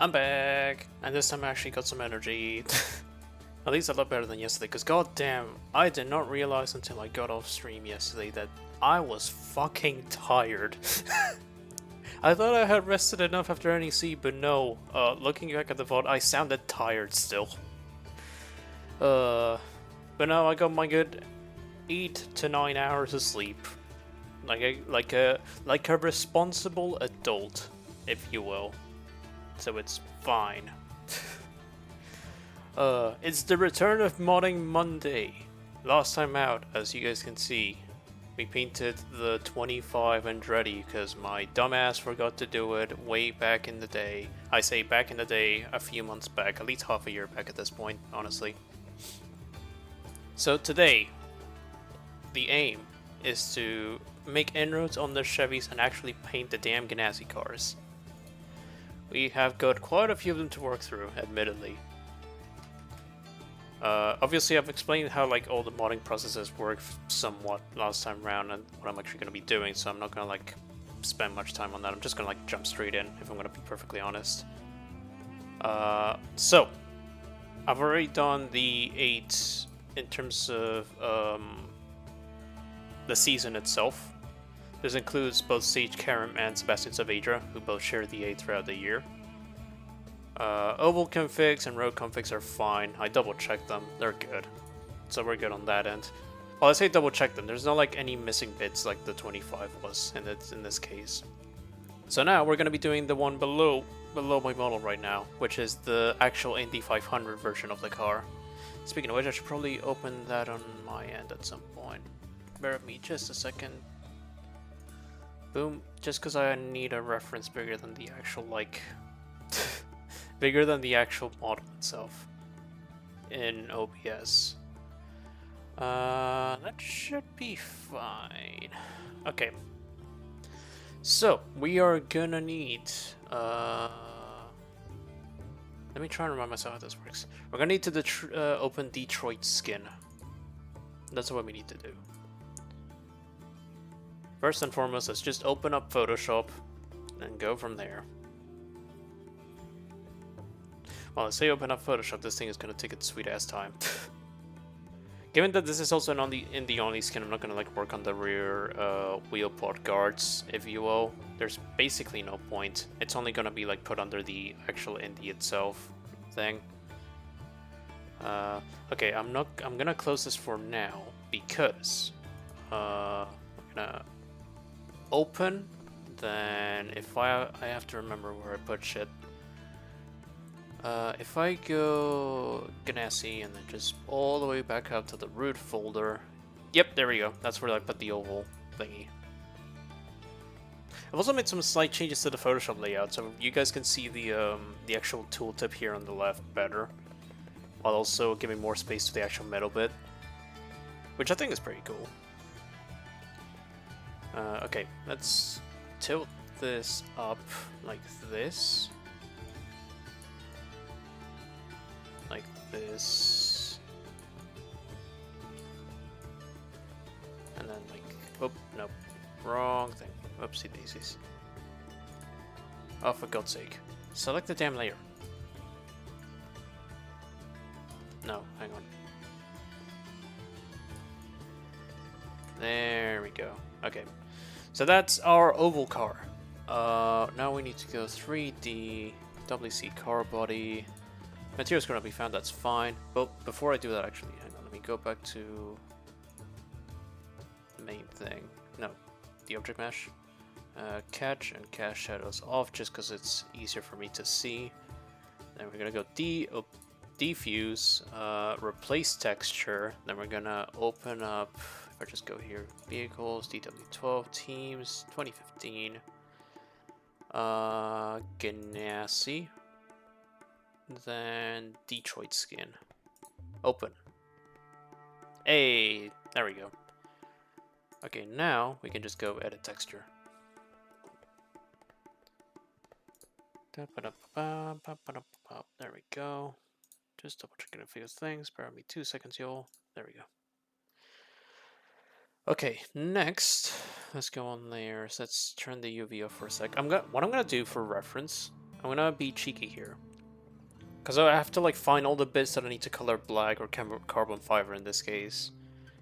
I'm back! And this time I actually got some energy. At least a lot better than yesterday, because goddamn, I did not realize until I got off stream yesterday that I was fucking tired. I thought I had rested enough after NEC, but no. Looking back at the VOD, I sounded tired still. But now I got my good 8 to 9 hours of sleep. Like a responsible adult, if you will. So it's fine. It's the return of Modding Monday. Last time out, as you guys can see, we painted the 25 Andretti because my dumbass forgot to do it way back in the day. I say back in the day, a few months back, at least half a year back at this point, honestly. So today, the aim is to make inroads on the Chevys and actually paint the damn Ganassi cars. We have got quite a few of them to work through, admittedly. Obviously, I've explained how like all the modding processes work somewhat last time around, and what I'm actually going to be doing. So I'm not going to like spend much time on that. I'm just going to like jump straight in, if I'm going to be perfectly honest. So I've already done the 8 in terms of the season itself. This includes both Sage Karam and Sebastian Saavedra, who both share the 8 throughout the year. Oval configs and road configs are fine. I double checked them, they're good. So we're good on that end. Well, I say double check them, there's not like any missing bits like the 25 was in this case. So now we're going to be doing the one below my model right now, which is the actual Indy 500 version of the car. Speaking of which, I should probably open that on my end at some point. Bear with me just a second. Boom, just because I need a reference bigger than the actual, like, bigger than the actual model itself in OBS. That should be fine. Okay. So, we are gonna need, let me try and remind myself how this works. We're gonna need to open Detroit skin. That's what we need to do. First and foremost, let's just open up Photoshop and go from there. Well, let's say open up Photoshop, this thing is going to take its sweet ass time. Given that this is also an Indy only skin, I'm not going to like work on the rear wheel pod guards, if you will. There's basically no point. It's only going to be like put under the actual Indy itself thing. Okay, I'm going to close this for now because I'm going to open, then if I have to remember where I put shit. If I go Ganassi and then just all the way back up to the root folder. Yep, there we go. That's where I put the oval thingy. I've also made some slight changes to the Photoshop layout, so you guys can see the actual tooltip here on the left better, while also giving more space to the actual middle bit, which I think is pretty cool. Okay, let's tilt this up like this. Like this. And then like, oh, nope, wrong thing. Oopsie daisies. Oh, for God's sake. Select the damn layer. No, hang on. There we go. Okay. So that's our oval car. Now we need to go 3D, WC car body. Material's gonna be found, that's fine. But before I do that, actually, hang on, let me go back to the main thing. No, the object mesh. Catch and cast shadows off just because it's easier for me to see. Then we're gonna go diffuse, replace texture. Then we're gonna open up, if I just go here, vehicles, DW12, teams, 2015, Ganassi, then Detroit skin, open. Hey, there we go. Okay, now we can just go edit texture. There we go. Just double checking a few things. Bear with me 2 seconds, y'all. There we go. Okay, next, let's go on layers. Let's turn the UV off for a sec. What I'm gonna do for reference I'm gonna be cheeky here. Because I have to like find all the bits that I need to color black or carbon fiber in this case.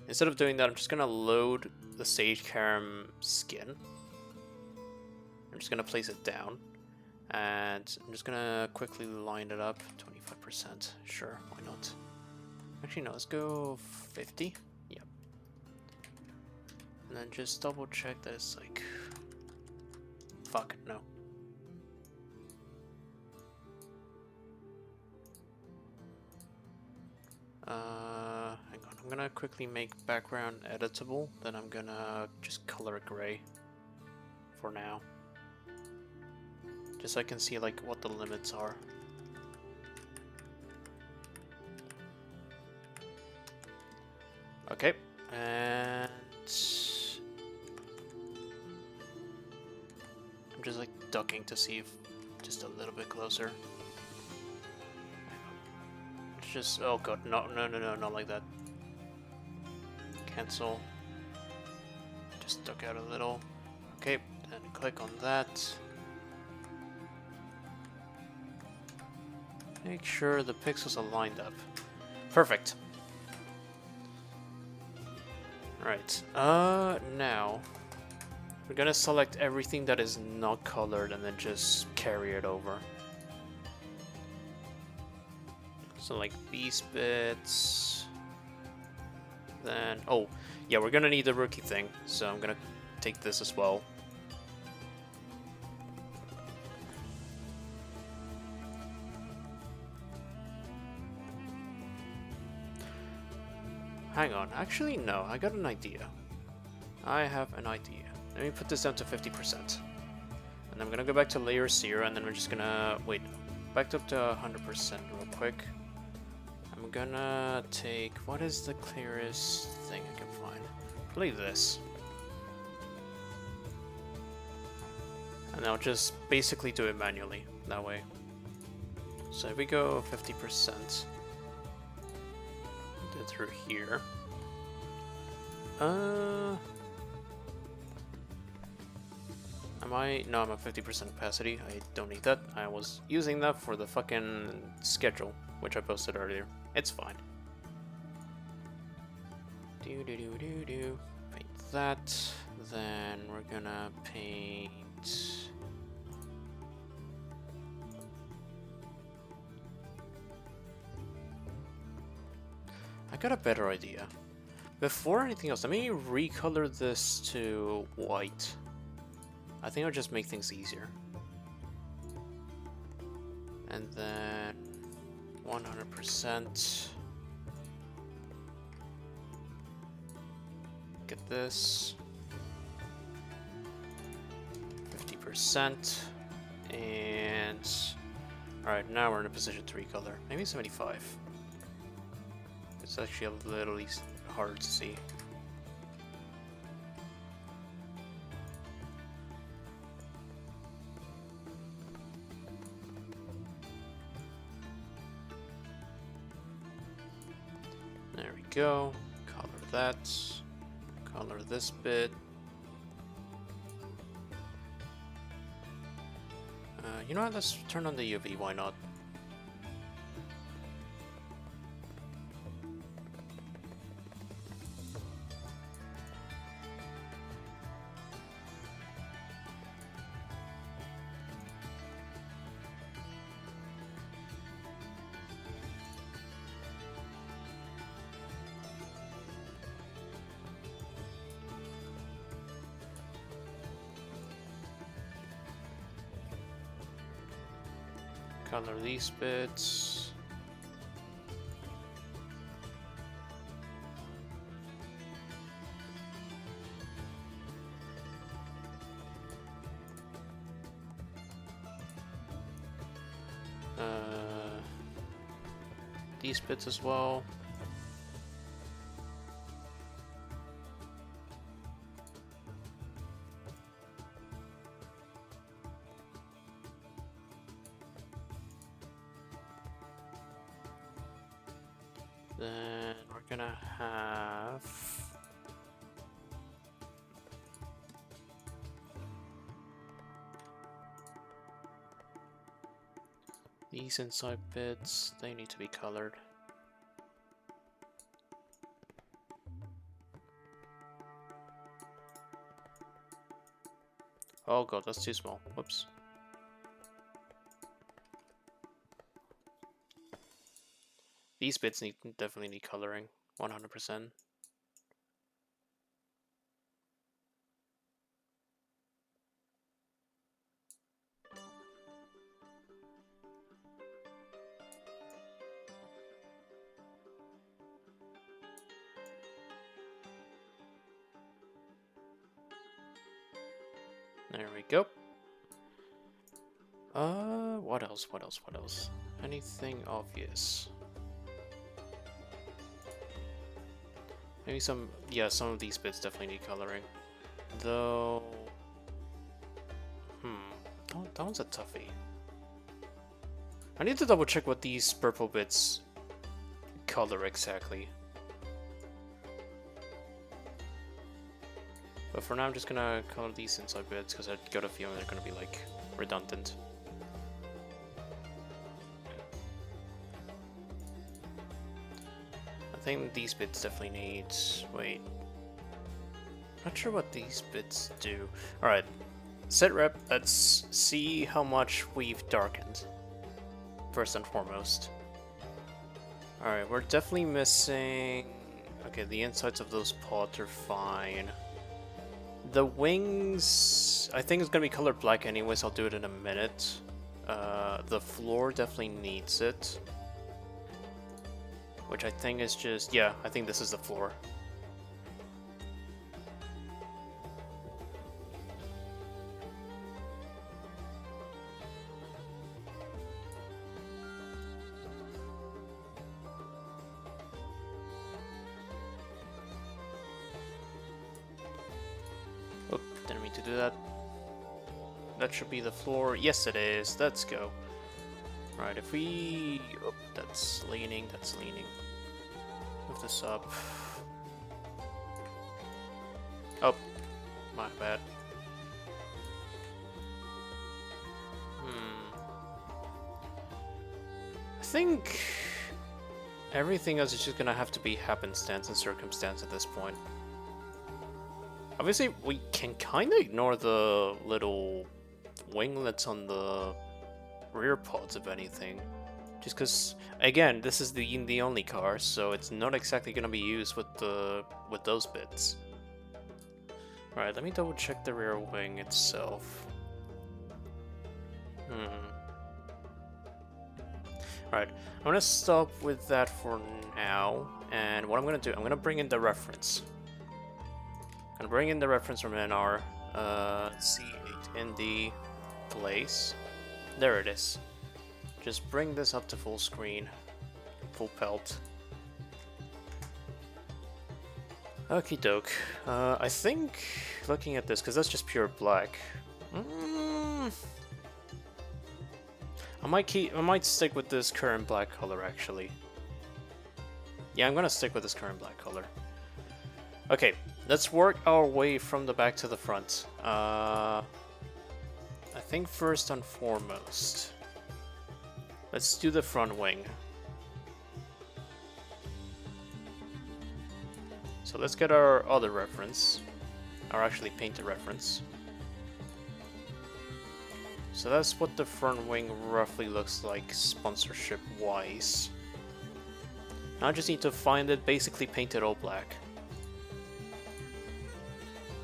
Instead of doing that, I'm just gonna load the Sage Carom skin. I'm just gonna place it down. And I'm just gonna quickly line it up. 25%. Sure, why not? Actually, no, let's go 50. Yep. And then just double check that it's like... Fuck, no. Hang on, I'm gonna quickly make background editable, then I'm gonna just color it gray for now. Just so I can see like what the limits are. Okay, and I'm just like ducking to see if just a little bit closer. It's just, oh god, no, not like that. Cancel. Just duck out a little. Okay, then click on that. Make sure the pixels are lined up. Perfect. Right, now we're gonna select everything that is not colored and then just carry it over. So like these bits, then, oh, yeah, we're gonna need the rookie thing, so I'm gonna take this as well. Hang on, actually no, I got an idea. I have an idea. Let me put this down to 50%. And I'm gonna go back to layer 0 and then we're just gonna, wait, back up to 100% real quick. I'm gonna take, what is the clearest thing I can find? Probably this. And I'll just basically do it manually, that way. So if we go 50%. Through here. Am I? No, I'm at 50% opacity. I don't need that. I was using that for the fucking schedule, which I posted earlier. It's fine. Paint that. Then we're gonna paint. I got a better idea. Before anything else, let me recolor this to white. I think I'll just make things easier. And then 100%. Get this. 50%. And alright, now we're in a position to recolor. Maybe 75. It's actually a little hard to see. There we go. Color that. Color this bit. You know what? Let's turn on the UV. Why not? Color these bits. These bits as well. Then we're gonna have These inside bits, they need to be colored. Oh god, that's too small. Whoops. These bits definitely need coloring. 100%. There we go. What else? What else? What else? Anything obvious? Maybe some, yeah, some of these bits definitely need coloring. Though, that one's a toughie. I need to double check what these purple bits color exactly. But for now, I'm just gonna color these inside bits because I got a feeling they're gonna be like redundant. I think these bits definitely need. Wait. Not sure what these bits do. Alright. Set rep, let's see how much we've darkened. First and foremost. Alright, we're definitely missing. Okay, the insides of those pods are fine. The wings, I think it's gonna be colored black anyways, I'll do it in a minute. The floor definitely needs it. Which I think is just, yeah, I think this is the floor. Oh, didn't mean to do that. That should be the floor. Yes, it is. Let's go. Right, if we... Oh, that's leaning, that's leaning. Move this up. Oh, my bad. I think everything else is just gonna have to be happenstance and circumstance at this point. Obviously, we can kind of ignore the little winglets on the rear pods, if anything. Just because, again, this is the only car, so it's not exactly gonna be used with those bits. Alright, let me double check the rear wing itself. Alright, I'm gonna stop with that for now, and what I'm gonna do, I'm gonna bring in the reference. I'm gonna bring in the reference from NR, C8 Indy place. There it is. Just bring this up to full screen, full pelt. Okie doke. I think, looking at this, because that's just pure black. I might stick with this current black color, actually. Yeah, I'm gonna stick with this current black color. Okay, let's work our way from the back to the front. I think first and foremost, let's do the front wing. So let's get our other reference, or actually painted reference. So that's what the front wing roughly looks like sponsorship-wise. Now I just need to find it, basically paint it all black.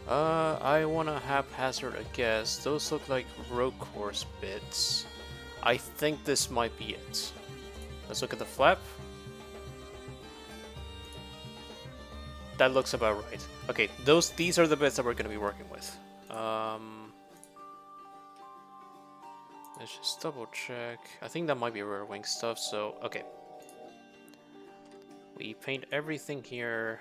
I wanna haphazard a guess. Those look like road course bits. I think this might be it. Let's look at the flap. That looks about right. Okay, these are the bits that we're gonna be working with. Let's just double check. I think that might be rear wing stuff, so okay. We paint everything here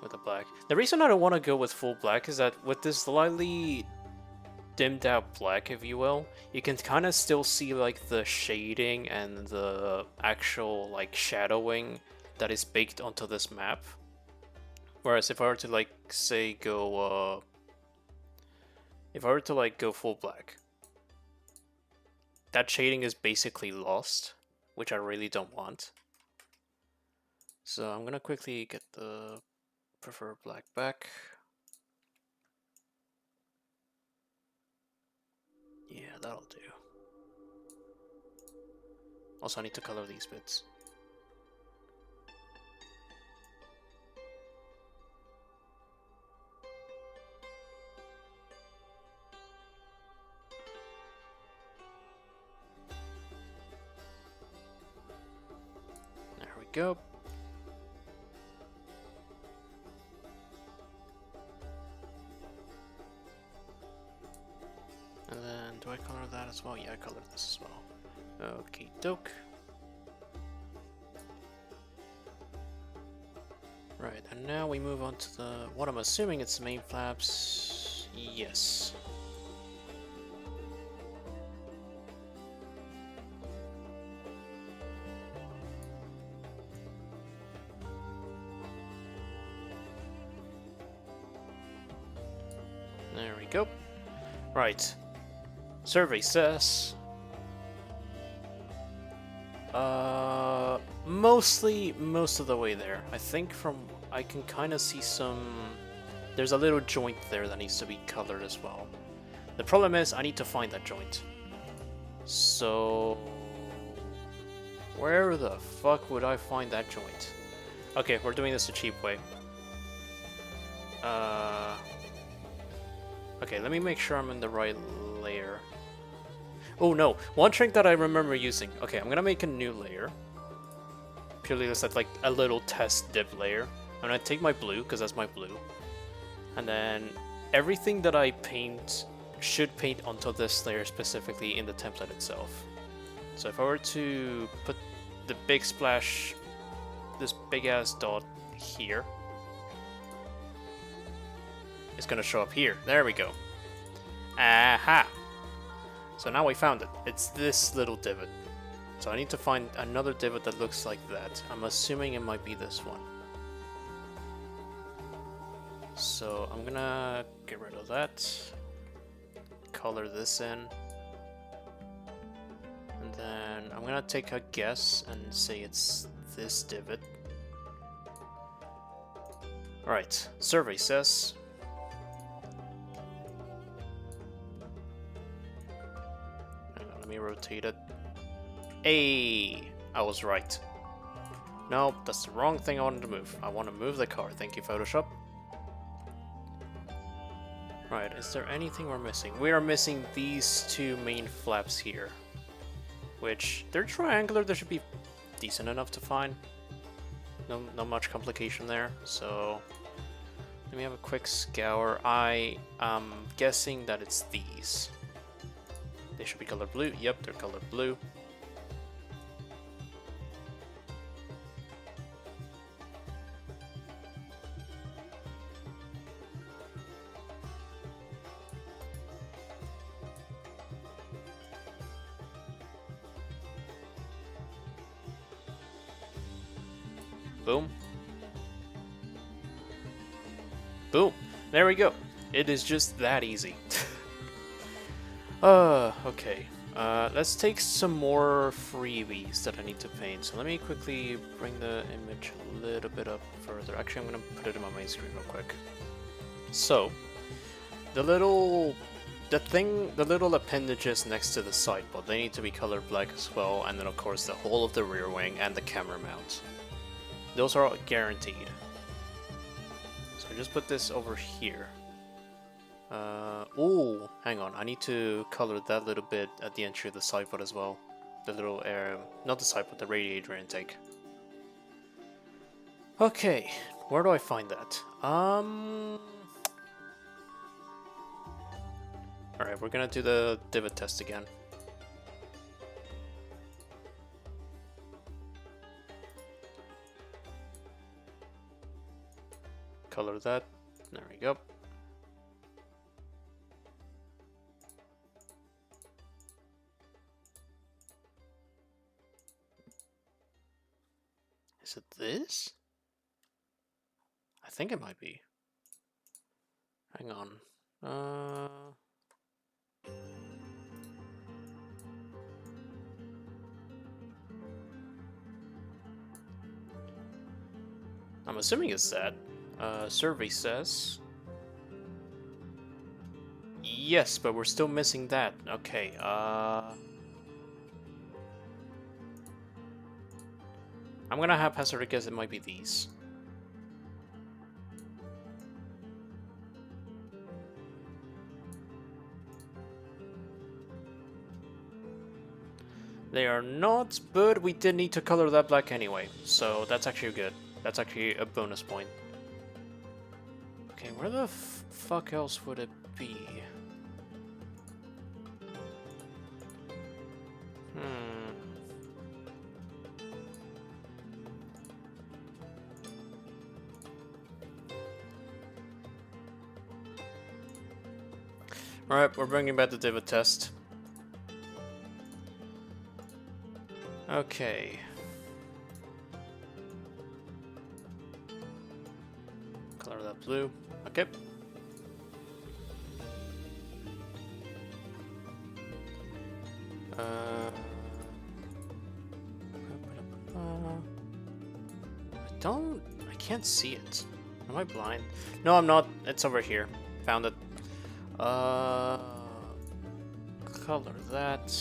with the black. The reason I don't want to go with full black is that with this slightly dimmed out black, if you will, you can kind of still see like the shading and the actual like shadowing that is baked onto this map. Whereas if I were to like say go if I were to like go full black, that shading is basically lost, which I really don't want. So I'm gonna quickly get the preferred black back. Yeah, that'll do. Also, I need to color these bits. There we go. And then, do I color that as well? Yeah, I colored this as well. Okie doke. Right, and now we move on to the, what I'm assuming it's the main flaps. Yes. There we go. Right. Survey says most of the way there. I think I can kind of see there's a little joint there that needs to be colored as well. The problem is I need to find that joint. So where the fuck would I find that joint? Okay, we're doing this the cheap way. Okay, let me make sure I'm in the right layer. Oh no, one trick that I remember using. Okay, I'm gonna make a new layer. Purely just like a little test div layer. I'm gonna take my blue, because that's my blue. And then everything that I paint should paint onto this layer specifically in the template itself. So if I were to put the big splash, this big ass dot here, it's gonna show up here. There we go. Aha! So now we found it. It's this little divot. So I need to find another divot that looks like that. I'm assuming it might be this one. So I'm gonna get rid of that. Color this in. And then I'm gonna take a guess and say it's this divot. Alright, survey says let me rotate it. Hey, I was right. No, that's the wrong thing I wanted to move. I want to move the car. Thank you, Photoshop. Right, is there anything we're missing? We are missing these two main flaps here. Which, they're triangular, they should be decent enough to find. No much complication there, so let me have a quick scour. I am guessing that it's these. They should be colored blue. Yep, they're colored blue. Boom. Boom. There we go. It is just that easy. Okay. Let's take some more freebies that I need to paint. So let me quickly bring the image a little bit up further. Actually, I'm gonna put it in my main screen real quick. So, the little appendages next to the sideboard, they need to be colored black as well, and then of course the whole of the rear wing and the camera mount. Those are all guaranteed. So I just put this over here. Oh, hang on. I need to color that little bit at the entry of the sideboard as well. The little not the sideboard, the radiator intake. Okay, where do I find that? Alright, we're gonna do the divot test again. Color that. There we go. Is it this? I think it might be. Hang on. I'm assuming it's that. Survey says... Yes, but we're still missing that. Okay, I'm gonna haphazard guess it might be these. They are not, but we did need to color that black anyway, so that's actually good. That's actually a bonus point. Okay, where the fuck else would it be? Alright, we're bringing back the divot test. Okay. Color that blue. Okay. I can't see it. Am I blind? No, I'm not. It's over here. Found it. Color that.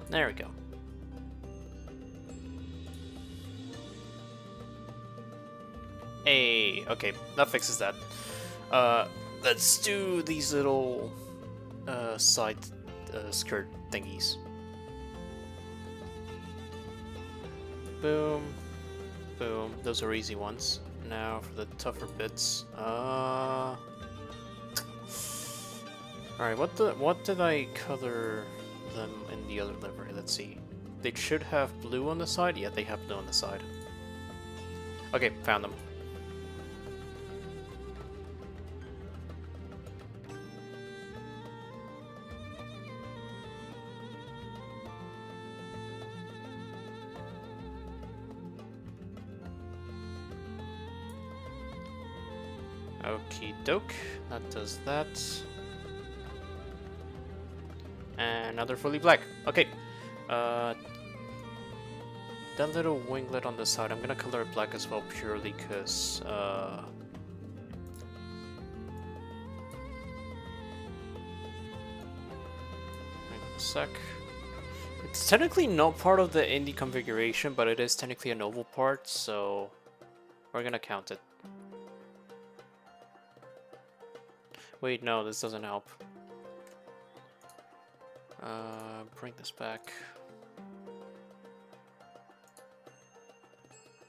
There we go. Hey, okay, that fixes that. Let's do these little side skirt thingies. Boom, boom. Those are easy ones. Now for the tougher bits. All right, what did I color them in the other livery? Let's see. They should have blue on the side. Yeah, they have blue on the side. Okay, found them. Okie doke, that does that. And another fully black. Okay. That little winglet on the side, I'm gonna color it black as well purely because hang on a sec. It's technically not part of the Indy configuration, but it is technically an oval part, so we're gonna count it. Wait, no, this doesn't help. Bring this back.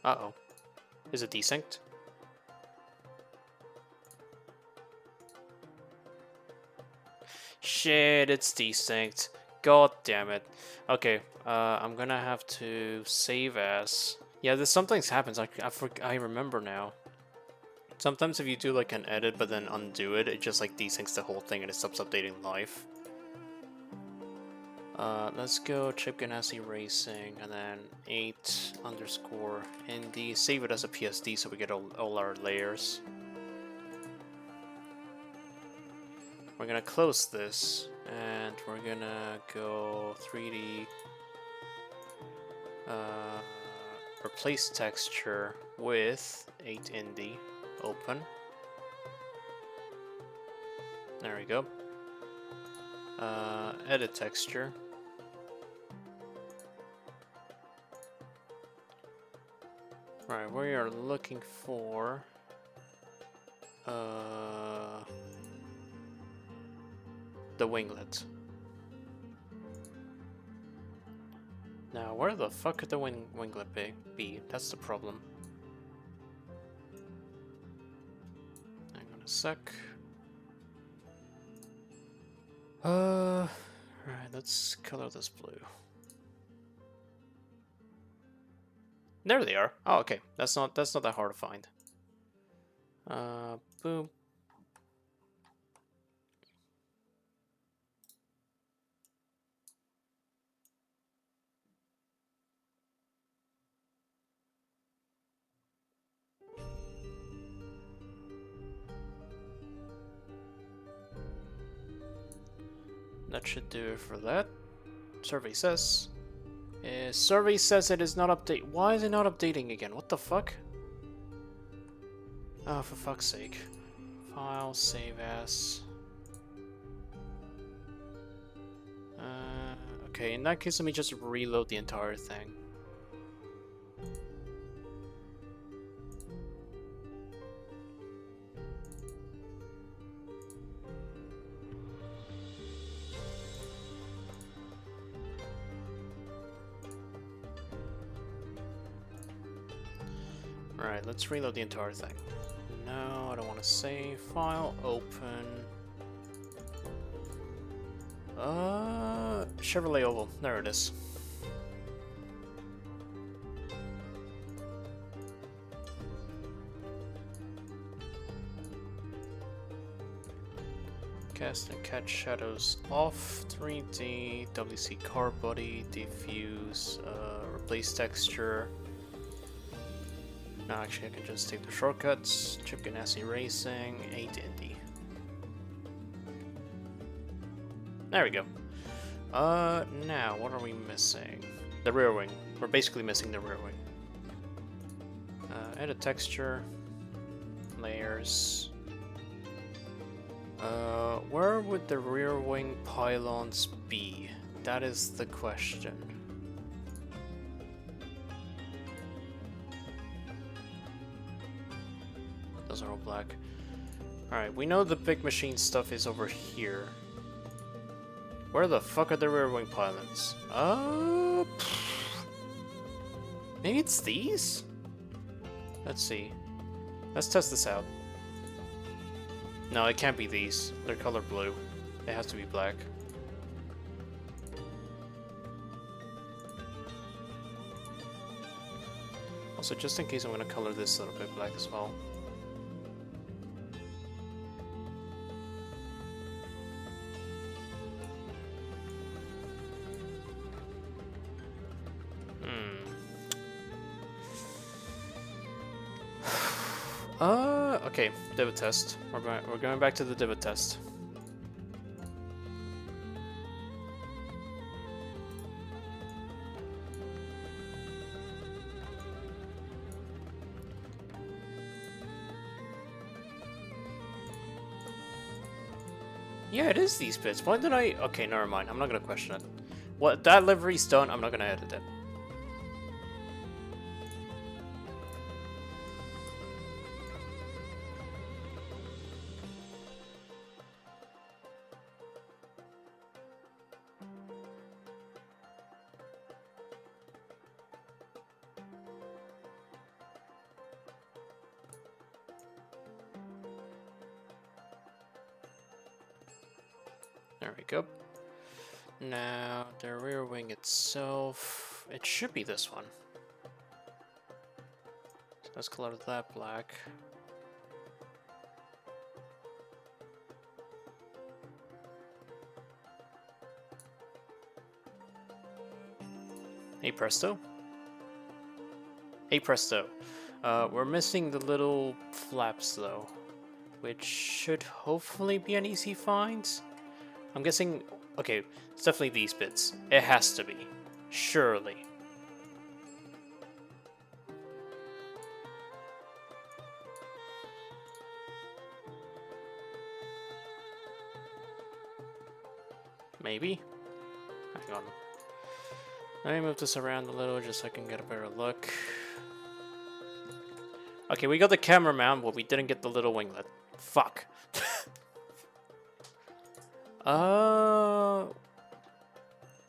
Uh-oh. Is it desynced? Shit, it's desynced. God damn it. Okay, I'm gonna have to save as. Yeah, there's something's happens. I remember now. Sometimes if you do like an edit but then undo it, it just like desyncs the whole thing and it stops updating live. Let's go Chip Ganassi Racing and then 8_Indy. Save it as a PSD so we get all our layers. We're gonna close this and we're gonna go 3D. Replace texture with 8_Indy. Open. There we go. Edit texture. Right, we are looking for the winglet. Now, where the fuck could the winglet be? That's the problem. Hang on a sec. Right, let's color this blue. There they are. Oh, okay. That's not that hard to find. Boom. that should do it for that. Survey says. Survey says it is not update. Why is it not updating again? What the fuck? Oh, for fuck's sake. File, save as. Okay, in that case, let me just reload the entire thing. Alright, let's reload the entire thing. No, I don't want to save. File, open. Chevrolet Oval. There it is. Cast and catch shadows off. 3D, WC car body, diffuse, replace texture. No, actually I can just take the shortcuts. Chip Ganassi Racing, 8 Indy. There we go. Now, what are we missing? The rear wing. We're basically missing the rear wing. Edit texture. Layers. Where would the rear wing pylons be? That is the question. Those are all black. Alright, we know the big machine stuff is over here. Where the fuck are the rear wing pylons? Maybe it's these? Let's see. Let's test this out. No, it can't be these. They're color blue. It has to be black. Also, just in case, I'm gonna color this a little bit black as well. Okay, divot test. We're going back to the divot test. Yeah, it is these bits. Why did I... Okay, never mind. I'm not gonna question it. What, that livery's done, I'm not gonna edit it. There we go. Now, the rear wing itself, it should be this one. So let's color that black. Hey presto. Hey presto. We're missing the little flaps though, which should hopefully be an easy find. I'm guessing, okay, it's definitely these bits. It has to be. Surely. Maybe? Hang on. Let me move this around a little just so I can get a better look. Okay, we got the camera mount, but we didn't get the little winglet. Fuck.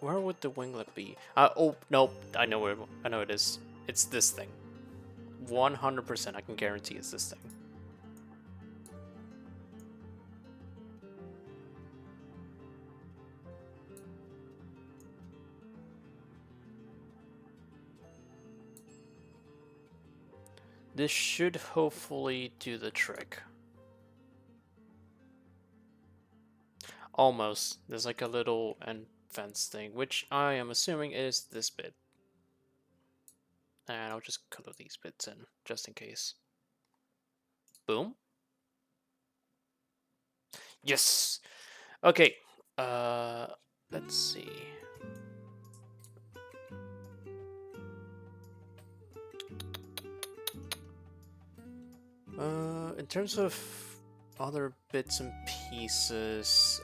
Where would the winglet be? Oh, nope, I know it is. It's this thing. 100%, I can guarantee it's this thing. This should hopefully do the trick. Almost. There's like a little end fence thing, which I am assuming is this bit. And I'll just color these bits in, just in case. Boom. Yes! Okay, Let's see. In terms of other bits and pieces,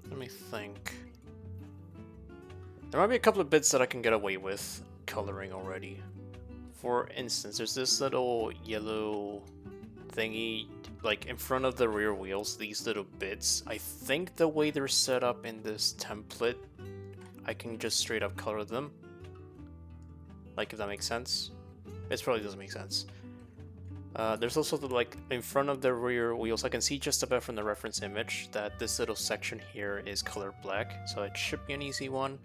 Let me think. There might be a couple of bits that I can get away with coloring already. For instance, there's this little yellow thingy, like in front of the rear wheels, these little bits. I think the way they're set up in this template, I can just straight up color them. Like, if that makes sense. It probably doesn't make sense. There's also the, like, in front of the rear wheels, I can see just about from the reference image that this little section here is colored black, so it should be an easy one.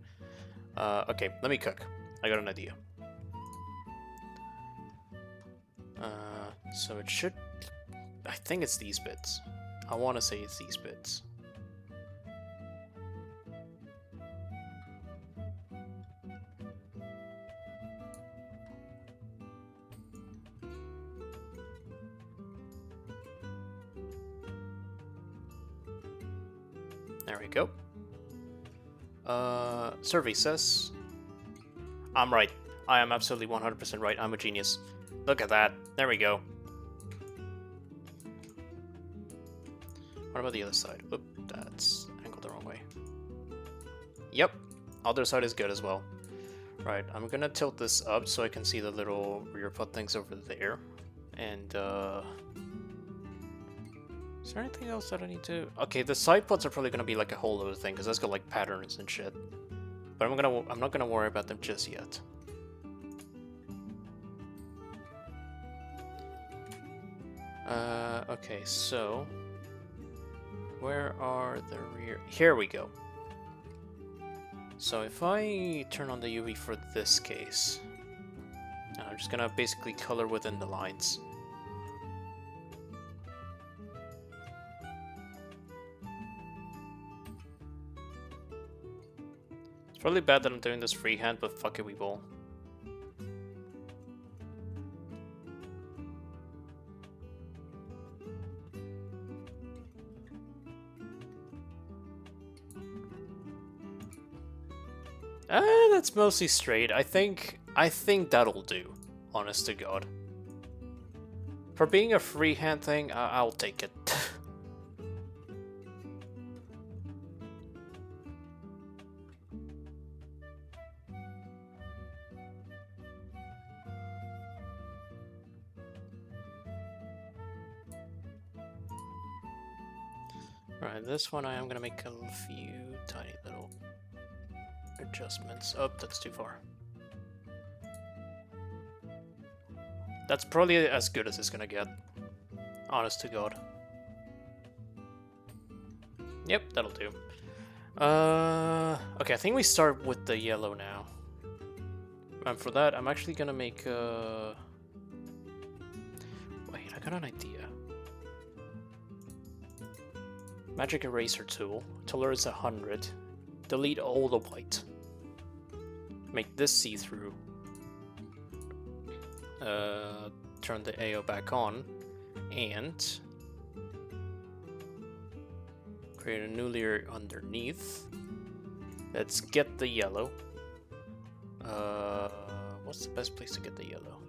Okay, let me cook. I got an idea. So it should... I think it's these bits. I want to say it's these bits. There we go. Survey says... I'm right. I am absolutely 100% right. I'm a genius. Look at that. There we go. What about the other side? Oop, that's angled the wrong way. Yep. Other side is good as well. Right, I'm gonna tilt this up so I can see the little rear pod things over there. And, is there anything else that I need to... Okay, the side pods are probably gonna be like a whole other thing, because that's got like patterns and shit. But I'm not gonna worry about them just yet. Okay, so... Where are the rear... Here we go. So if I turn on the UV for this case... I'm just gonna basically color within the lines. It's probably bad that I'm doing this freehand, but fuck it, we will. That's mostly straight. I think that'll do, honest to God. For being a freehand thing, I'll take it. Alright, this one I am gonna make a few tiny little adjustments. Oh, that's too far. That's probably as good as it's gonna get. Honest to God. Yep, that'll do. Okay, I think we start with the yellow now. And for that, I'm actually gonna make a... Wait, I got an idea. Magic eraser tool. Tolerance 100. Delete all the white. Make this see-through. Turn the AO back on. And... create a new layer underneath. Let's get the yellow. What's the best place to get the yellow?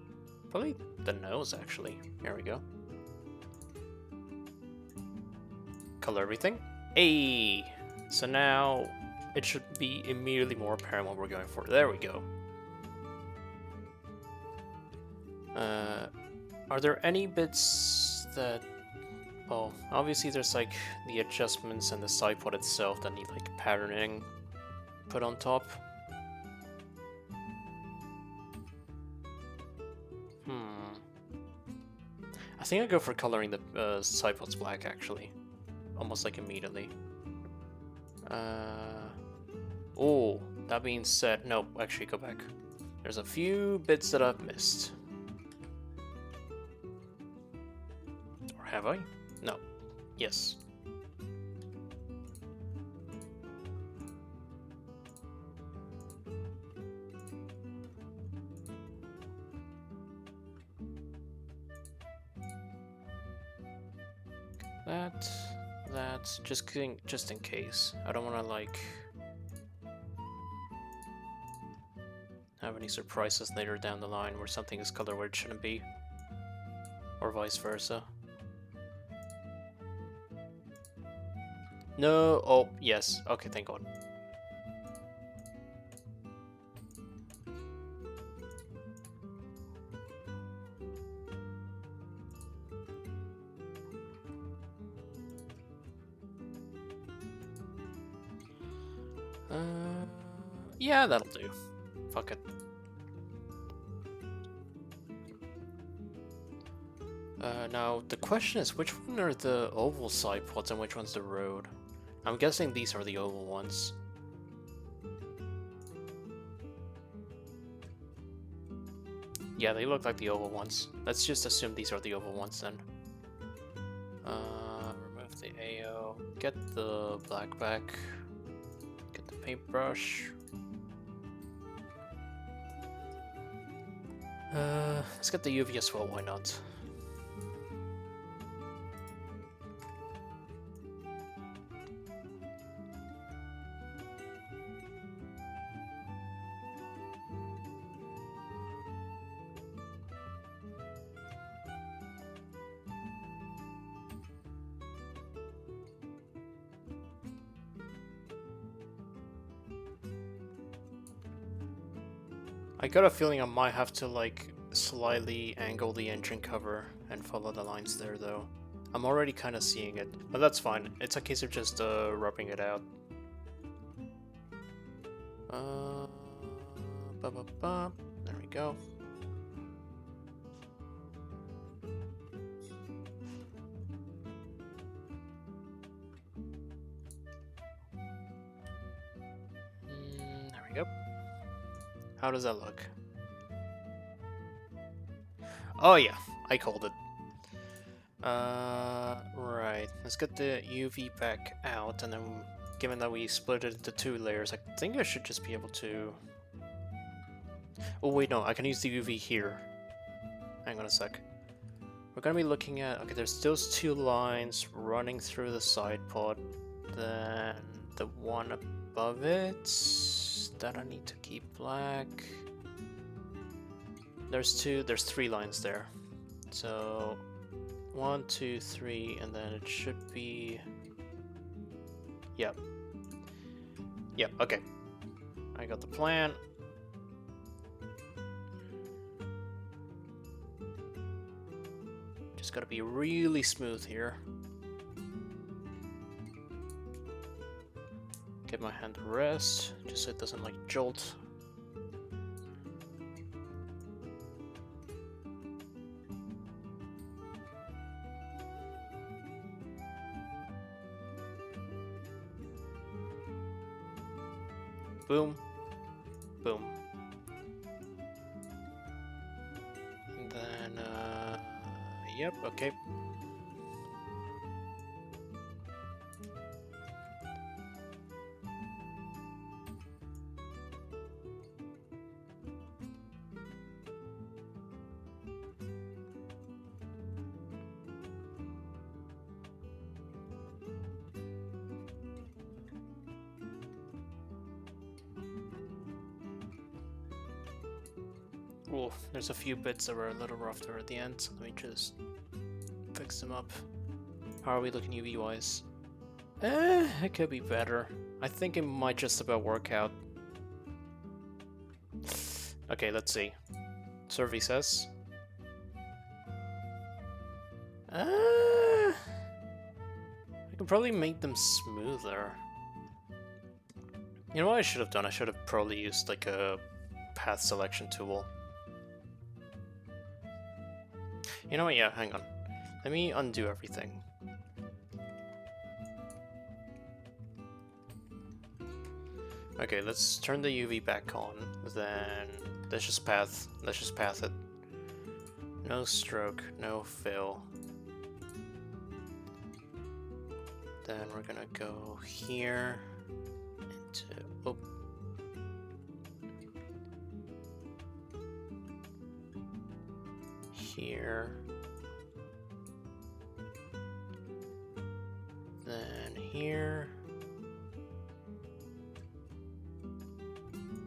Probably the nose, actually. Here we go. Color everything. Hey! So now it should be immediately more apparent what we're going for. There we go. Are there any bits that... Well, obviously there's like the adjustments and the side pod itself that need like patterning put on top. I think I'll go for coloring the side pods black, actually. Almost like immediately. Oh, that being said, no, actually go back. There's a few bits that I've missed. Or have I? No. Yes. that, just in case. I don't want to like have any surprises later down the line where something is colored where it shouldn't be, or vice versa. No, oh yes, okay, thank God. Yeah, that'll do. Fuck it. Now, the question is, which one are the oval side pods and which one's the road? I'm guessing these are the oval ones. Yeah, they look like the oval ones. Let's just assume these are the oval ones then. Remove the AO, get the black back, get the paintbrush. Let's get the UV as well, why not? I got a feeling I might have to like slightly angle the engine cover and follow the lines there though. I'm already kind of seeing it, but that's fine. It's a case of just rubbing it out. There we go. There we go. How does that look? Oh yeah, I called it. Right. Let's get the UV back out, and then given that we split it into 2 layers, I think I should just be able to... Oh wait, no, I can use the UV here. Hang on a sec. We're gonna be looking at... Okay, there's those 2 lines running through the side pod. Then the one above it that I need to keep black. There's 3 lines there. So 1, 2, 3, and then it should be... Yep. Yep, okay. I got the plan. Just gotta be really smooth here. Get my hand to rest, just so it doesn't like jolt. Boom. Boom. And then, yep, okay. Ooh, there's a few bits that were a little rough there at the end, so let me just fix them up. How are we looking UV-wise? It could be better. I think it might just about work out. Okay, let's see. Survey says. I could probably make them smoother. You know what I should have done? I should have probably used like a path selection tool. You know what, yeah, hang on. Let me undo everything. Okay, let's turn the UV back on. Then let's just path it. No stroke, no fill. Then we're gonna go here into here. Then here.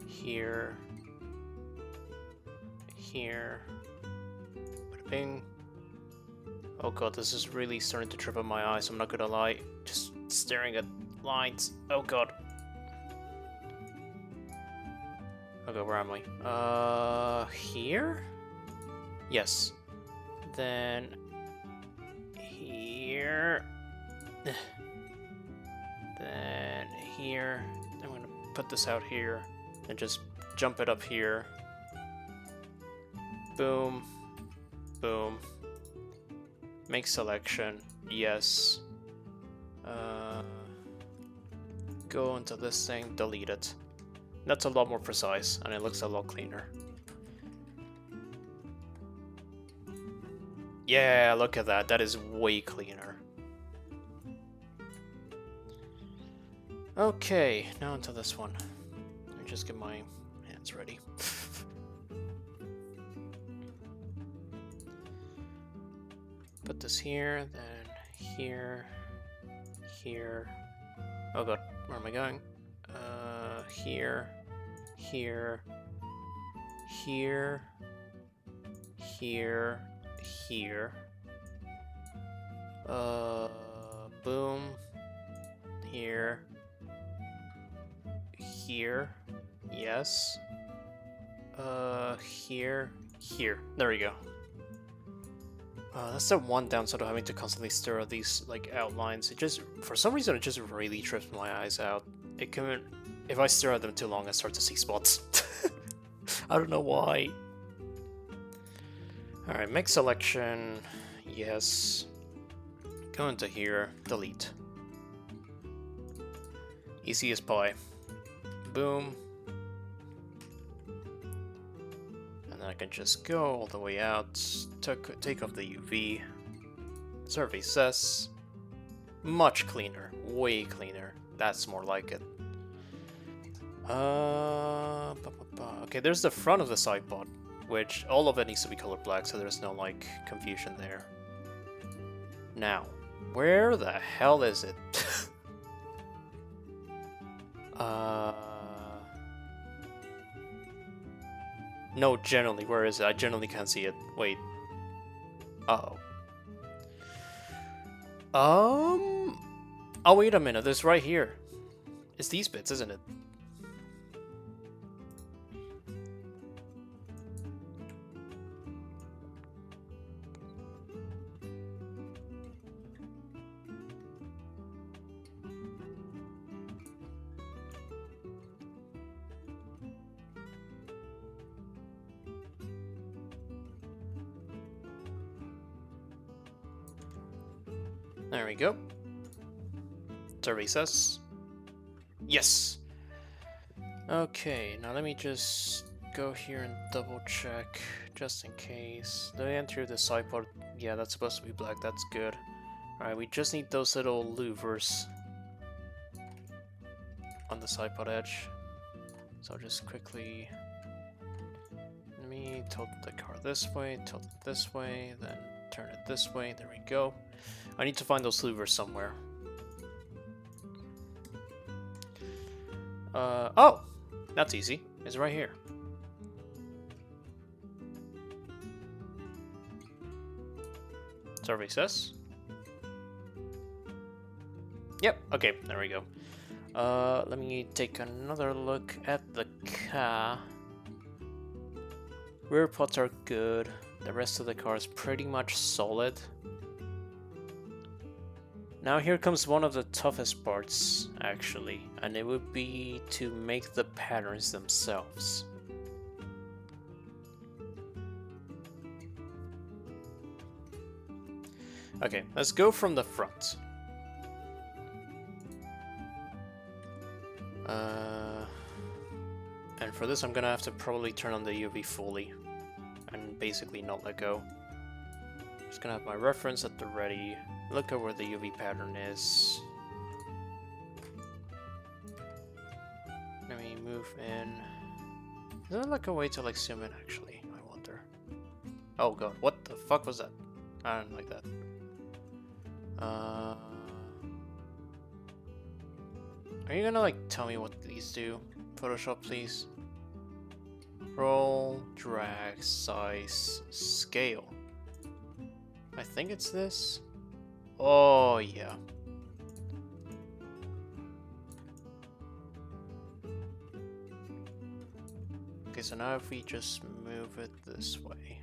Here. Here. Bada bing. Oh god, this is really starting to trip up my eyes, I'm not gonna lie. Just staring at lines. Oh god. Okay, where am I? Here? Yes. Then... here... then here... I'm gonna put this out here, and just jump it up here. Boom. Boom. Make selection. Yes. Go into this thing, delete it. That's a lot more precise, and it looks a lot cleaner. Yeah, look at that. That is way cleaner. Okay, now into this one. Let me just get my hands ready. Put this here, then here, here. Oh god, where am I going? Here, here, here, here, here. Boom. Here. Here. Yes. Here. Here. There we go. That's the one downside of having to constantly stir out these, like, outlines. It just, for some reason, it just really trips my eyes out. It can, if I stare at them too long, I start to see spots. I don't know why. Alright, make selection. Yes. Go into here. Delete. Easy as pie. Boom. And then I can just go all the way out. Take off the UV. Survey says. Much cleaner. Way cleaner. That's more like it. Okay, there's the front of the sidepod, which all of it needs to be colored black, so there's no, like, confusion there. Now, where the hell is it? No, generally, where is it? I generally can't see it. Wait. Uh-oh. Oh, wait a minute. It's right here. It's these bits, isn't it? There we go. Survey says. Yes! Okay, now let me just go here and double check, just in case. Did I enter the sidepod? Yeah, that's supposed to be black, that's good. Alright, we just need those little louvers on the sidepod edge. So I'll just quickly... let me tilt the car this way, tilt it this way, then turn it this way, there we go. I need to find those louvers somewhere. Oh! That's easy. It's right here. Survey says. Yep, okay, there we go. Let me take another look at the car. Rear pods are good. The rest of the car is pretty much solid. Now here comes one of the toughest parts, actually, and it would be to make the patterns themselves. Okay, let's go from the front. And for this I'm gonna have to probably turn on the UV fully and basically not let go. Just gonna have my reference at the ready. Look at where the UV pattern is. Let me move in. Is there like a way to like zoom in actually? I wonder. Oh god, what the fuck was that? I don't like that. Are you gonna like tell me what these do? Photoshop, please. Roll, drag, size, scale. I think it's this. Oh yeah. Okay, so now if we just move it this way.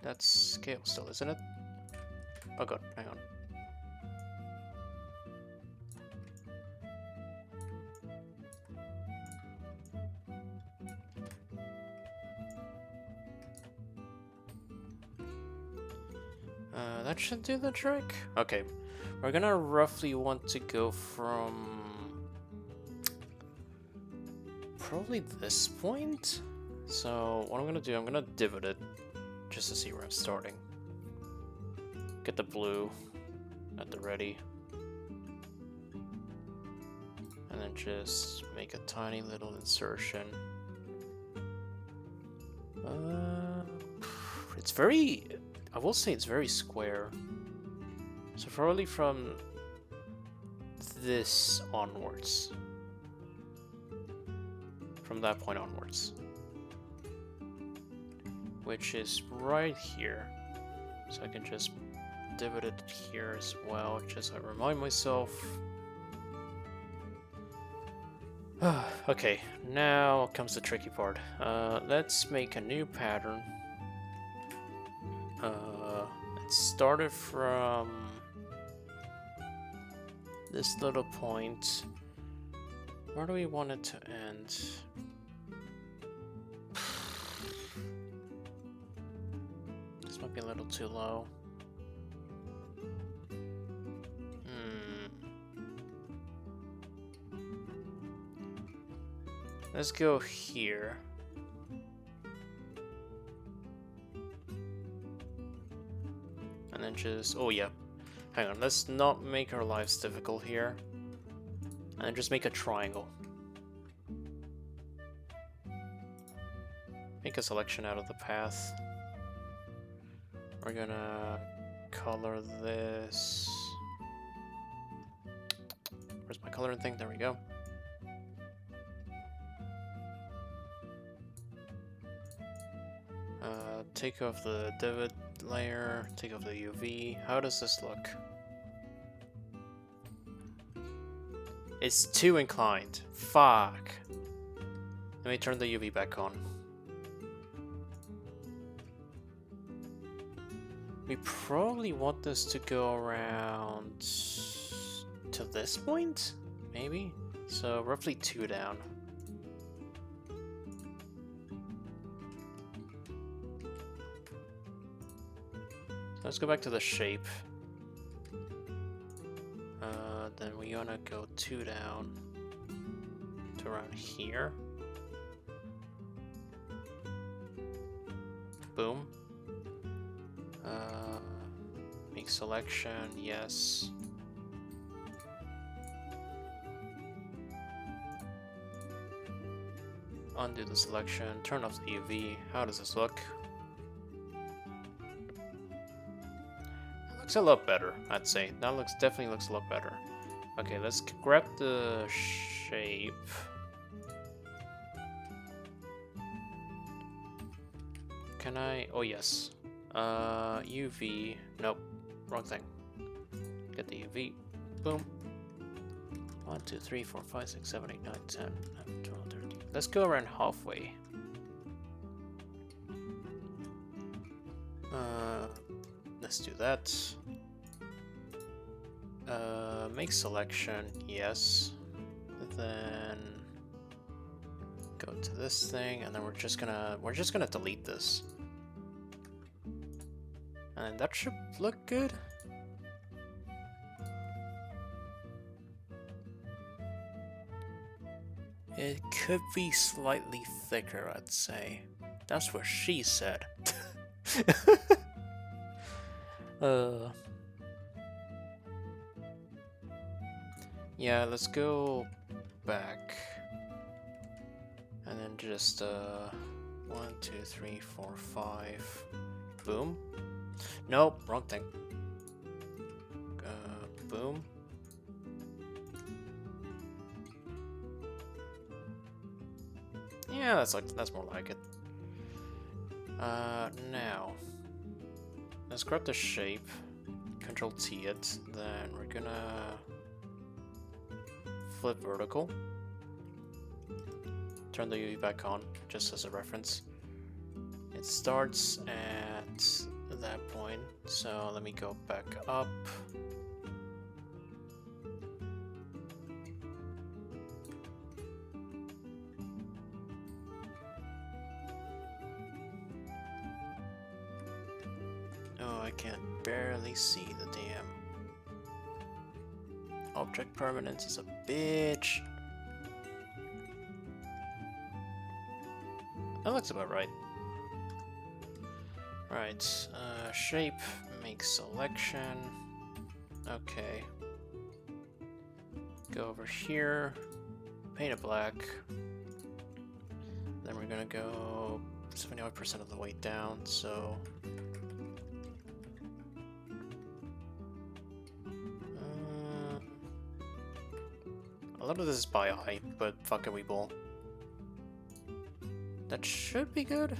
That's scale still, isn't it? Oh god, hang on. That should do the trick. Okay, we're gonna roughly want to go from probably this point. So what I'm gonna do, I'm gonna divot it just to see where I'm starting. Get the blue at the ready. And then just make a tiny little insertion. It's very, I will say it's very square. So probably from this onwards. From that point onwards. Which is right here. So I can just divot it here as well, just to remind myself. Okay, now comes the tricky part. Let's make a new pattern. It started from this little point. Where do we want it to end? This might be a little too low. Let's go here. And then just, oh yeah, hang on, let's not make our lives difficult here. And just make a triangle. Make a selection out of the path. We're gonna color this. Where's my coloring thing? There we go. Take off the divot layer, take off the UV. How does this look? It's too inclined. Fuck. Let me turn the UV back on. We probably want this to go around to this point? Maybe? So roughly 2 down. Let's go back to the shape. Then we wanna go 2 down to around here. Boom. Make selection, yes. Undo the selection, turn off the UV. How does this look? Looks a lot better, I'd say. That definitely looks a lot better. Okay, let's grab the shape. Can I? Oh yes. UV. Nope. Wrong thing. Get the UV. Boom. 1, 2, 3, 4, 5, 6, 7, 8, 9, 10, 11, 12, 13. Let's go around halfway. Let's do that. Make selection, yes. Then go to this thing, and then we're just gonna delete this. And that should look good. It could be slightly thicker, I'd say. That's what she said. Yeah, let's go back. And then just, 1, 2, 3, 4, 5. Boom. Nope, wrong thing. Boom. Yeah, that's more like it. Now let's grab the shape, Control T it, then we're gonna flip vertical. Turn the UV back on, just as a reference. It starts at that point, so let me go back up. Oh, I can barely see the damn object permanence is a bitch. That looks about right. Right, shape, make selection. Okay. Go over here, paint it black. Then we're gonna go 75% of the way down, so. A lot of this is by eye, but fuck it, we ball. That should be good.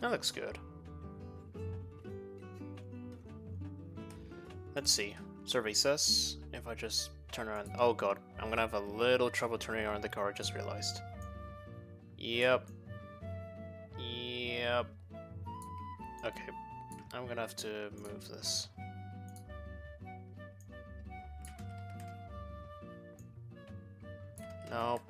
That looks good. Let's see. Survey says if I just turn around. Oh god, I'm gonna have a little trouble turning around the car, I just realized. Yep. Yep. Okay. I'm gonna have to move this. Nope.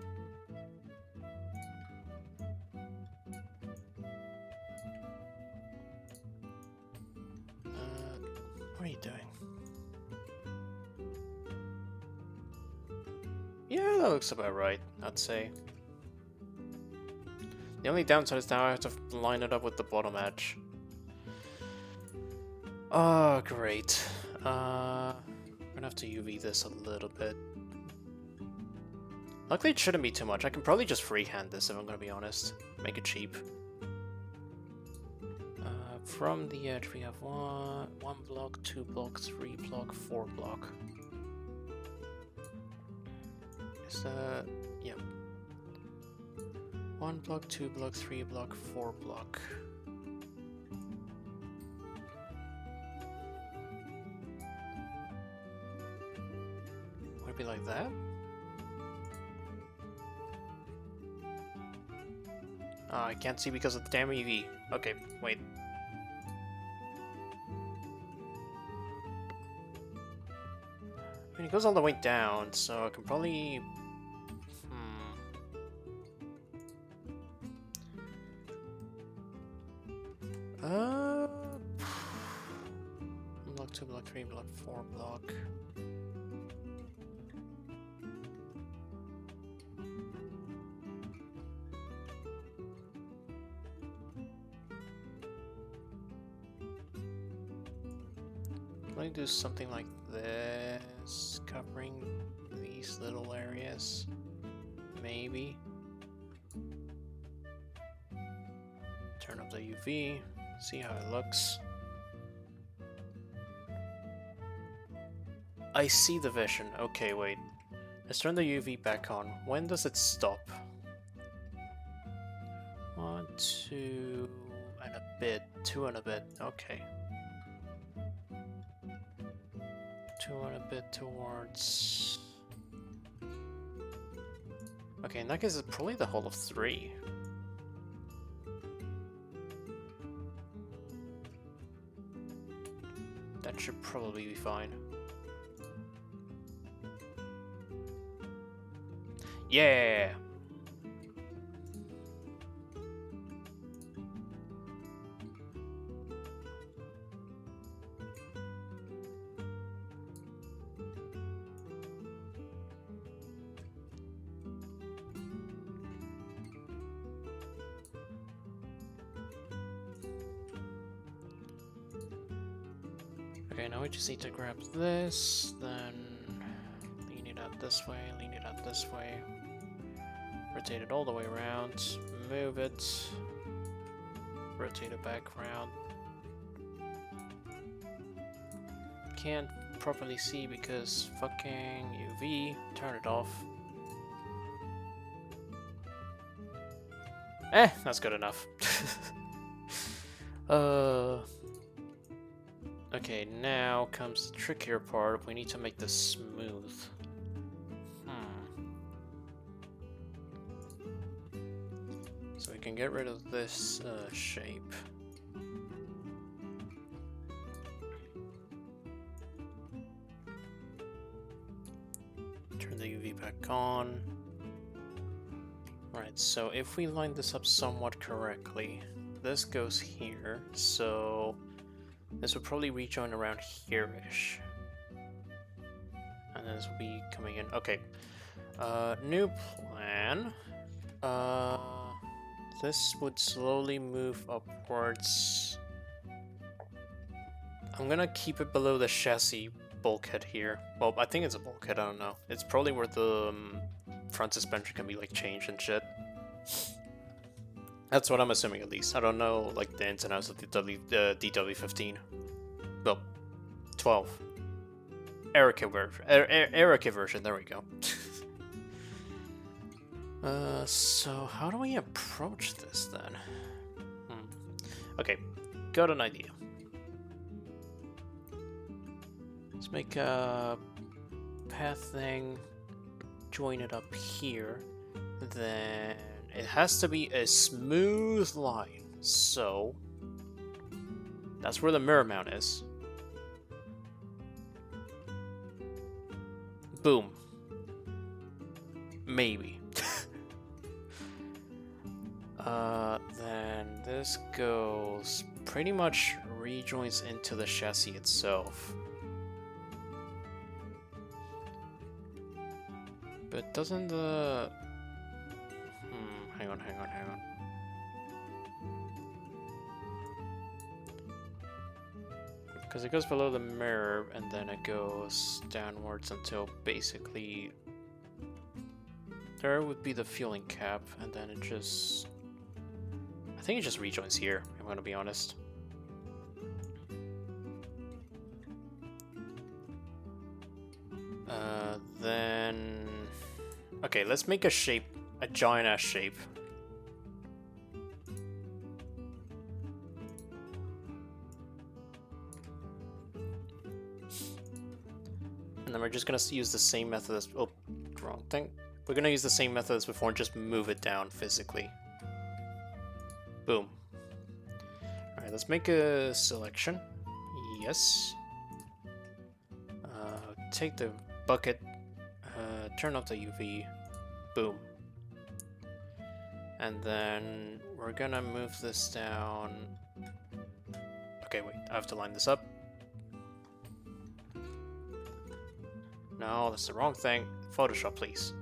What are you doing? Yeah, that looks about right, I'd say. The only downside is now I have to line it up with the bottom edge. Oh, great. I'm gonna have to UV this a little bit. Luckily, it shouldn't be too much. I can probably just freehand this if I'm gonna be honest. Make it cheap. From the edge, we have one block, 2 block, 3 block, 4 block. Is that... Yep. 1 block, 2 block, 3 block, 4 block. Would it be like that? I can't see because of the damn UV. Okay, wait. I mean, it goes all the way down, so I can probably... Block 2, block 3, block 4, block... Let me do something like this, covering these little areas, maybe. Turn up the UV, see how it looks. I see the vision. Okay, wait. Let's turn the UV back on. When does it stop? 1, 2 and a bit. 2 and a bit. Okay. 2 and a bit towards... Okay, in that case, it's probably the whole of 3. That should probably be fine. Yeah! Okay, now we just need to grab this, then lean it out this way, lean it out this way. rotate it all the way around, move it, rotate it back around. Can't properly see because fucking UV, turn it off. That's good enough. Okay, now comes the trickier part. We need to make this smooth. So we can get rid of this shape. Turn the UV back on. Right, so if we line this up somewhat correctly, this goes here, so this will probably rejoin around here-ish. And then this will be coming in. Okay. New plan. This would slowly move upwards. I'm gonna keep it below the chassis bulkhead here. Well, I think it's a bulkhead, I don't know. It's probably where the front suspension can be like changed and shit. That's what I'm assuming at least. I don't know like the ins and outs of the DW15. Well, 12. Erica version, there we go. So how do we approach this then? Okay, got an idea. Let's make a path thing, join it up here, then it has to be a smooth line, so that's where the mirror mount is. Boom. Maybe. Then this goes pretty much rejoins into the chassis itself. But doesn't the... hang on. Because it goes below the mirror and then it goes downwards until basically there would be the fueling cap, and then it just... I think it just rejoins here, I'm gonna be honest. Then... Okay, let's make a shape, a giant ass shape. And then we're just gonna use the same method as... Oh, wrong thing. We're gonna use the same method as before and just move it down physically. Boom. Alright, let's make a selection. Yes. Take the bucket, turn off the UV. Boom. And then we're gonna move this down. Okay, wait, I have to line this up. No, that's the wrong thing. Photoshop, please.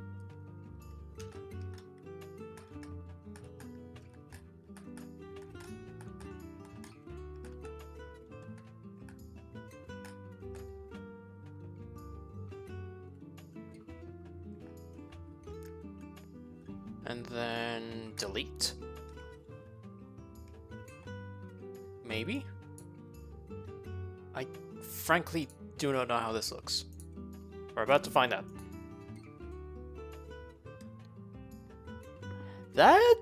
And then delete. Maybe? I frankly do not know how this looks. We're about to find out. That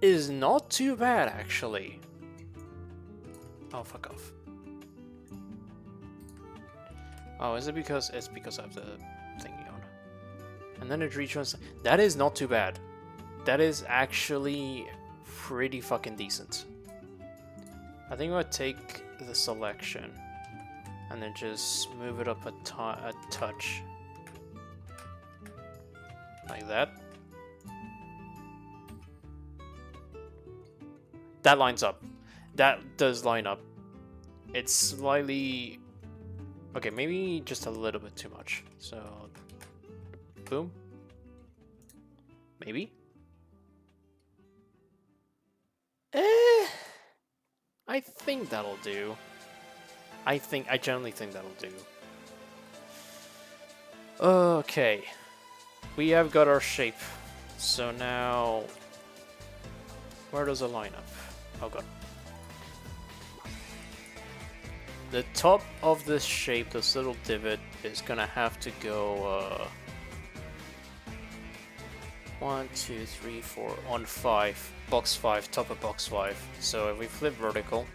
is not too bad, actually. Oh, fuck off. Oh, is it because... It's because I have the thingy on. And then it rejoins... That is not too bad. That is actually pretty fucking decent. I think I'll take the selection and then just move it up a touch. Like that. That lines up. That does line up. It's slightly... Okay, maybe just a little bit too much. So, boom. Maybe. I think that'll do. I generally think that'll do. Okay. We have got our shape So now, where does it line up? Oh god. The top of this shape, this little divot, is gonna have to go 1, 2, 3, 4 on 5. Box 5, top of box 5. So if we flip vertical,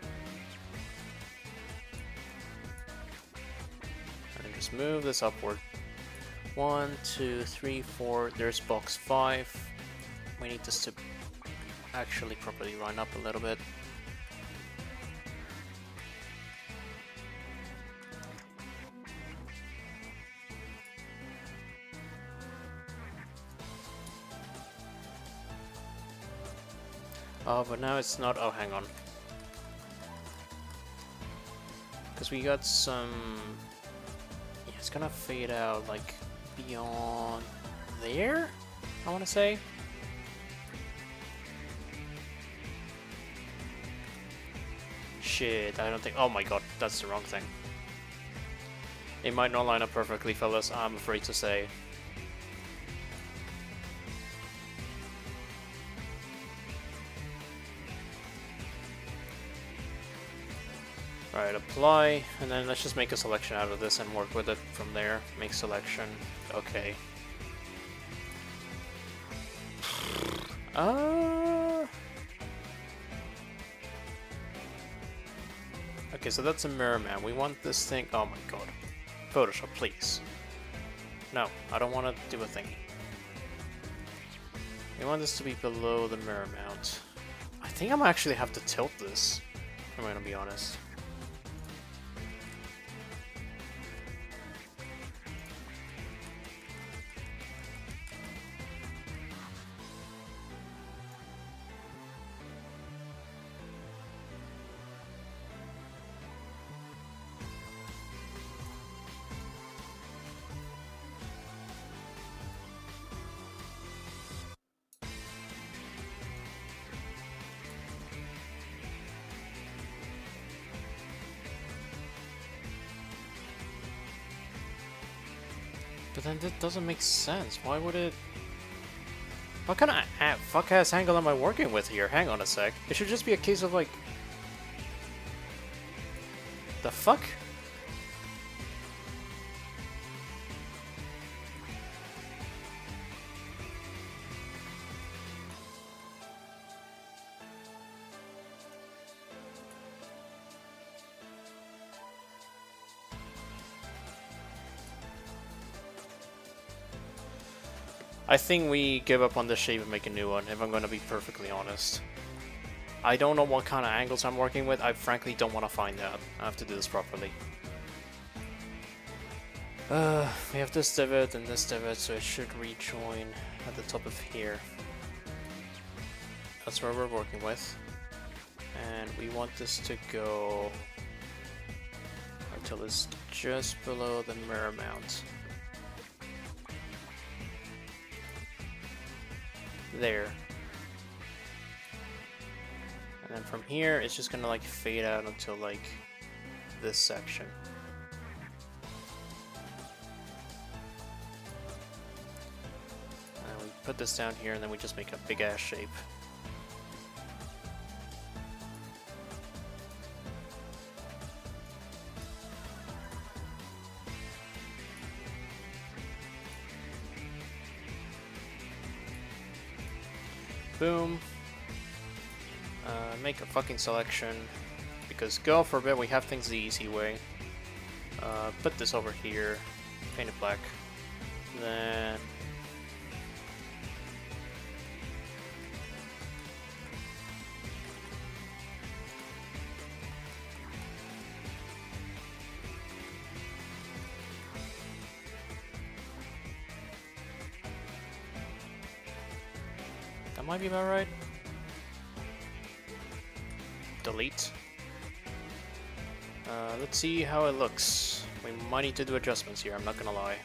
and then just move this upward. 1, 2, 3, 4. There's box 5. We need this to actually properly line up a little bit. Oh, but now it's not. Oh, hang on. Because we got some. Yeah, it's gonna fade out like beyond there, I want to say. Shit, I don't think. Oh my god, that's the wrong thing. It might not line up perfectly, fellas, I'm afraid to say. Alright, apply, and then let's just make a selection out of this and work with it from there. Make selection. Okay. Okay, so that's a mirror man. We want this thing. Oh my god. Photoshop, please. No, I don't want to do a thingy. We want this to be below the mirror mount. I think I'm actually have to tilt this. I'm gonna be honest. But then that doesn't make sense. Why would it... What kind of fuck-ass angle am I working with here? Hang on a sec. It should just be a case of like... The fuck? I think we give up on this shape and make a new one, if I'm going to be perfectly honest. I don't know what kind of angles I'm working with. I frankly don't want to find out. I have to do this properly. We have this divot and this divot, so it should rejoin at the top of here. That's where we're working with. And we want this to go until it's just below the mirror mount. There. And then from here, it's just gonna like fade out until like this section. And we put this down here and then we just make a big ass shape. Boom. Make a fucking selection, because God forbid we have things the easy way. Put this over here, paint it black, then that might be about right. Delete. Let's see how it looks. We might need to do adjustments here, I'm not gonna lie.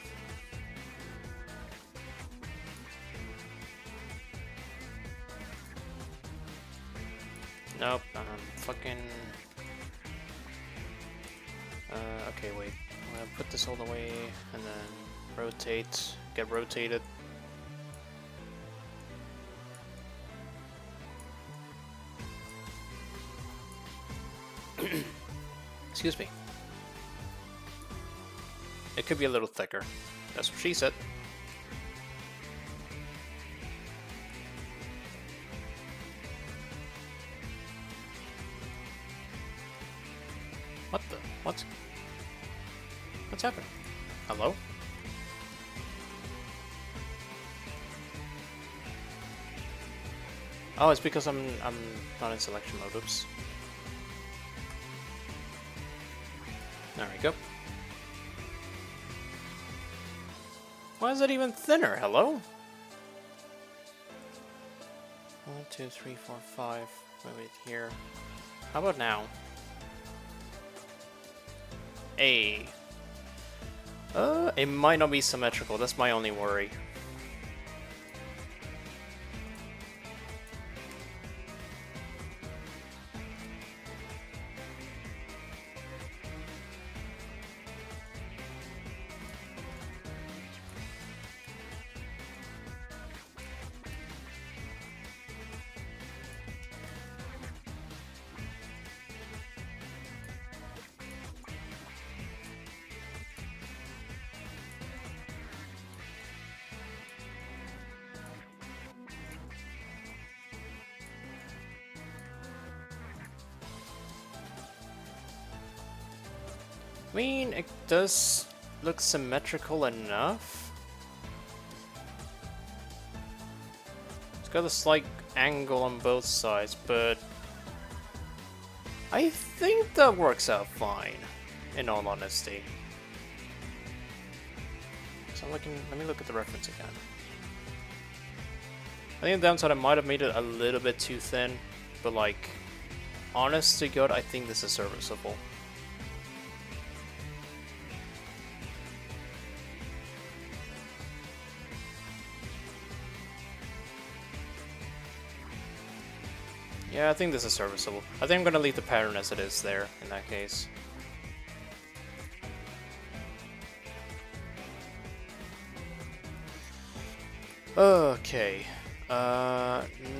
Nope, fucking... okay, wait. I'm gonna put this all the way and then rotate, get rotated. Excuse me. It could be a little thicker. That's what she said. What the? What's happening? Hello? Oh, it's because I'm not in selection mode. Oops. There we go. Why is it even thinner? Hello? 1, 2, 3, 4, 5. Move it here. How about now? Hey. It might not be symmetrical. That's my only worry. I mean, it does look symmetrical enough. It's got a slight angle on both sides, but I think that works out fine, in all honesty. So let me look at the reference again. I think the downside, I might have made it a little bit too thin, but like, honest to God, I think this is serviceable. Yeah, I think this is serviceable. I think I'm gonna leave the pattern as it is there, in that case. Okay,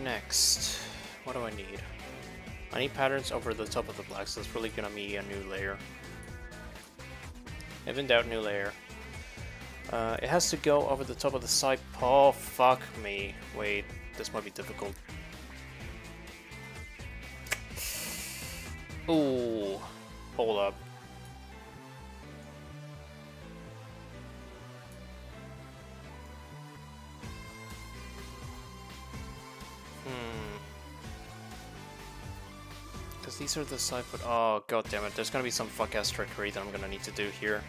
next. What do I need? I need patterns over the top of the black, so it's really gonna be a new layer. If in doubt, new layer. It has to go over the top of the side. Oh, fuck me. Wait, this might be difficult. Ooh, hold up. Because these are the side foot. Oh, god damn it. There's gonna be some fuck ass trickery that I'm gonna need to do here.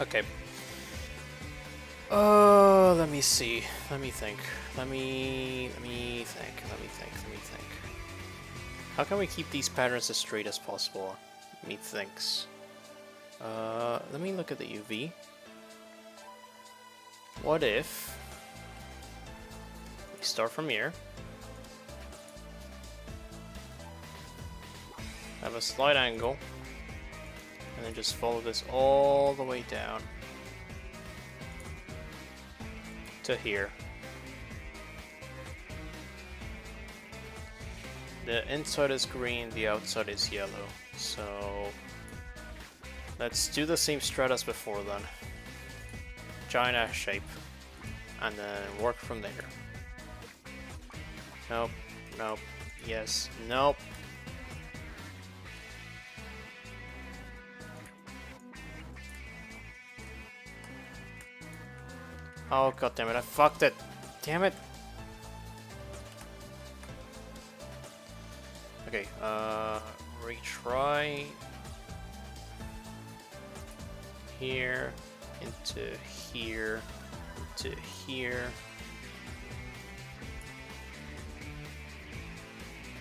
Okay. Let me see. Let me think. Let me think. How can we keep these patterns as straight as possible? Methinks. Let me look at the UV. What if we start from here, have a slight angle, and then just follow this all the way down to here. The inside is green, the outside is yellow. So let's do the same strat as before then. Giant ass shape. And then work from there. Nope, nope, yes, nope. Oh god damn it, I fucked it. Damn it. Okay, retry here, into here, into here,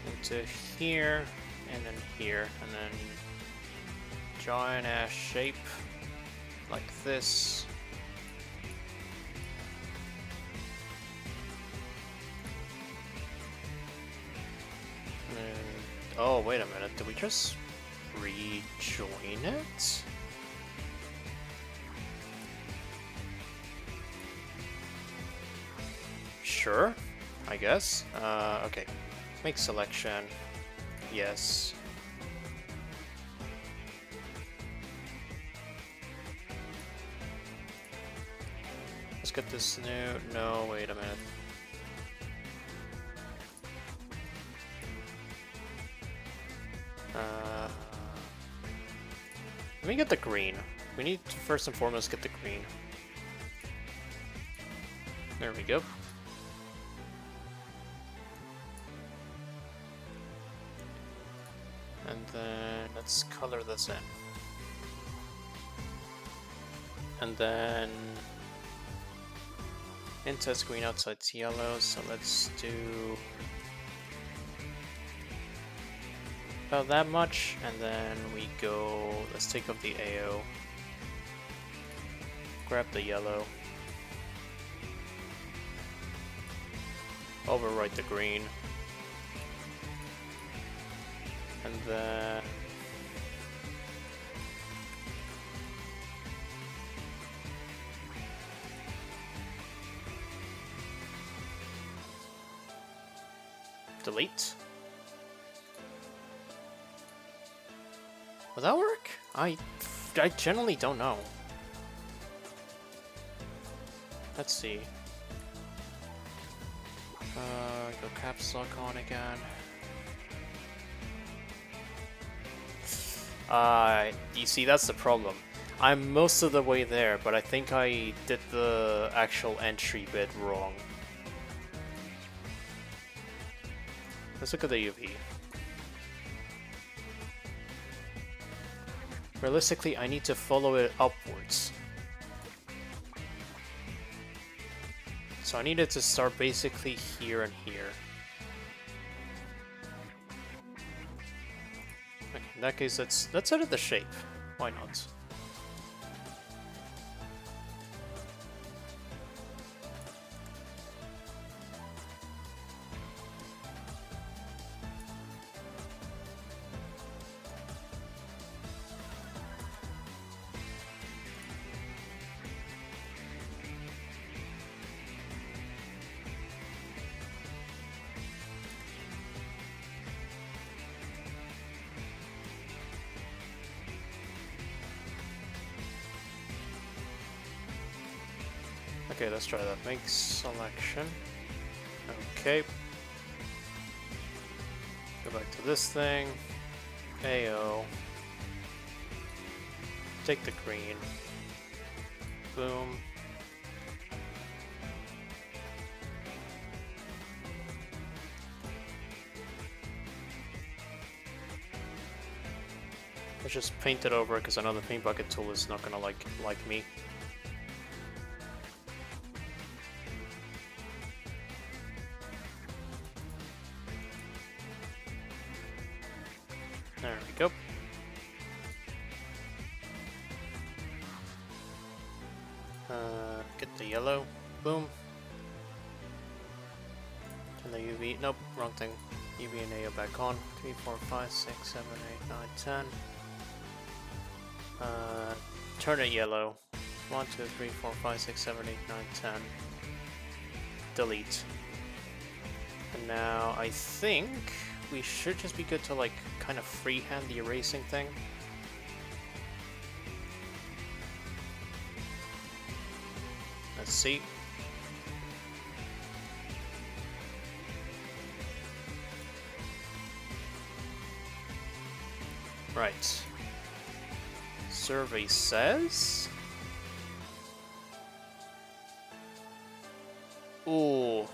into here, and then here, and then giant ass shape like this. Oh, wait a minute. Did we just rejoin it? Sure, I guess. Okay. Make selection. Yes. Let's get this new... No, wait a minute. Let me get the green. We need to first and foremost get the green. There we go. And then let's color this in. And then inside's green, outside's yellow, so let's do about that much, and then we go, let's take off the AO, grab the yellow, overwrite the green, and then delete. Will that work? I generally don't know. Let's see. Go caps lock on again. You see, that's the problem. I'm most of the way there, but I think I did the actual entry bit wrong. Let's look at the UV. Realistically, I need to follow it upwards. So I needed to start basically here and here. Okay, in that case, let's edit the shape. Why not? Okay, let's try that. Make selection. Okay. Go back to this thing. AO. Take the green. Boom. Let's just paint it over because I know the paint bucket tool is not gonna like me. There we go. Get the yellow. Boom. And the UV. Nope, wrong thing. UV and AO back on. 3, 4, 5, 6, 7, 8, 9, 10. Turn it yellow. 1, 2, 3, 4, 5, 6, 7, 8, 9, 10. Delete. And now I think we should just be good to like kind of freehand the erasing thing. Let's see. Right. Survey says. Ooh.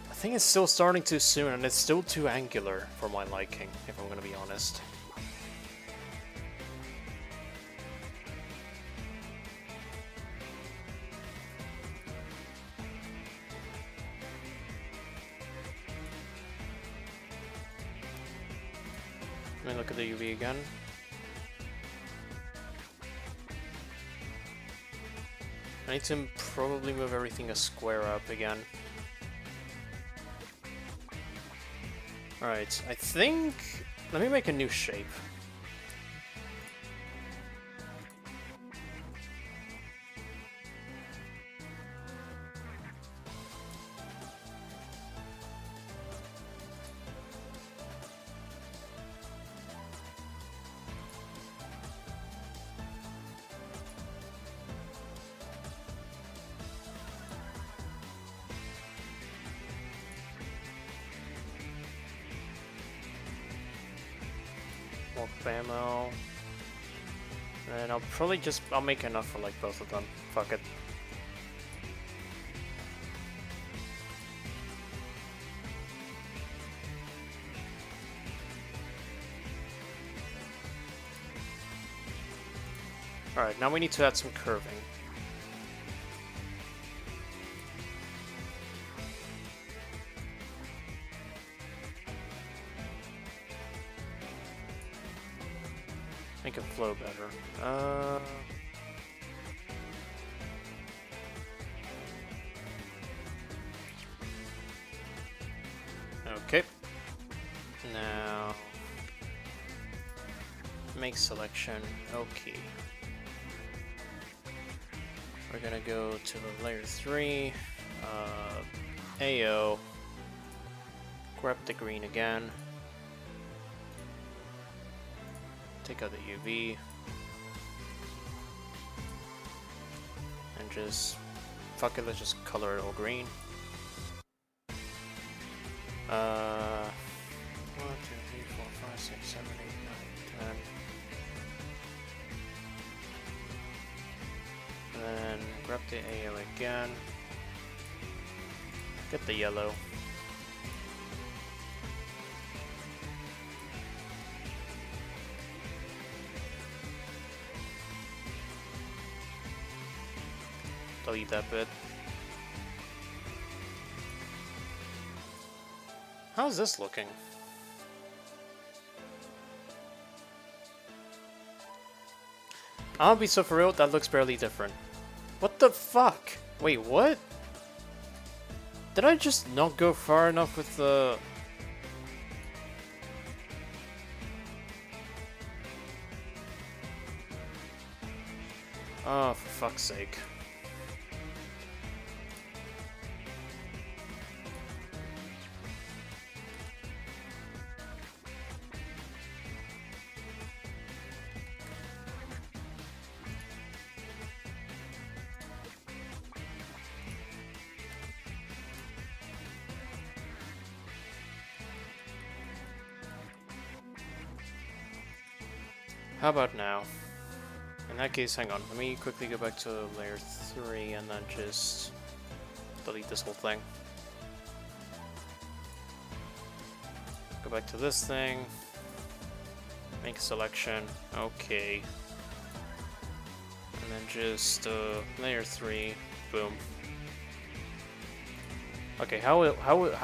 I think it's still starting too soon, and it's still too angular for my liking, if I'm gonna be honest. Let me look at the UV again. I need to probably move everything a square up again. Alright, I think... Let me make a new shape. More ammo. And I'll make enough for like both of them. Fuck it. Alright, now we need to add some curving. Make it flow better. Okay. Now make selection. Okay. We're gonna go to layer 3. AO. Grab the green again. Take out the UV. And just... Fuck it, let's just color it all green. 1, 2, 3, 4, 5, 6, 7, 8, 9, 10. And then grab the AO again. Get the yellow. Delete that bit. How's this looking? I'll be so for real, that looks barely different. What the fuck? Wait, what? Did I just not go far enough with the... Oh, for fuck's sake. How about now? In that case, hang on. Let me quickly go back to layer 3 and then just delete this whole thing. Go back to this thing. Make a selection. Okay. And then just layer 3. Boom. Okay, how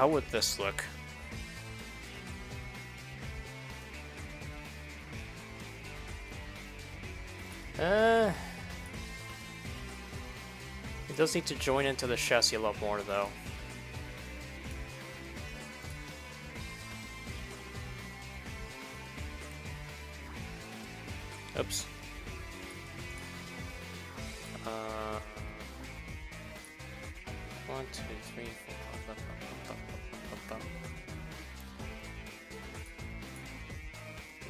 would this look? It does need to join into the chassis a lot more, though. Oops. 1, 2, 3, 4.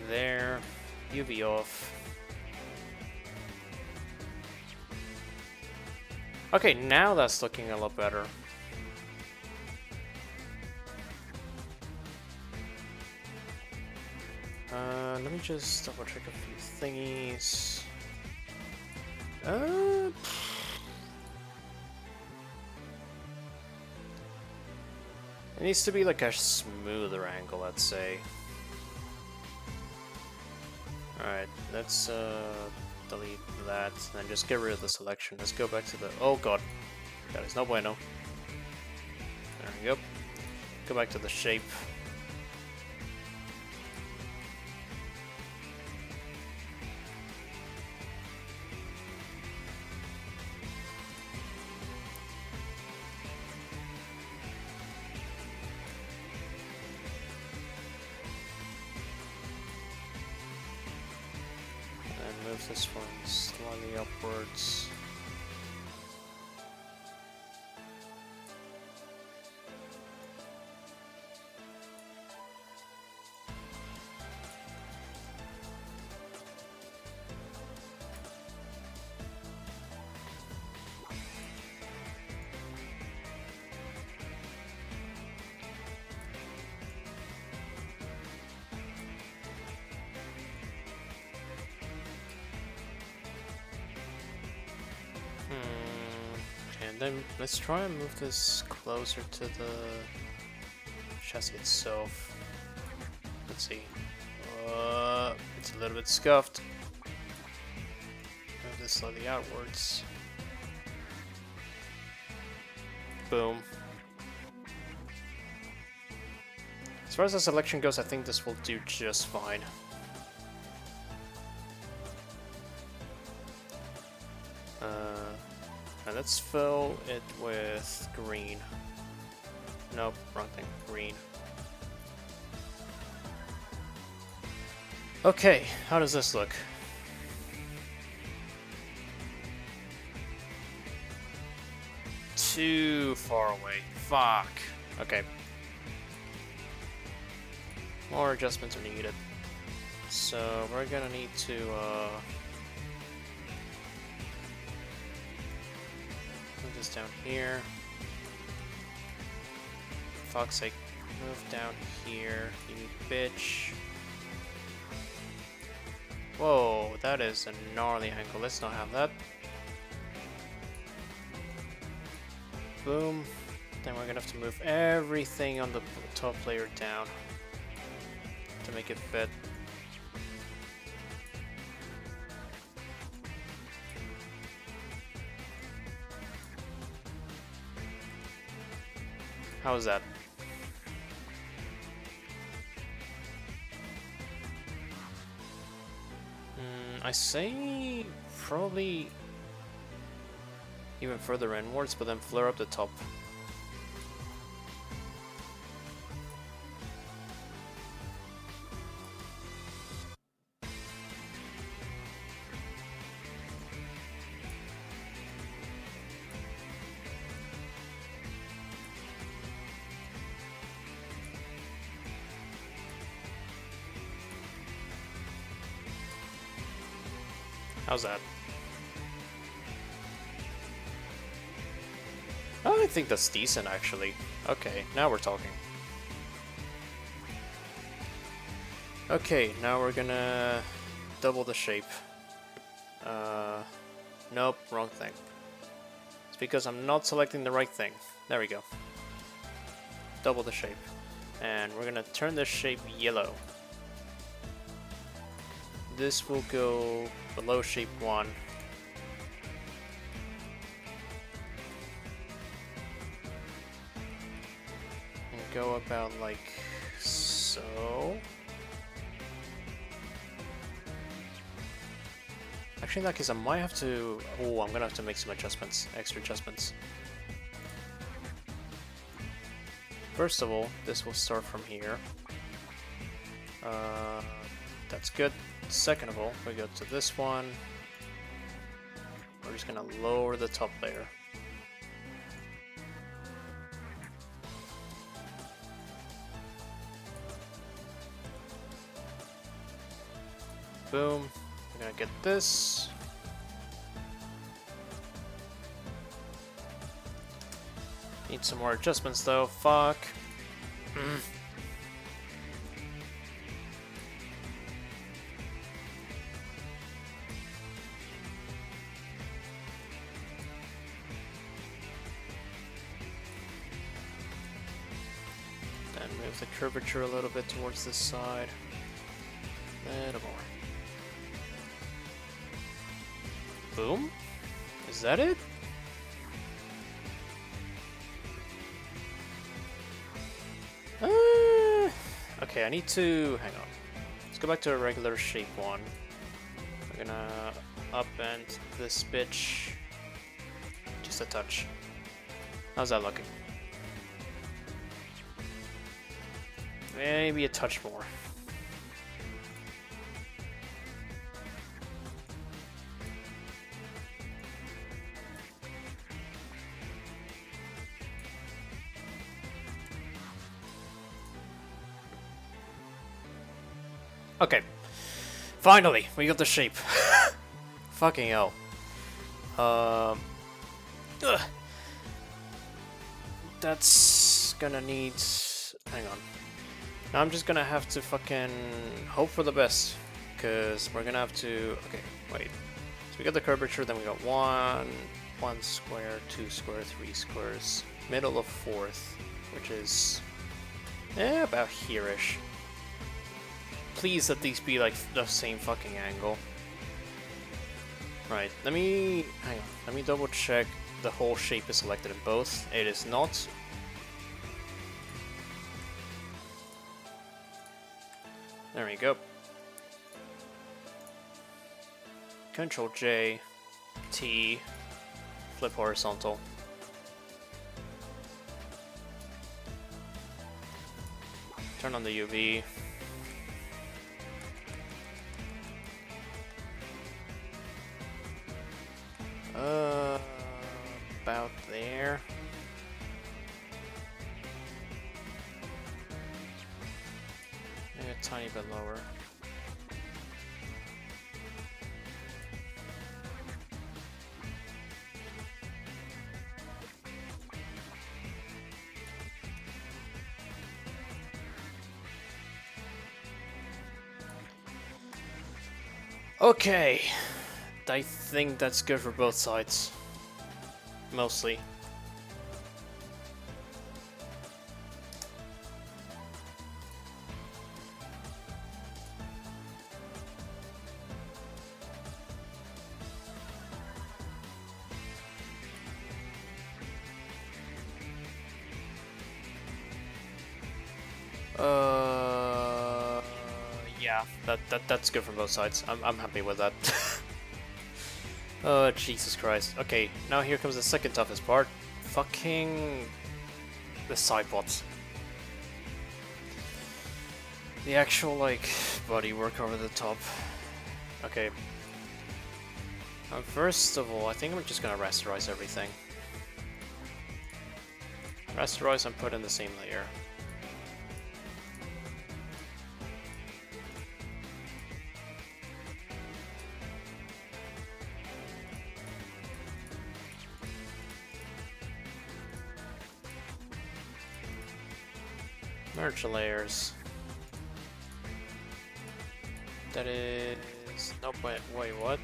There. UV off. Okay, now that's looking a lot better. Let me just double check a few thingies. It needs to be like a smoother angle, let's say. Alright, let's delete that and just get rid of the selection. Let's go back to the... Oh god. That is no bueno. There we go. Go back to the shape. move this one slightly upwards. And then let's try and move this closer to the chassis itself. Let's see. It's a little bit scuffed. Move this slightly outwards. Boom. As far as the selection goes, I think this will do just fine. And let's fill it with green. Nope, wrong thing. Green. Okay, how does this look? Too far away. Fuck. Okay. More adjustments are needed. So we're gonna need to move this down here. Fuck's sake. Move down here. You bitch. Whoa, that is a gnarly angle. Let's not have that. Boom. Then we're gonna have to move everything on the top layer down to make it fit. How's that? I say probably even further inwards, but then flare up the top. How's that? Oh, I think that's decent, actually. Okay, now we're talking. Okay, now we're gonna double the shape. Nope, wrong thing. It's because I'm not selecting the right thing. There we go. Double the shape. And we're gonna turn this shape yellow. This will go below shape 1. And go about like so. Actually, in that case, I might have to... Oh, I'm gonna have to make some adjustments, extra adjustments. First of all, this will start from here. That's good. Second of all, we go to this one. We're just gonna lower the top layer. Boom. We're gonna get this. Need some more adjustments though. Fuck. Then move the curvature a little bit towards this side. A little more. Boom? Is that it? Okay, I need to... hang on. Let's go back to a regular shape 1. We're gonna upend this bitch just a touch. How's that looking? Maybe a touch more. Okay. Finally, we got the shape. Fucking hell. Ugh. That's gonna need... Hang on. Now I'm just gonna have to fucking hope for the best. Because we're gonna have to... Okay, wait. So we got the curvature, then we got one square, 2 square, 3 squares. Middle of 4th, which is... about here-ish. Please let these be like the same fucking angle. Right, let me... Hang on. Let me double check the whole shape is selected in both. It is not. There we go. Control J, T, flip horizontal. Turn on the UV. About there. Maybe a tiny bit lower. Okay, I think that's good for both sides. Mostly. Yeah, that's good for both sides. I'm happy with that. Oh, Jesus Christ. Okay, now here comes the second toughest part. Fucking... the side pods. The actual, like, bodywork over the top. Okay. First of all, I think I'm just gonna rasterize everything. Rasterize and put in the same layer. Merge layers. That is... Nope, wait, what?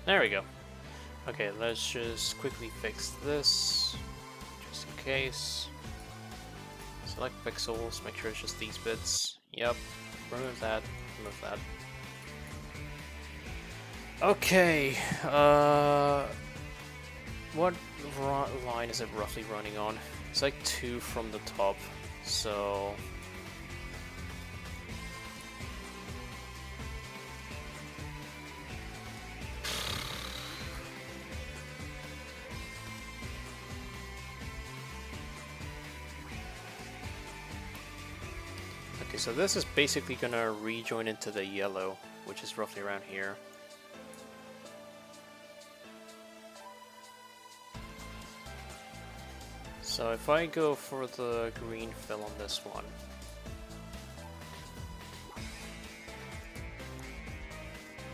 There we go. Okay, let's just quickly fix this, just in case. Select pixels, make sure it's just these bits. Yep, remove that, remove that. Okay, what line is it roughly running on? It's like 2 from the top, so... Okay, so this is basically gonna rejoin into the yellow, which is roughly around here. So if I go for the green fill on this one,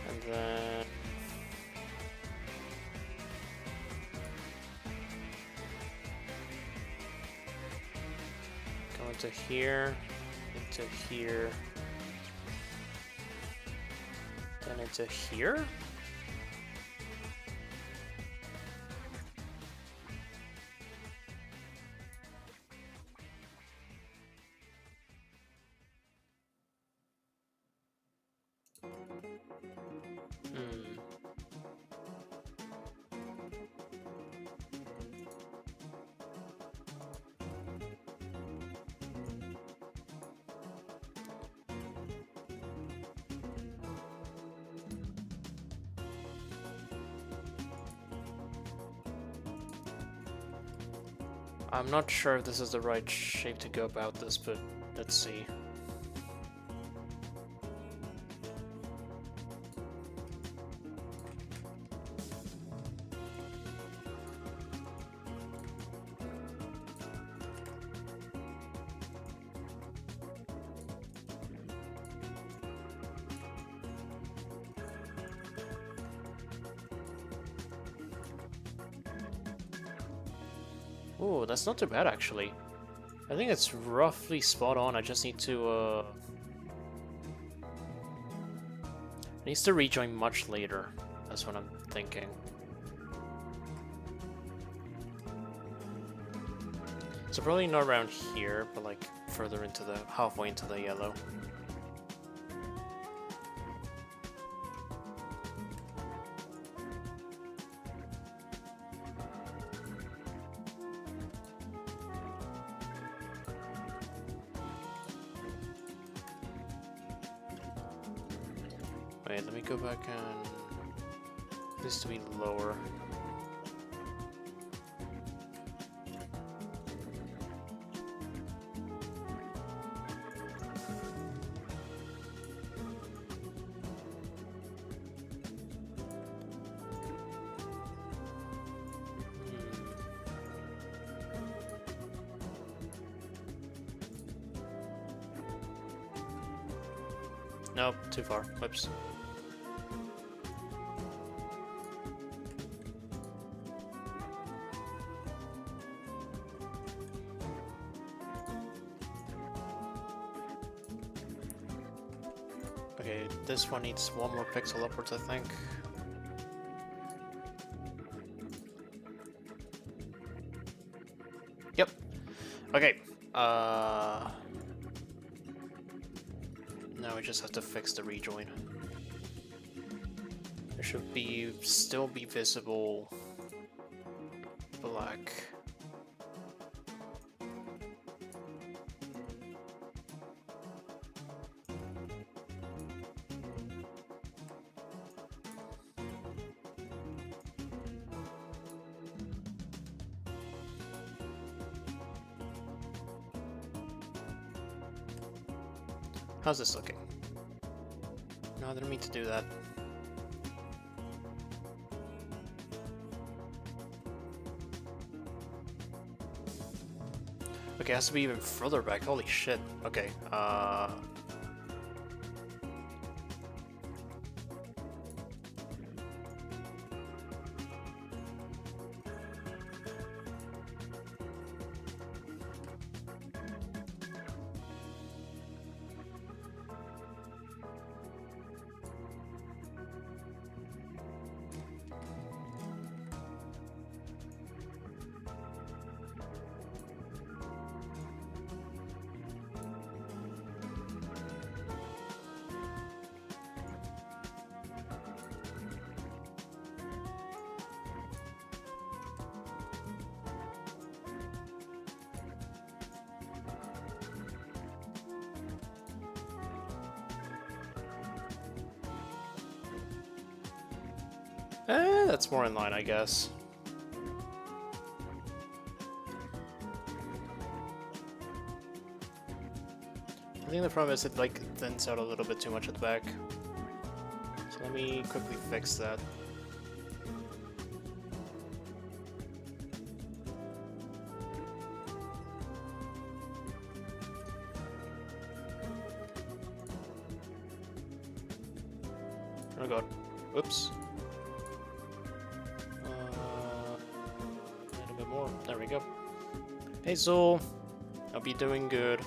and then go into here, then into here? I'm not sure if this is the right shape to go about this, but let's see. Ooh, that's not too bad actually. I think it's roughly spot on. I just need to it needs to rejoin much later. That's what I'm thinking. So probably not around here, but like further into the halfway into the yellow. Wait, let me go back and this to be lower. Nope, too far. Whoops. Okay, this one needs one more pixel upwards, I think. Yep. Okay. Now we just have to fix the rejoin. There should still be visible black. How's this looking? No, I didn't mean to do that. Okay, it has to be even further back. Holy shit. Okay, that's more in line, I guess. I think the problem is it like thins out a little bit too much at the back. So let me quickly fix that. Oh god. Oops. A little bit more. There we go. Hey Zul. Hope you're doing good.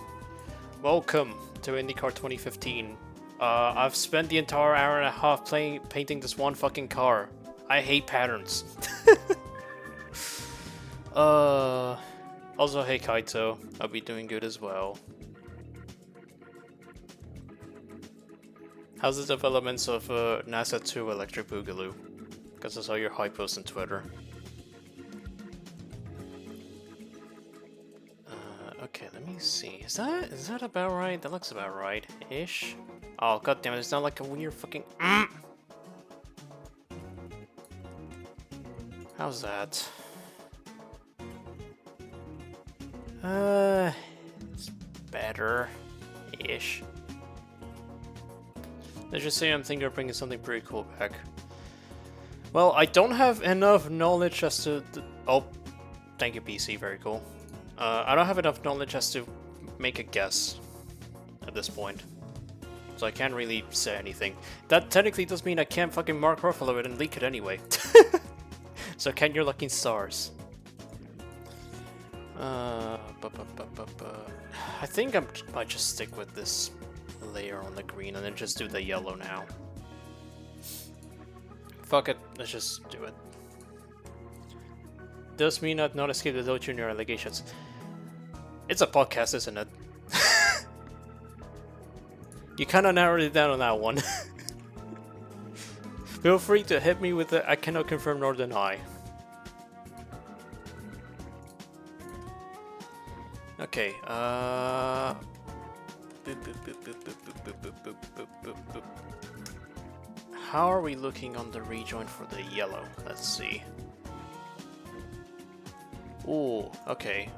Welcome to IndyCar 2015. I've spent the entire hour and a half painting this one fucking car. I hate patterns. Also, hey Kaito. I'll be doing good as well. How's the developments of NASA 2 Electric Boogaloo? Because I saw your hype post on Twitter. Okay, let me see. Is that about right? That looks about right-ish. Oh god damn it! It's not like a weird fucking. How's that? It's better-ish. Let's just say I'm thinking of bringing something pretty cool back. Well, I don't have enough knowledge as to... Oh, thank you, PC. Very cool. I don't have enough knowledge as to make a guess at this point. So I can't really say anything. That technically does mean I can't fucking Mark Ruffalo it and leak it anyway. So count your lucky stars. I think I might just stick with this layer on the green and then just do the yellow now. Fuck it, let's just do it. Does me not escape the Doe Junior allegations? It's a podcast, isn't it? You kinda narrowed it down on that one. Feel free to hit me with the I cannot confirm nor deny. Okay, how are we looking on the rejoin for the yellow? Let's see. Ooh, okay.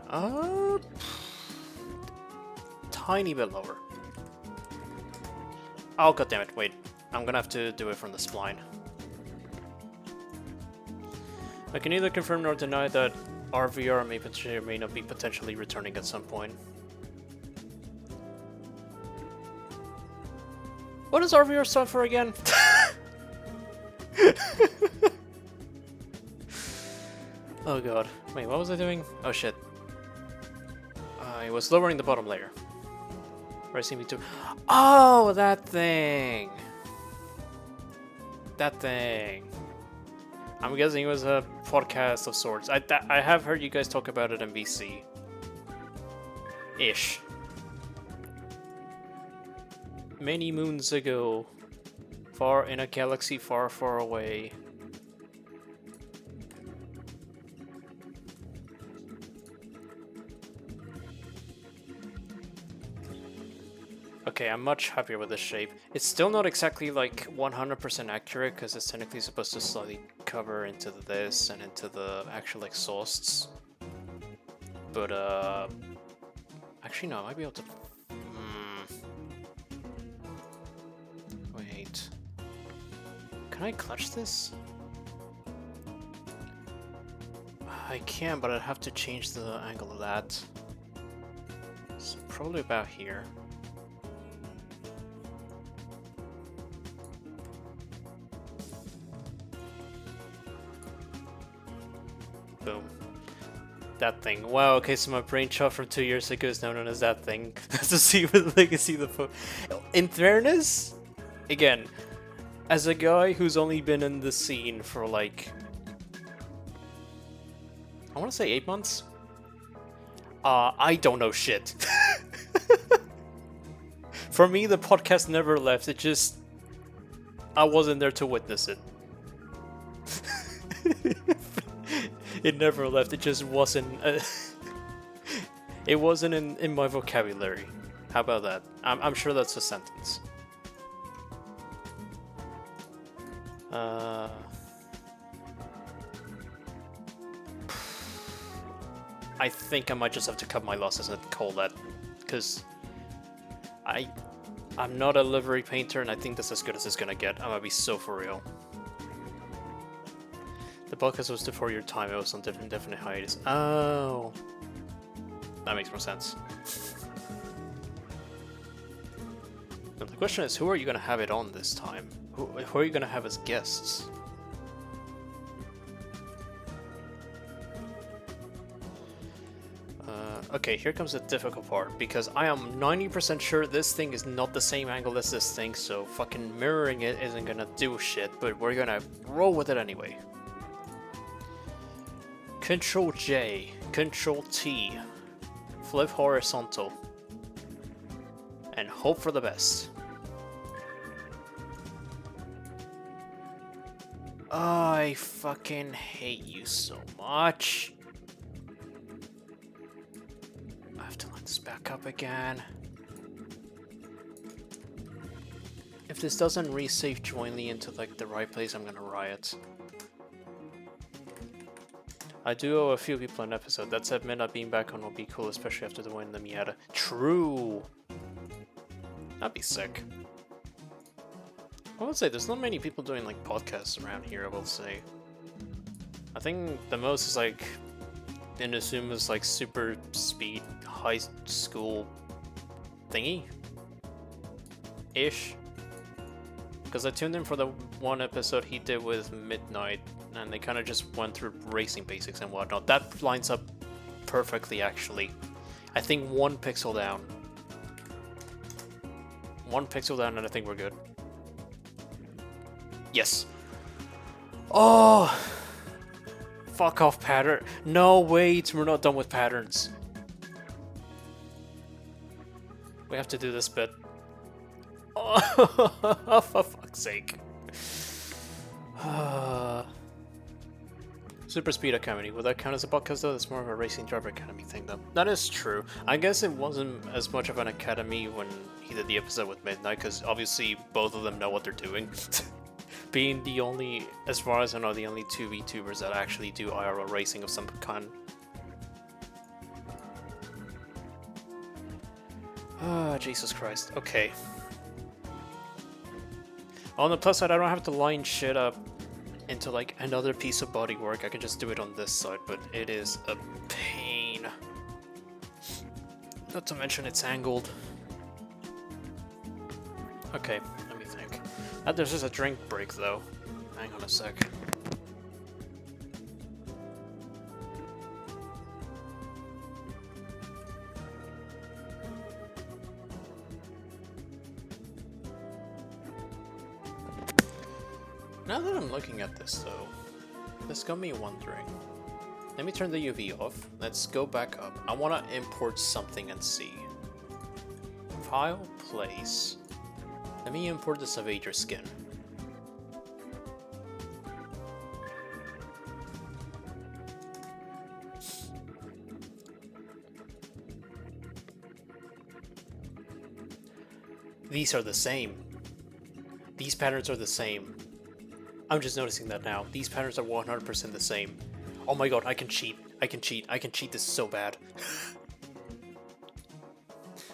Tiny bit lower. Oh, goddammit, wait. I'm gonna have to do it from the spline. I can neither confirm nor deny that RVR may potentially or may not be potentially returning at some point. What does RVR stand for again? Oh god. Wait, what was I doing? Oh shit. I was lowering the bottom layer. Racing V2. Oh, that thing! That thing. I'm guessing it was a podcast of sorts. I have heard you guys talk about it in VC. Ish. Many moons ago. Far in a galaxy far, far away. Okay, I'm much happier with this shape. It's still not exactly like 100% accurate because it's technically supposed to slightly cover into this and into the actual exhausts. But actually no, I might be able to. Wait, can I clutch this? I can, but I'd have to change the angle of that. So probably about here. Boom. That thing. Wow, okay, so my brain shot from 2 years ago is now known as that thing. To see what legacy the in fairness, again, as a guy who's only been in the scene for like, I want to say 8 months. I don't know shit. For me, the podcast never left. It just, I wasn't there to witness it. It never left. It just wasn't. It wasn't in my vocabulary. How about that? I'm sure that's a sentence. I think I might just have to cut my losses and call that, because I'm not a livery painter, and I think that's as good as it's gonna get. I'm gonna be so for real. The podcast was before your time. It was on definite hiatus. Oh, that makes more sense. Now the question is, who are you gonna have it on this time? Who are you gonna have as guests? Okay, here comes the difficult part, because I am 90% sure this thing is not the same angle as this thing, so fucking mirroring it isn't gonna do shit, but we're gonna roll with it anyway. Control J, Control T, flip horizontal, and hope for the best. I fucking hate you so much. I have to line this back up again. If this doesn't resave jointly into like the right place, I'm gonna riot. I do owe a few people an episode. That said, Midnight being back on will be cool, especially after the win in the Miata. True! That'd be sick. I would say there's not many people doing like podcasts around here, I will say. I think the most is like Inasuma's like super speed high school thingy ish. Because I tuned in for the one episode he did with Midnight, and they kind of just went through racing basics and whatnot. That lines up perfectly, actually. I think 1 pixel down. 1 pixel down and I think we're good. Yes. Oh! Fuck off, pattern. No, wait, we're not done with patterns. We have to do this bit. Oh, for fuck's sake. Super Speed Academy. Would that count as a podcast though? It's more of a Racing Driver Academy thing though. That is true. I guess it wasn't as much of an academy when he did the episode with Midnight, because obviously both of them know what they're doing. Being the only, as far as I know, the only 2 VTubers that actually do IRL racing of some kind. Ah, Jesus Christ. Okay. On the plus side, I don't have to line shit up into like another piece of bodywork. I can just do it on this side, but it is a pain. Not to mention it's angled. Okay, let me think. There's just a drink break though. Hang on a sec. Now that I'm looking at this though, this got me wondering. Let me turn the UV off. Let's go back up. I want to import something and see. File, place. Let me import the Savager skin. These are the same. These patterns are the same. I'm just noticing that now. These patterns are 100% the same. Oh my god, I can cheat. I can cheat. I can cheat this so bad.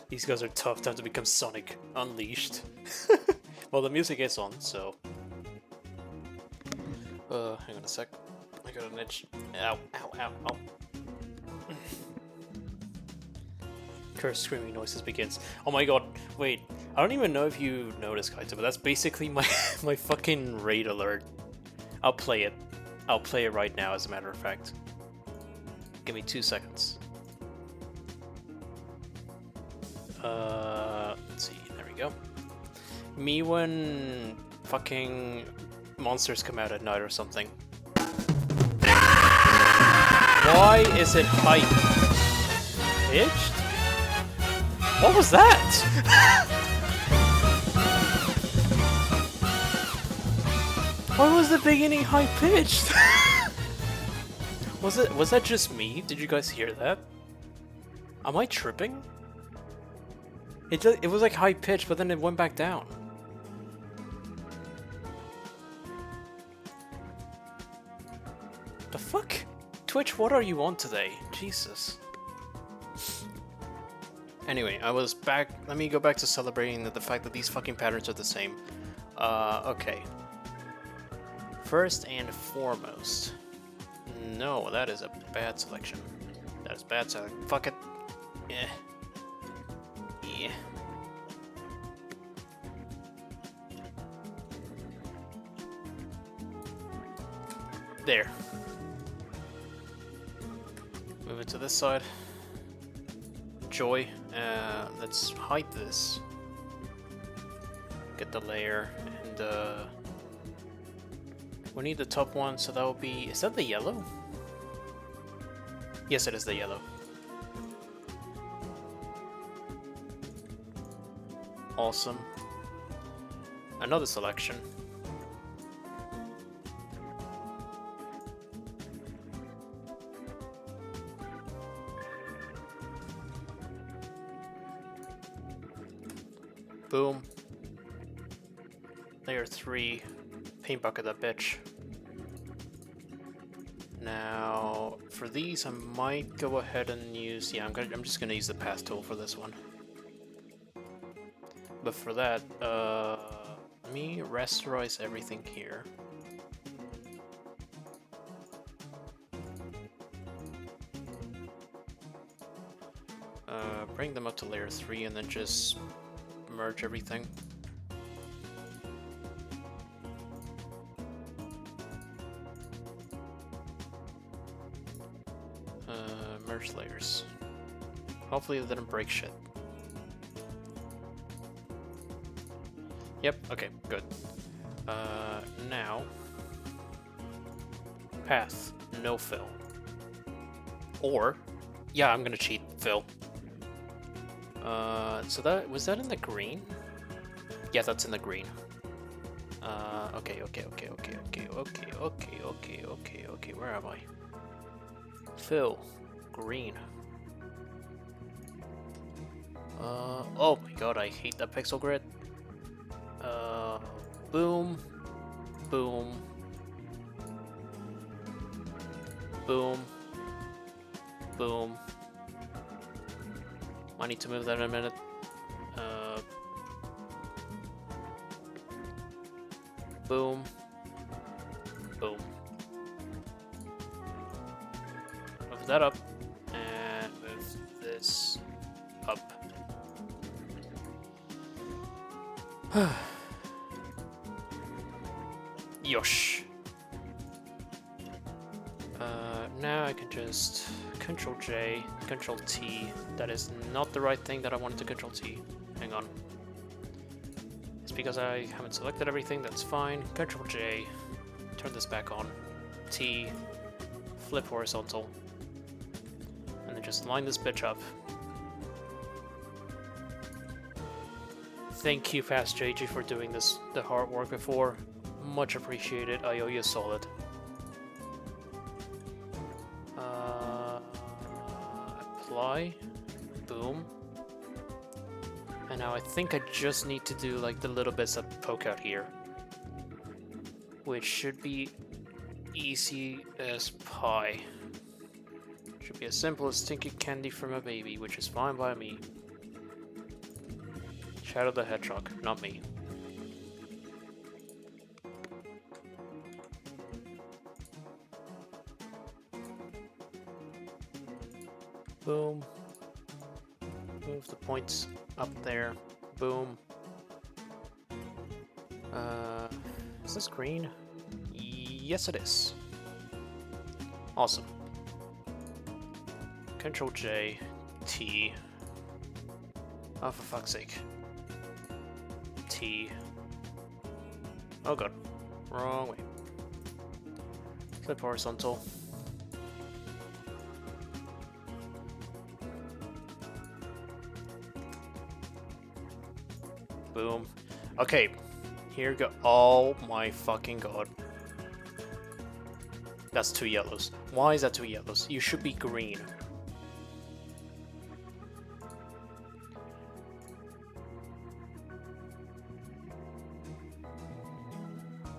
These guys are tough. Time to become Sonic Unleashed. Well, the music is on, so... hang on a sec. I got an itch. Ow, ow, ow, ow. Cursed screaming noises begins. Oh my god, wait. I don't even know if you noticed, Kaito, but that's basically my my fucking raid alert. I'll play it. I'll play it right now, as a matter of fact. Give me 2 seconds. Let's see. There we go. Me when fucking monsters come out at night or something. Why is it high pitched? What was that? Why was the beginning high pitched? Was that just me? Did you guys hear that? Am I tripping? It was like high pitched, but then it went back down. The fuck? Twitch, what are you on today? Jesus. Anyway, I was back. Let me go back to celebrating the fact that these fucking patterns are the same. Okay. First and foremost. No, that is a bad selection. That is bad selection. Fuck it. Yeah. Yeah. There. Move it to this side. Joy. Let's hide this. Get the layer, and we need the top one, so that will be... Is that the yellow? Yes, it is the yellow. Awesome. Another selection. Boom. Layer 3. Paint bucket that bitch. Now, for these, I might go ahead and use... Yeah, I'm just gonna use the path tool for this one. But for that, let me rasterize everything here. Bring them up to layer 3 and then just merge everything. Merge layers. Hopefully it didn't break shit. Yep, okay, good. Now... Path, no fill. Or... Yeah, I'm gonna cheat, fill. So that... Was that in the green? Yeah, that's in the green. Okay, where am I? Fill. Green. Oh my god, I hate that pixel grid. Boom. Boom. Boom. Boom. I need to move that in a minute. Boom. Boom. Move that up. And move this up. Yosh. Now I can just Control J, Control T. That is not the right thing that I wanted to Control T. Hang on. It's because I haven't selected everything, that's fine. Control J, turn this back on. T, flip horizontal. And then just line this bitch up. Thank you, Fast JG, for doing this, the hard work before. Much appreciated, I owe you a solid. Apply. Boom. And now I think I just need to do like the little bits that poke out here. Which should be easy as pie. Should be as simple as stinky candy from a baby, which is fine by me. Shadow the Hedgehog, not me. Boom. Move the points up there. Boom. Is this green? Yes, it is. Awesome. Control J, T. Oh, for fuck's sake. T. Oh god. Wrong way. Flip horizontal. Boom. Okay. Here we go. Oh my fucking god. That's 2 yellows. Why is that 2 yellows? You should be green.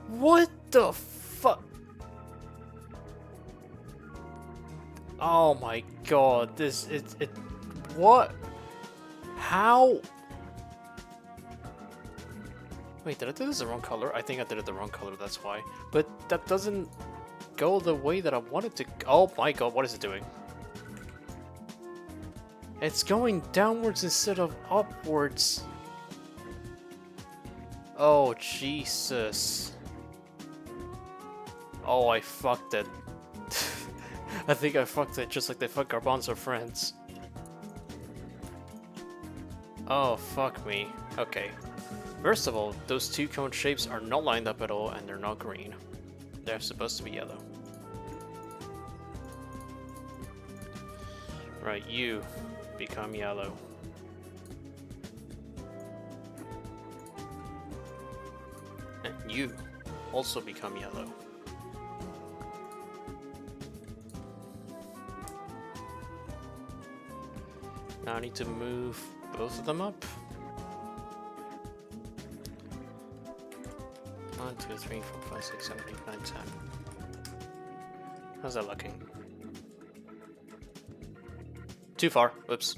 What the fuck? Oh my god, this, it, what? How? Wait, did I do this the wrong color? I think I did it the wrong color, that's why. But that doesn't go the way that I wanted to. Oh my god, what is it doing? It's going downwards instead of upwards. Oh, Jesus. Oh, I fucked it. I think I fucked it just like they fuck Garbanzo friends. Oh, fuck me. Okay. First of all, those 2 cone shapes are not lined up at all and they're not green. They're supposed to be yellow. Right, you become yellow. And you also become yellow. Now I need to move both of them up. 1, 2, 3, 4, 5, 6, 7, 8, 9, 10. How's that looking? Too far. Whoops.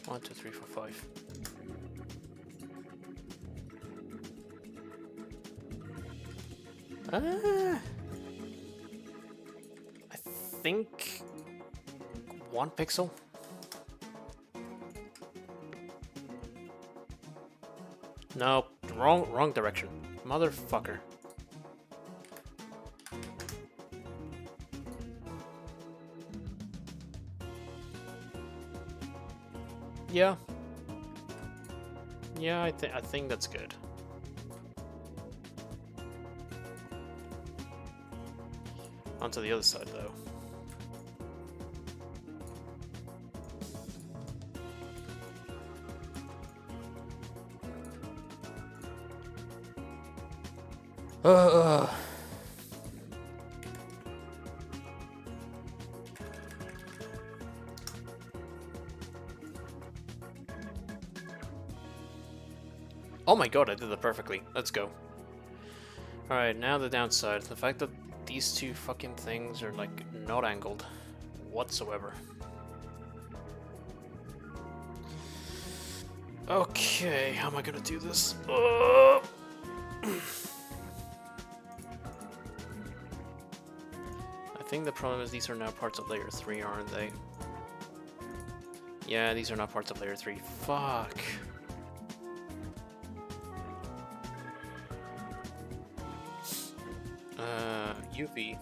1, 2, 3, 4, 5. I think 1 pixel. No, wrong direction. Motherfucker. Yeah. Yeah, I think that's good. Onto the other side, though. Oh my god, I did that perfectly. Let's go. Alright, now the downside. The fact that these two fucking things are, like, not angled whatsoever. Okay, how am I gonna do this? I think the problem is these are now parts of layer 3, aren't they? Yeah, these are not parts of layer 3. Fuck. UV.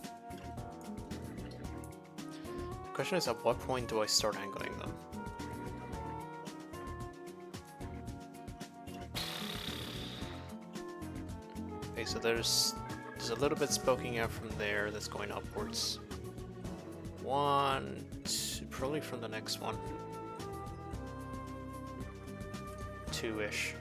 The question is, at what point do I start angling them? Okay, so there's a little bit poking out from there that's going upwards. One, two, probably from the next one. Two-ish.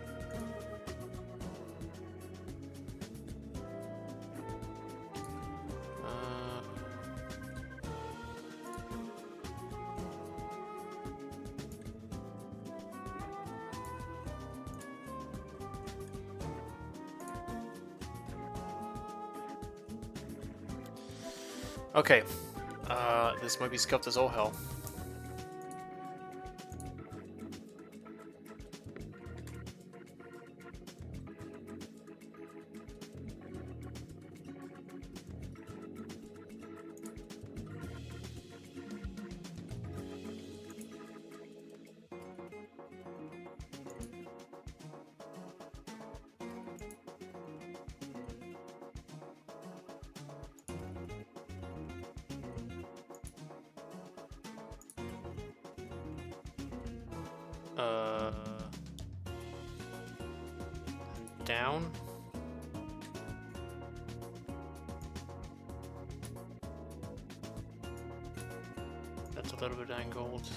Okay, this might be scuffed as all hell. Down. That's a little bit angled.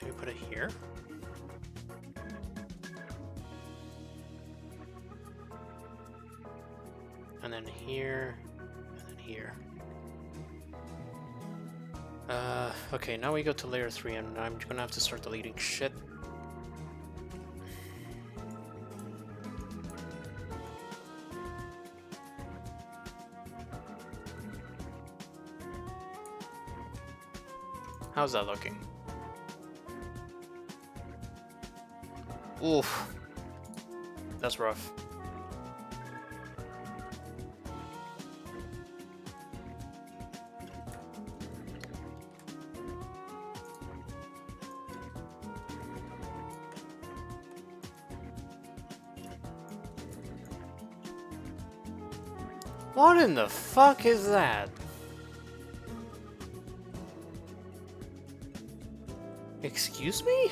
Maybe put it here. And then here, and then here. Okay, now we go to layer 3, and I'm gonna have to start deleting shit. How's that looking? Oof. That's rough. What in the fuck is that? Excuse me?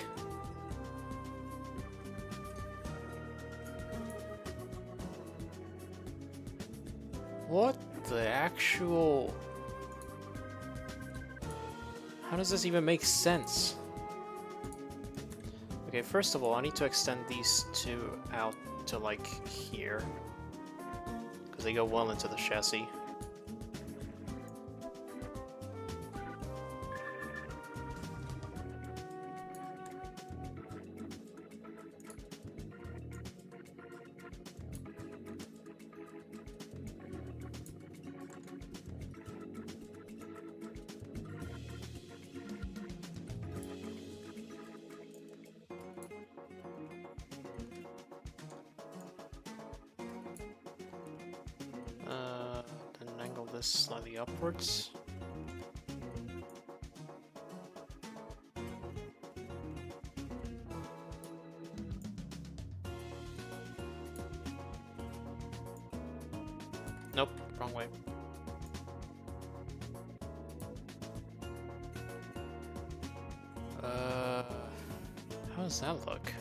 What the actual... How does this even make sense? Okay, first of all, I need to extend these two out to, like, here. Because they go well into the chassis. Then angle this slightly upwards. Nope, wrong way. How does that look?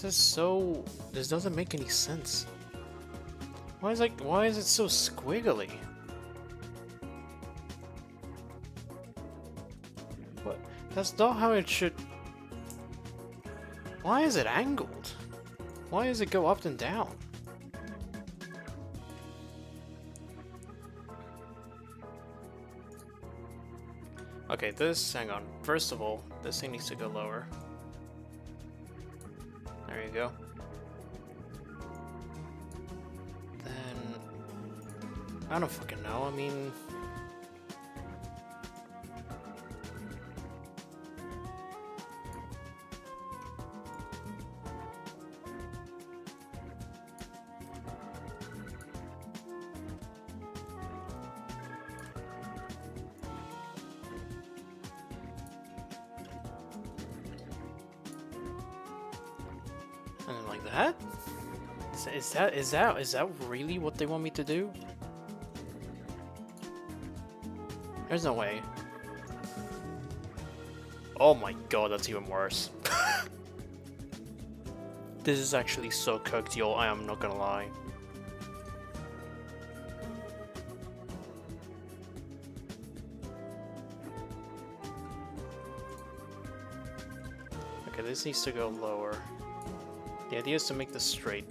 This doesn't make any sense. Why is it so squiggly? What? That's not how it should... Why is it angled? Why does it go up and down? Okay, hang on. First of all, this thing needs to go lower. There you go. Then... I don't fucking know, I mean... And like that? Is that really what they want me to do? There's no way. Oh my god, that's even worse. This is actually so cooked, yo, I am not gonna lie. Okay, this needs to go lower. The idea is to make this straight.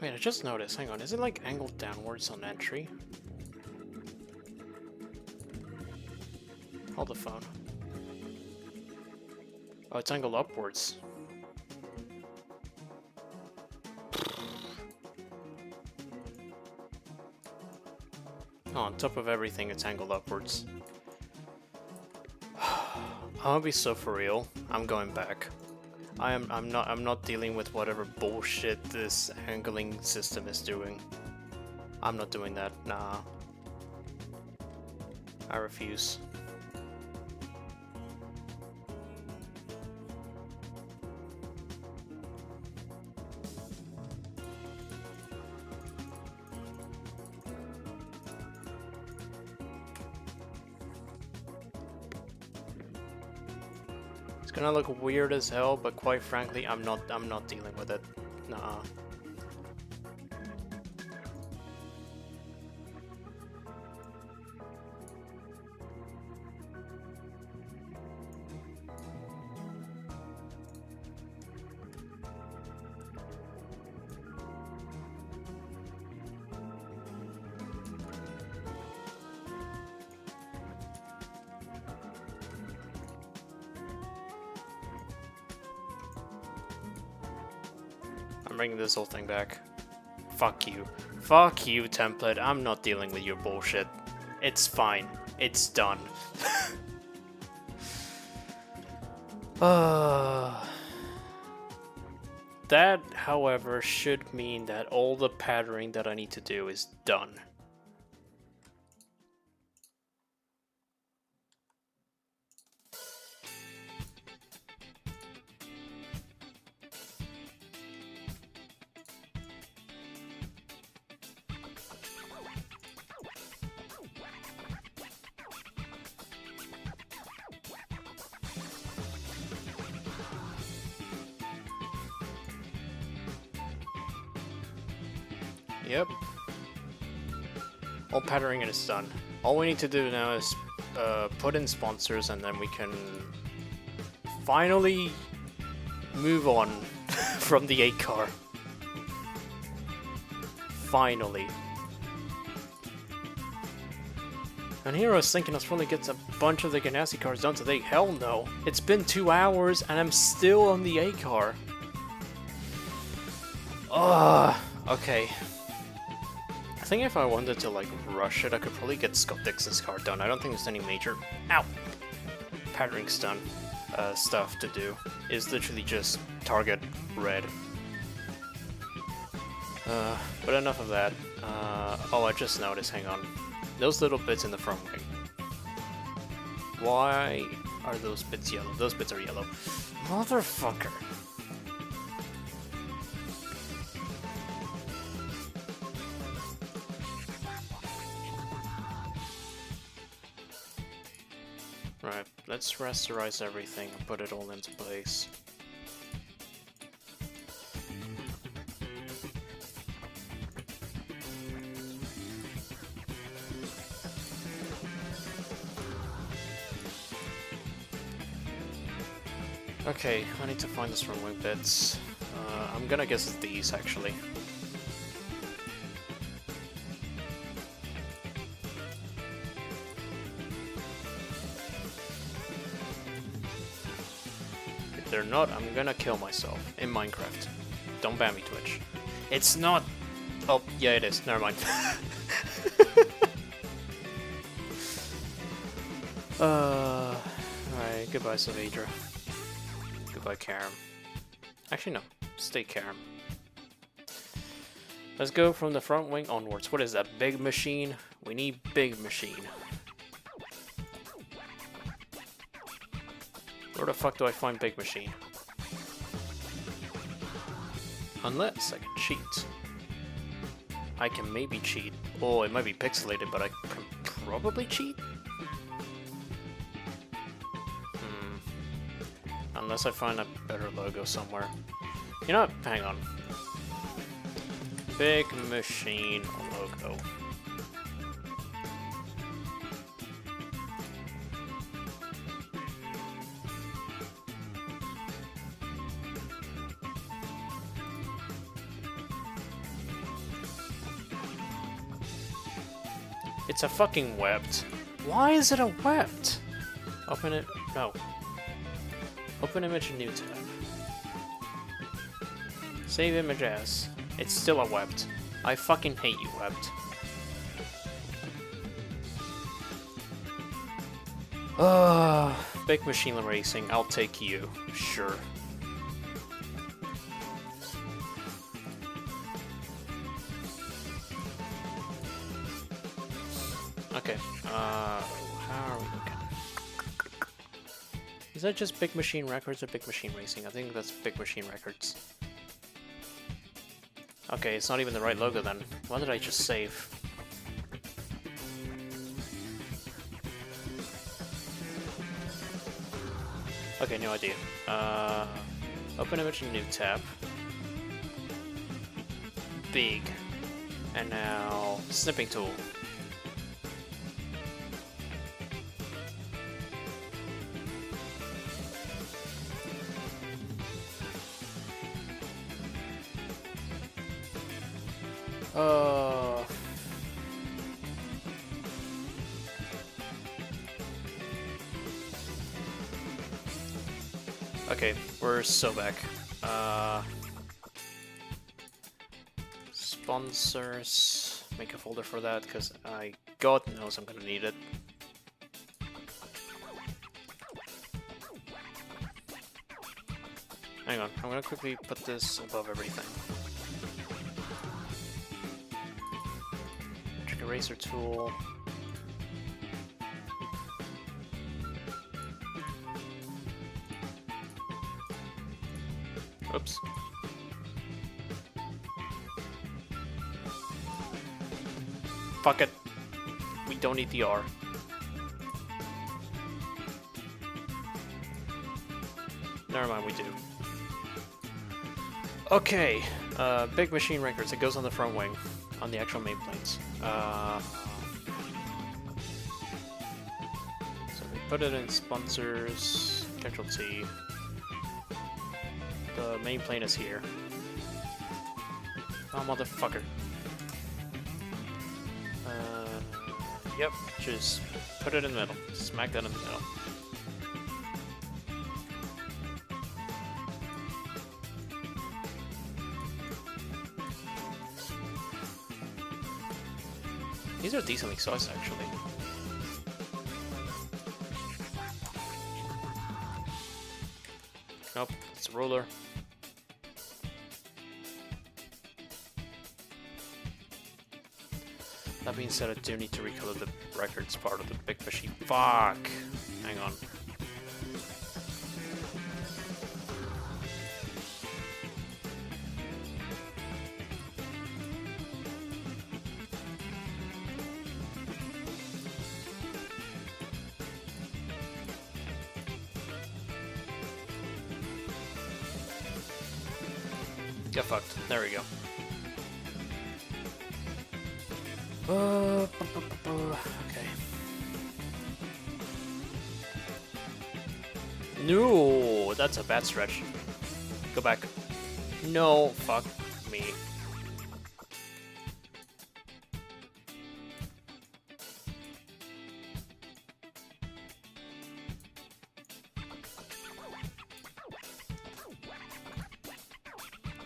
Wait, I just noticed, hang on, is it like angled downwards on entry? Hold the phone. Oh, it's angled upwards. Oh, on top of everything, it's angled upwards. I'll be so for real. I'm going back. I'm not dealing with whatever bullshit this angling system is doing. I'm not doing that. Nah. I refuse. It's gonna look weird as hell, but quite frankly, I'm not dealing with it. Nah. I'm bringing this whole thing back. Fuck you. Fuck you, template. I'm not dealing with your bullshit. It's fine. It's done. That, however, should mean that all the patterning that I need to do is done. Yep. All patterning is done. All we need to do now is put in sponsors, and then we can finally move on from the 8 car. Finally. And here I was thinking I was probably get a bunch of the Ganassi cars done today. Hell no. It's been 2 hours and I'm still on the 8 car. Okay. I think if I wanted to like rush it, I could probably get Scott Dixon's car done. I don't think there's any major... Ow! Pattering's done. stuff to do is literally just target red. But enough of that. Oh, I just noticed, hang on. Those little bits in the front wing. Why are those bits yellow? Those bits are yellow. Motherfucker. Right, let's rasterize everything and put it all into place. Okay, I need to find the front wing bits. I'm gonna guess it's these, actually. If they're not, I'm gonna kill myself in Minecraft. Don't ban me, Twitch. It's not... Oh, yeah, it is. Never mind. Alright, goodbye, Saavedra. Goodbye, Karam. Actually, no. Stay Karam. Let's go from the front wing onwards. What is that? Big machine? We need big machine. Where the fuck do I find big machine? Unless I can cheat. I can maybe cheat. Oh, it might be pixelated, but I can probably cheat? Unless I find a better logo somewhere. You know what? Hang on. Big machine logo. It's a fucking webbed. Why is it a webbed? Open it. No. Open image in new tab. Save image as. It's still a webbed. I fucking hate you, webbed. Big machine racing. I'll take you. Sure. Okay. How are we looking? Is that just Big Machine Records or Big Machine Racing? I think that's Big Machine Records. Okay, it's not even the right logo then. Why did I just save? Okay, no idea. Open image in new tab. Big. And now, snipping tool. Okay, we're so back. Sponsors. Make a folder for that, because God knows I'm gonna need it. Hang on, I'm gonna quickly put this above everything. Trick eraser tool. Oops. Fuck it. We don't need the R. Never mind, we do. Okay. Big Machine Records. It goes on the front wing. On the actual main planes. So we put it in sponsors. Control T. The main plane is here. Oh, motherfucker. Yep, just put it in the middle. Smack that in the middle. These are decently sized, actually. Nope, it's a ruler. That being said, I do need to recolor the records part of the big machine. Fuck! Hang on. Get fucked. There we go. Okay. No, that's a bad stretch. Go back. No, fuck me.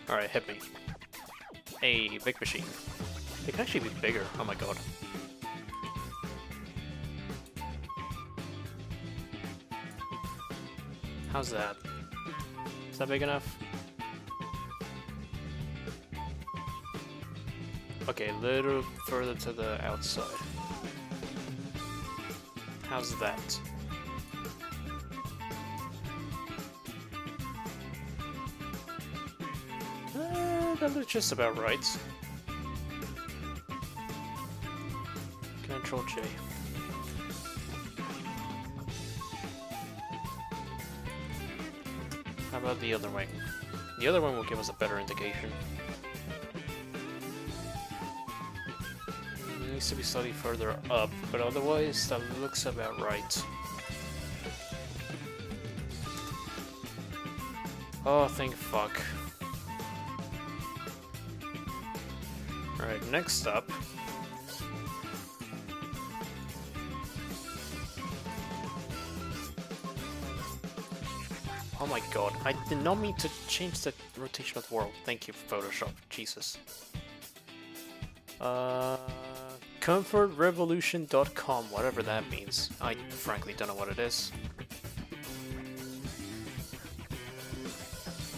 Alright, hit me. Hey, big machine. It can actually be bigger. Oh my god. How's that? Is that big enough? Okay, a little further to the outside. How's that? That looks just about right. Control J. How about the other wing? The other one will give us a better indication. It needs to be slightly further up, but otherwise that looks about right. Oh, thank fuck. Alright, next up. Oh my god, I did not mean to change the rotation of the world. Thank you, Photoshop. Jesus. Comfortrevolution.com, whatever that means. I frankly don't know what it is.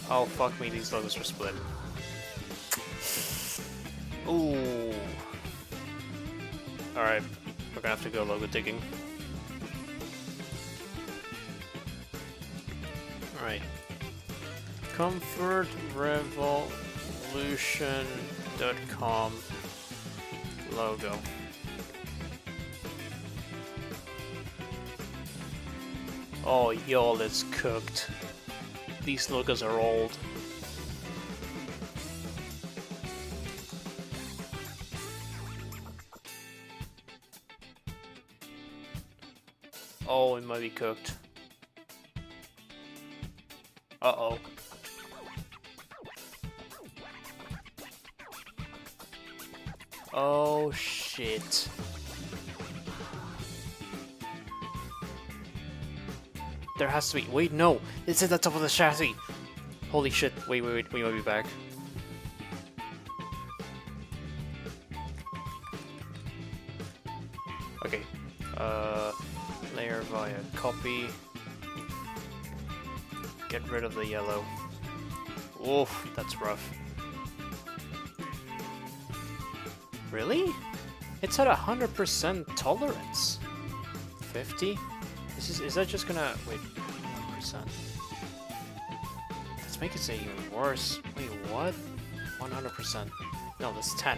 Oh, fuck me, these logos are split. Ooh. Alright, we're gonna have to go logo digging. Alright. Comfortrevolution.com logo. Oh, y'all, it's cooked. These logos are old. Oh, it might be cooked. Uh-oh. Oh, shit. There has to be. Wait, no! It's at the top of the chassis! Holy shit. Wait, we might be back. Okay. Layer via copy. Get rid of the yellow. Oof, that's rough. Really? It's at 100% tolerance. 50? Is that just gonna... Wait, 1%. Let's make it say even worse. Wait, what? 100%. No, that's 10.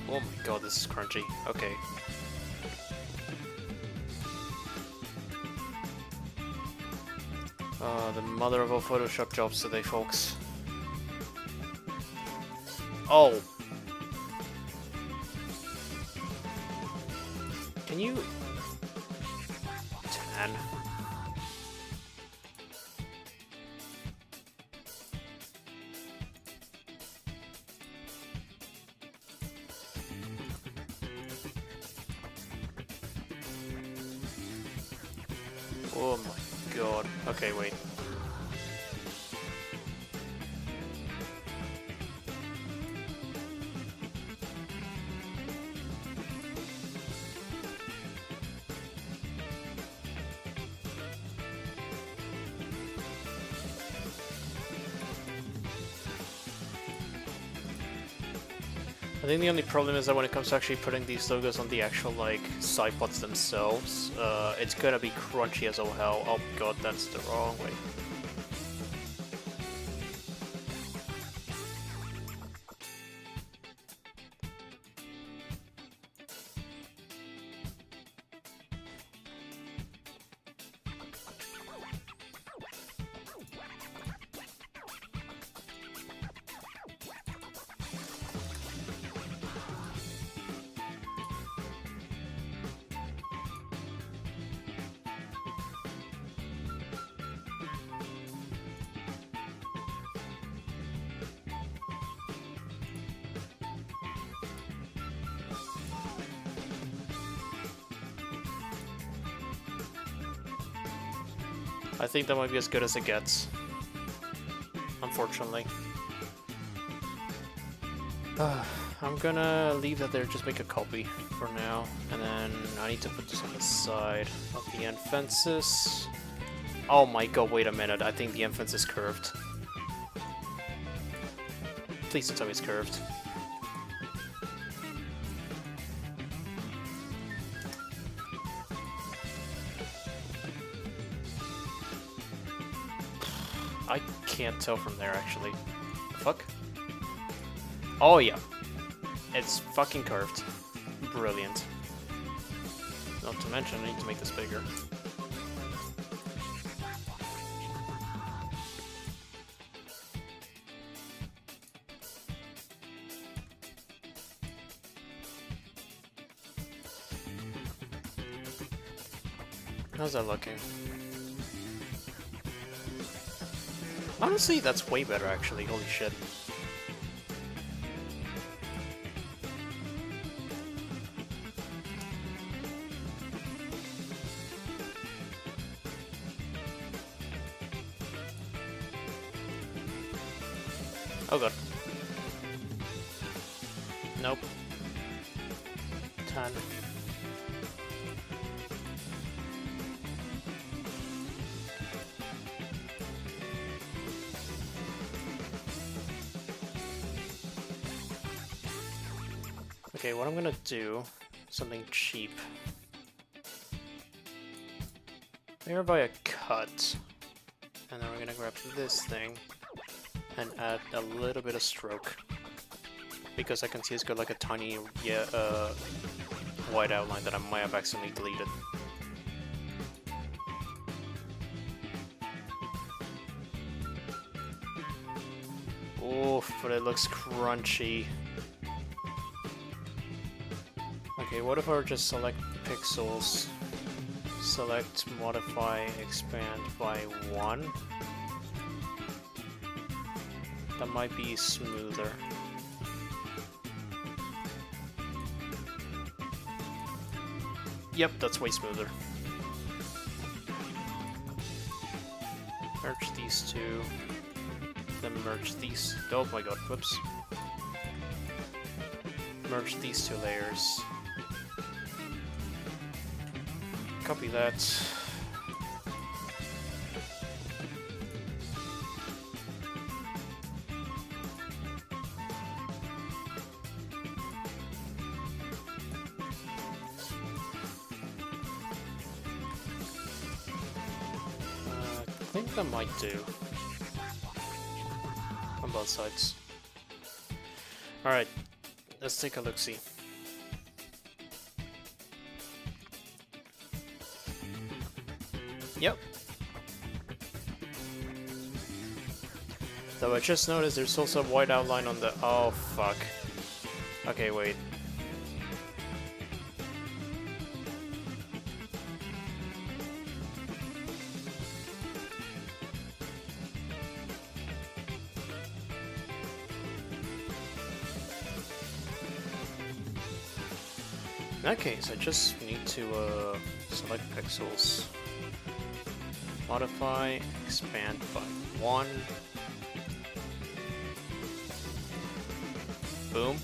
Oh my god, this is crunchy. Okay. The mother of all Photoshop jobs today, folks. Oh! Can you... 10? Oh my god. Okay, wait. I think the only problem is that when it comes to actually putting these logos on the actual, like, side pods themselves, it's gonna be crunchy as all hell. Oh god, that's the wrong way. I think that might be as good as it gets, unfortunately. I'm gonna leave that there, just make a copy for now, and then I need to put this on the side of the end fences. Oh my god, wait a minute, I think the end fence is curved. Please don't tell me it's curved. I can't tell from there, actually. Fuck? Oh, yeah. It's fucking curved. Brilliant. Not to mention, I need to make this bigger. How's that looking? Honestly, that's way better, actually. Holy shit. Oh god. Nope. 10. Okay, what I'm gonna do, something cheap. Thereby a cut. And then we're gonna grab this thing and add a little bit of stroke. Because I can see it's got like a tiny white outline that I might have accidentally deleted. Oof, but it looks crunchy. Okay, what if I were just select pixels, select, modify, expand by 1? That might be smoother. Yep, that's way smoother. Merge these two, then merge these. Oh my god, whoops. Merge these two layers. Copy that. I think that might do. On both sides. Alright, let's take a look-see. Yep. Though I just noticed there's also a white outline on the... Oh, fuck. Okay, wait. In that case, I just need to select pixels. Modify, expand by 1. Boom.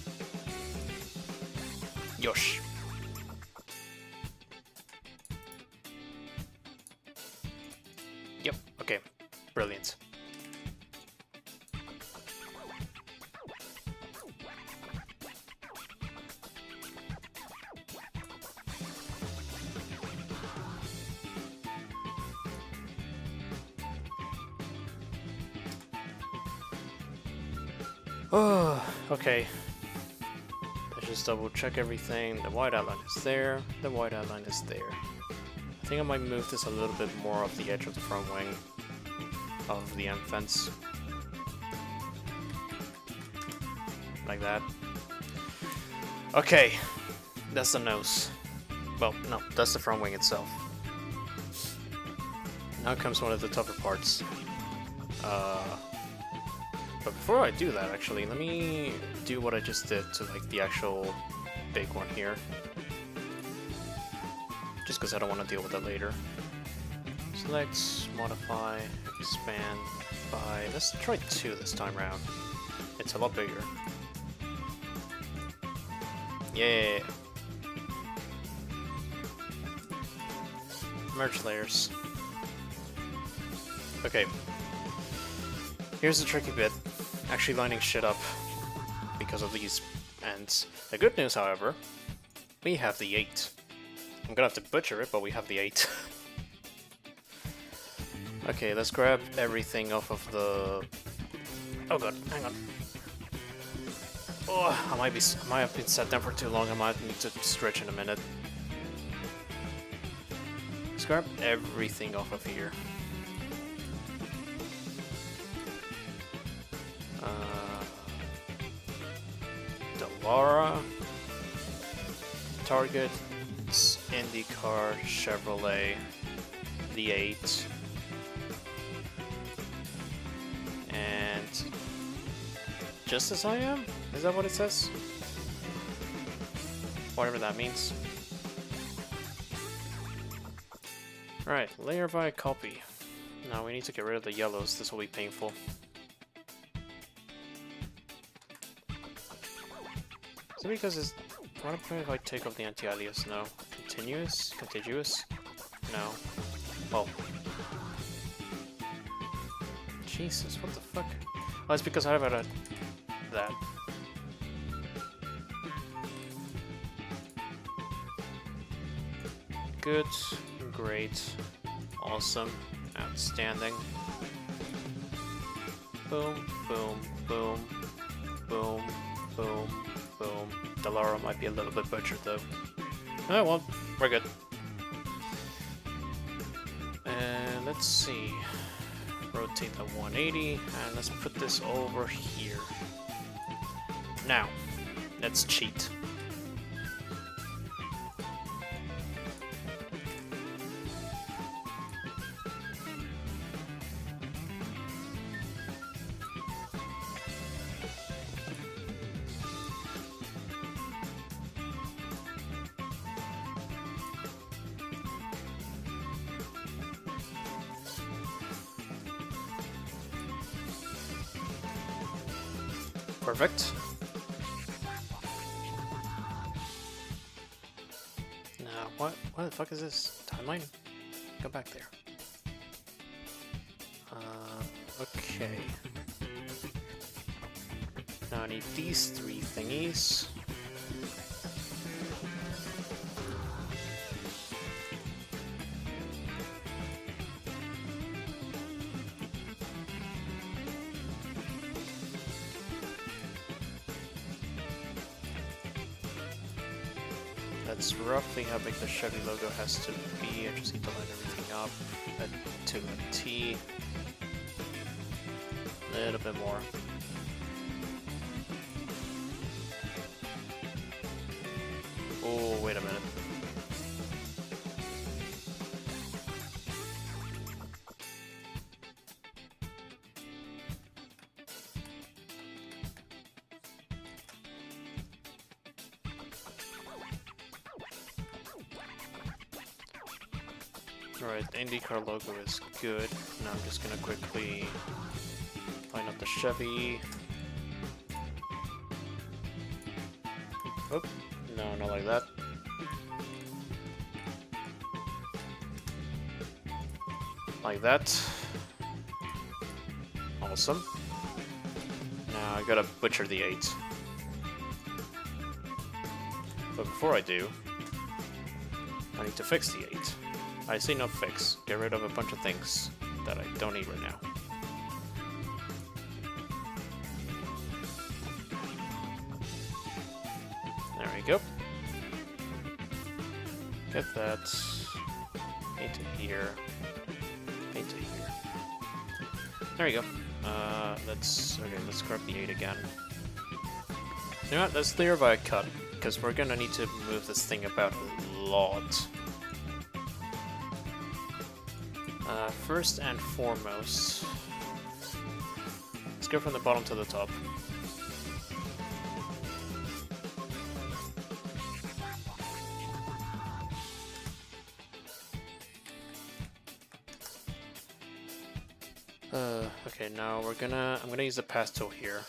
Yosh. Yep, okay. Brilliant. Oh, okay. Let's just double check everything. The white outline is there. The white outline is there. I think I might move this a little bit more off the edge of the front wing of the end fence. Like that. Okay. That's the nose. Well, no, that's the front wing itself. Now comes one of the tougher parts. But before I do that, actually, let me do what I just did to like the actual big one here. Just because I don't want to deal with that later. Select, modify, expand by... Let's try 2 this time around. It's a lot bigger. Yeah. Merge layers. Okay. Here's the tricky bit. Actually lining shit up because of these ends. The good news, however, we have the 8. I'm gonna have to butcher it, but we have the 8. Okay, let's grab everything off of the... Oh god, hang on. Oh, I might have been sat down for too long. I might need to stretch in a minute. Let's grab everything off of here. Delara, Target, Indycar, Chevrolet, the 8, and just as I am? Is that what it says? Whatever that means. Alright, layer by copy. Now we need to get rid of the yellows, this will be painful. Is it because it's... What if I take off the anti-alias? No. Continuous? Contiguous? No. Oh. Jesus, what the fuck? Oh, it's because I have that. Good. Great. Awesome. Outstanding. Boom, boom, boom, boom, boom. Boom. Delara might be a little bit butchered though. Oh well, we're good. And let's see. Rotate the 180 and let's put this over here. Now, let's cheat. Perfect. Now, what the fuck is this? Timeline? Go back there. Okay. Now I need these 3 thingies. That's roughly how big the Chevy logo has to be. I just need to line everything up to a T. A little bit more. Oh, wait a minute. Alright, the Indycar logo is good. Now I'm just gonna quickly line up the Chevy. Oh, no, not like that. Like that. Awesome. Now I gotta butcher the 8. But before I do, I need to fix the 8. I say no fix. Get rid of a bunch of things that I don't need right now. There we go. Get that. Into here. Into here. There we go. Let's grab the 8 again. You know what? Let's clear by a cut, because we're gonna need to move this thing about a lot. First and foremost, let's go from the bottom to the top. Okay, now I'm gonna use the pass tool here.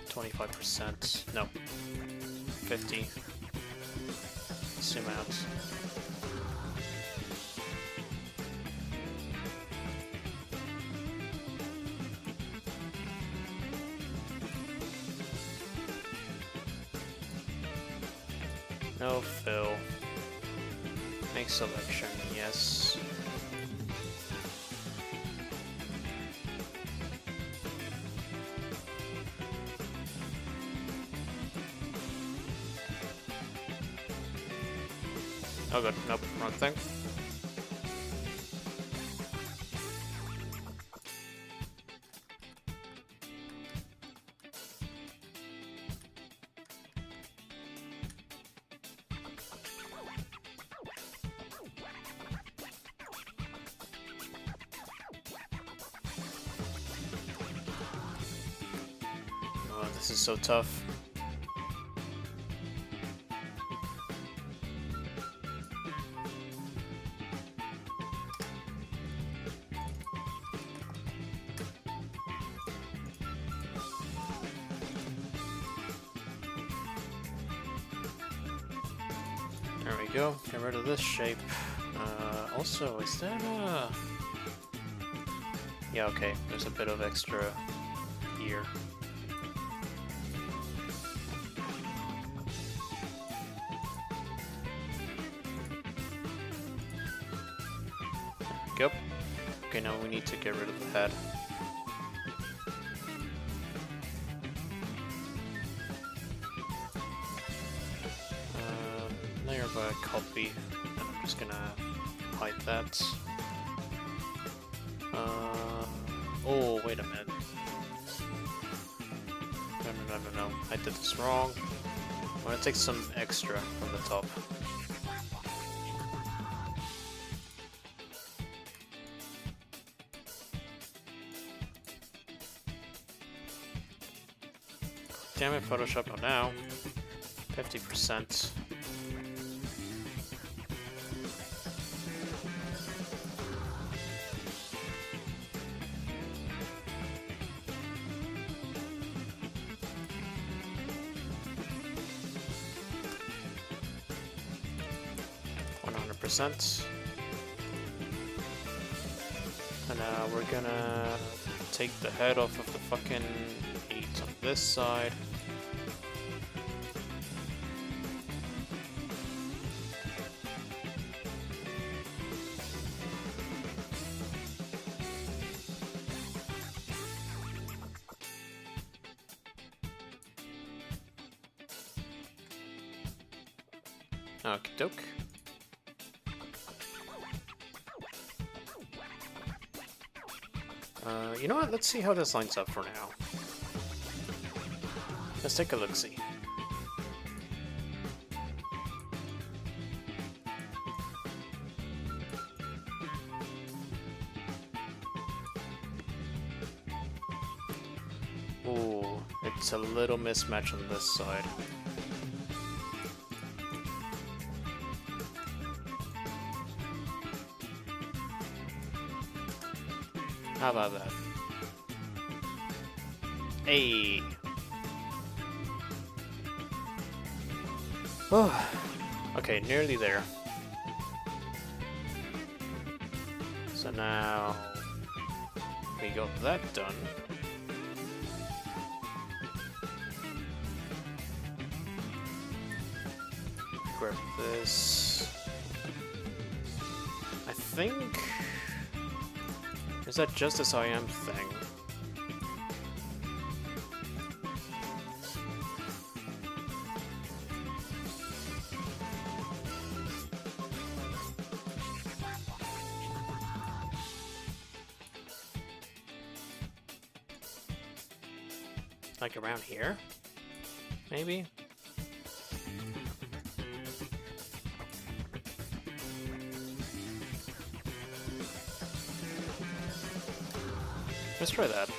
25%, no, 50. Zoom out. No fill. Make selection, yes. Oh good, nope, wrong thing. Oh, this is so tough. There we go, get rid of this shape. Also, is that yeah, okay, there's a bit of extra here. There we go. Okay, now we need to get rid of the head. Layer by copy, and I'm just gonna hide that. Oh, wait a minute. No, I did this wrong. I'm gonna take some extra from the top. Damn it, Photoshop, not now. 50%. And now we're gonna take the head off of the fucking 8 on this side. Okie doke. You know what? Let's see how this lines up for now. Let's take a look-see. Ooh, it's a little mismatch on this side. How about that? Hey. Oh. Okay, nearly there. So now we got that done. Grab this. I think. Is that just this I am thing? Like around here? Maybe? Let's try that.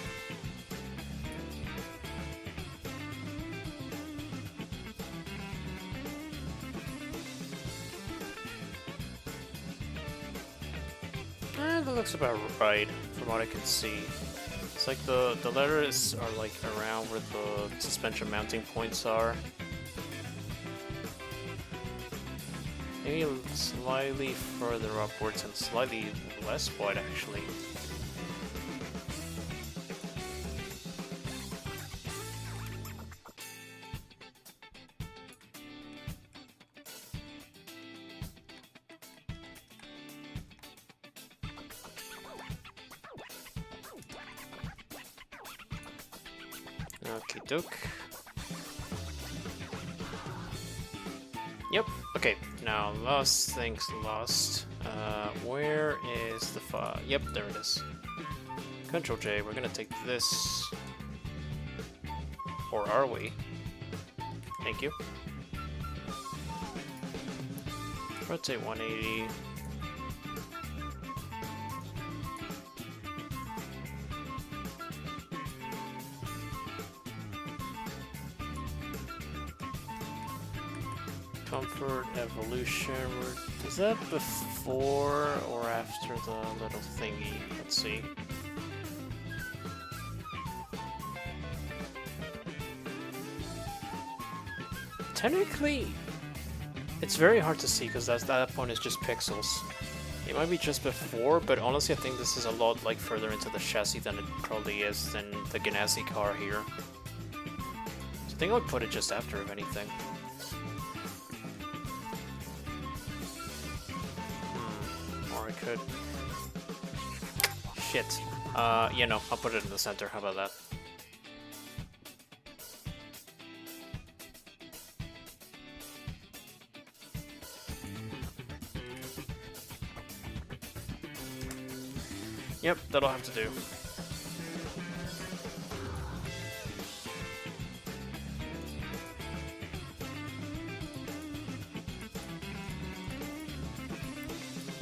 That looks about right from what I can see. It's like the letters are like around where the suspension mounting points are. Maybe slightly further upwards and slightly less wide actually. Okie doke. Yep, okay, now last things last. Where is the file? Yep, there it is. Control J, we're gonna take this. Or are we? Thank you. Rotate 180. Comfort, evolution. Is that before or after the little thingy? Let's see. Technically, it's very hard to see because that point is just pixels. It might be just before, but honestly I think this is a lot like further into the chassis than it probably is than the Ganassi car here. So I think I'll put it just after, if anything. Or I could... Shit. Yeah, no, I'll put it in the center, how about that? Yep, that'll have to do.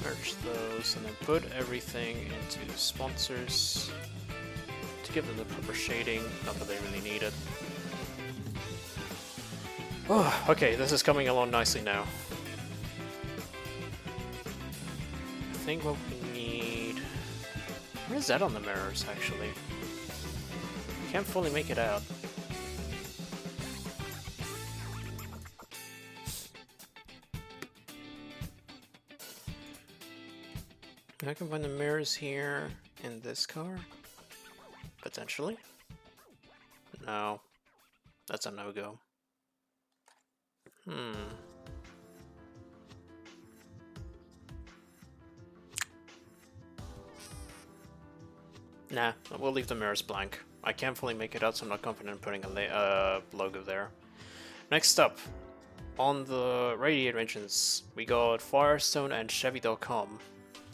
Merge those and then put everything into sponsors to give them the proper shading, not that they really need it. Oh, okay, this is coming along nicely now. I think what we need... Where is that on the mirrors, actually? Can't fully make it out. I can find the mirrors here in this car? Potentially? No. That's a no-go. Nah, we'll leave the mirrors blank. I can't fully make it out, so I'm not confident in putting a logo there. Next up, on the radiator engines, we got Firestone and Chevy.com,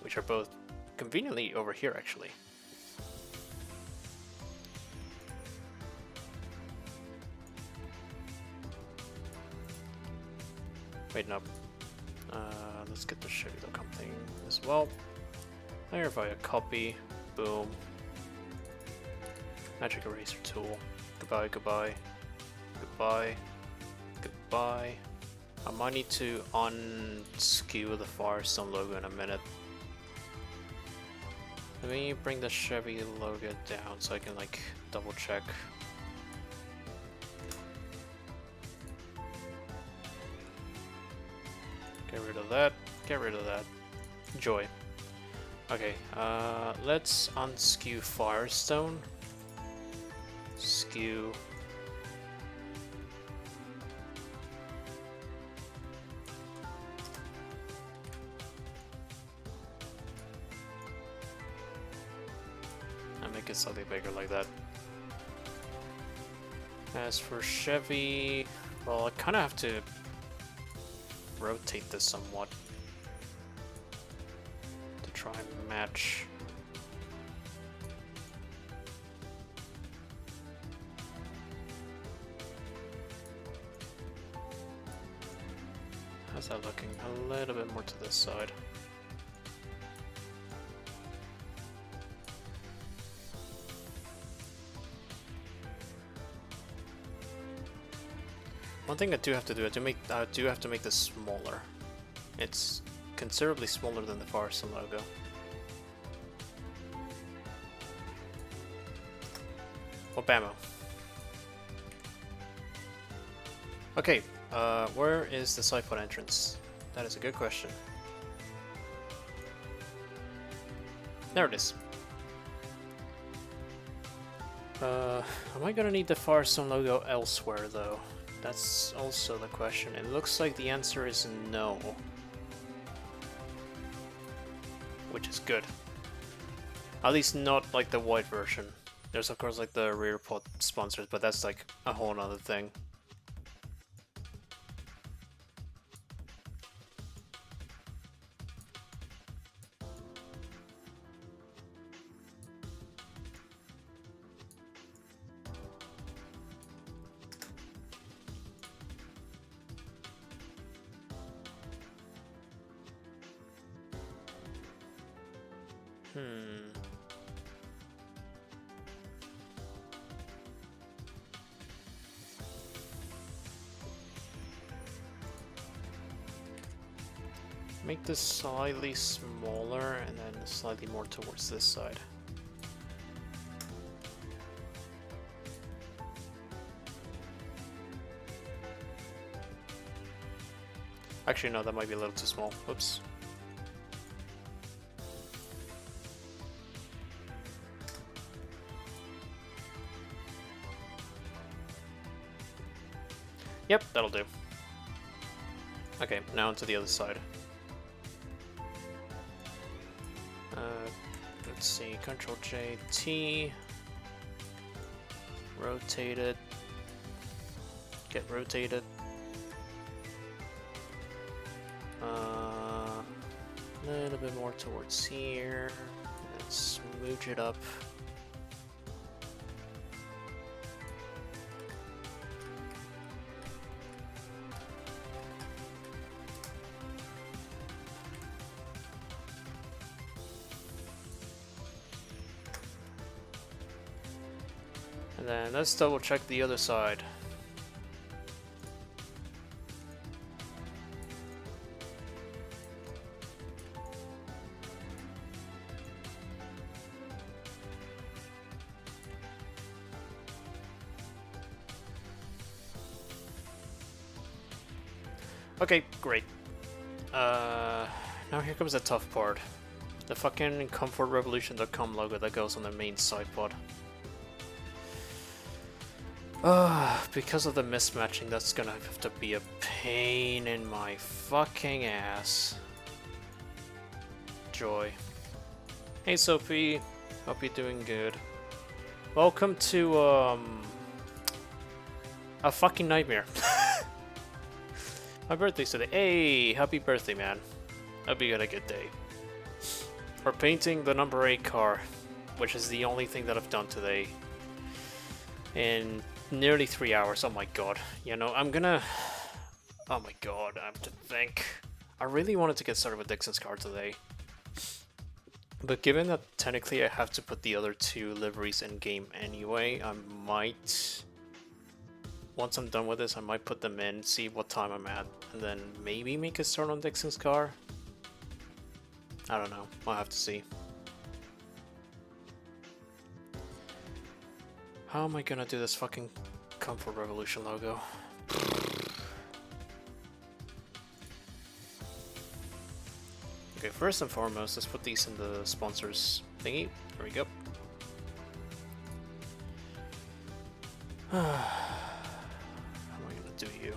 which are both conveniently over here, actually. Wait, no. Let's get the Chevy.com thing as well. Verify a copy. Boom. Magic eraser tool. Goodbye, goodbye. Goodbye. Goodbye. I might need to unskew the Firestone logo in a minute. Let me bring the Chevy logo down so I can like double check. Get rid of that. Get rid of that. Enjoy. Okay, let's unskew Firestone. Skew. And make it slightly bigger like that. As for Chevy, well, I kind of have to rotate this somewhat to try and match. How's that looking? A little bit more to this side. One thing I do have to do, I do have to make this smaller. It's considerably smaller than the Farson logo. Obama. Okay, where is the side pod entrance? That is a good question. There it is. Am I gonna need the Firestone logo elsewhere though? That's also the question. It looks like the answer is no. Which is good. At least not like the white version. There's of course like the rear pod sponsors, but that's like a whole nother thing. Make this slightly smaller and then slightly more towards this side. Actually, no, that might be a little too small. Oops. Yep, that'll do. Okay, now onto the other side. Let's see, Control J, T, rotate it, get rotated, a little bit more towards here, and smooch it up. And then let's double check the other side. Okay, great. Now here comes the tough part. The fucking ComfortRevolution.com logo that goes on the main side pod. Because of the mismatching, that's gonna have to be a pain in my fucking ass. Joy. Hey Sophie, hope you're doing good. Welcome to, a fucking nightmare. My birthday's today. Hey, happy birthday, man. Hope you got a good day. We're painting the number 8 car, which is the only thing that I've done today. In nearly 3 hours. Oh my god. You know, I'm gonna... Oh my god, I have to think. I really wanted to get started with Dixon's car today. But given that technically I have to put the other 2 liveries in game anyway, I might... Once I'm done with this, I might put them in, see what time I'm at, and then maybe make a start on Dixon's car? I don't know. I'll have to see. How am I gonna do this fucking Comfort Revolution logo? Okay, first and foremost, let's put these in the sponsors thingy. There we go. How am I gonna do you?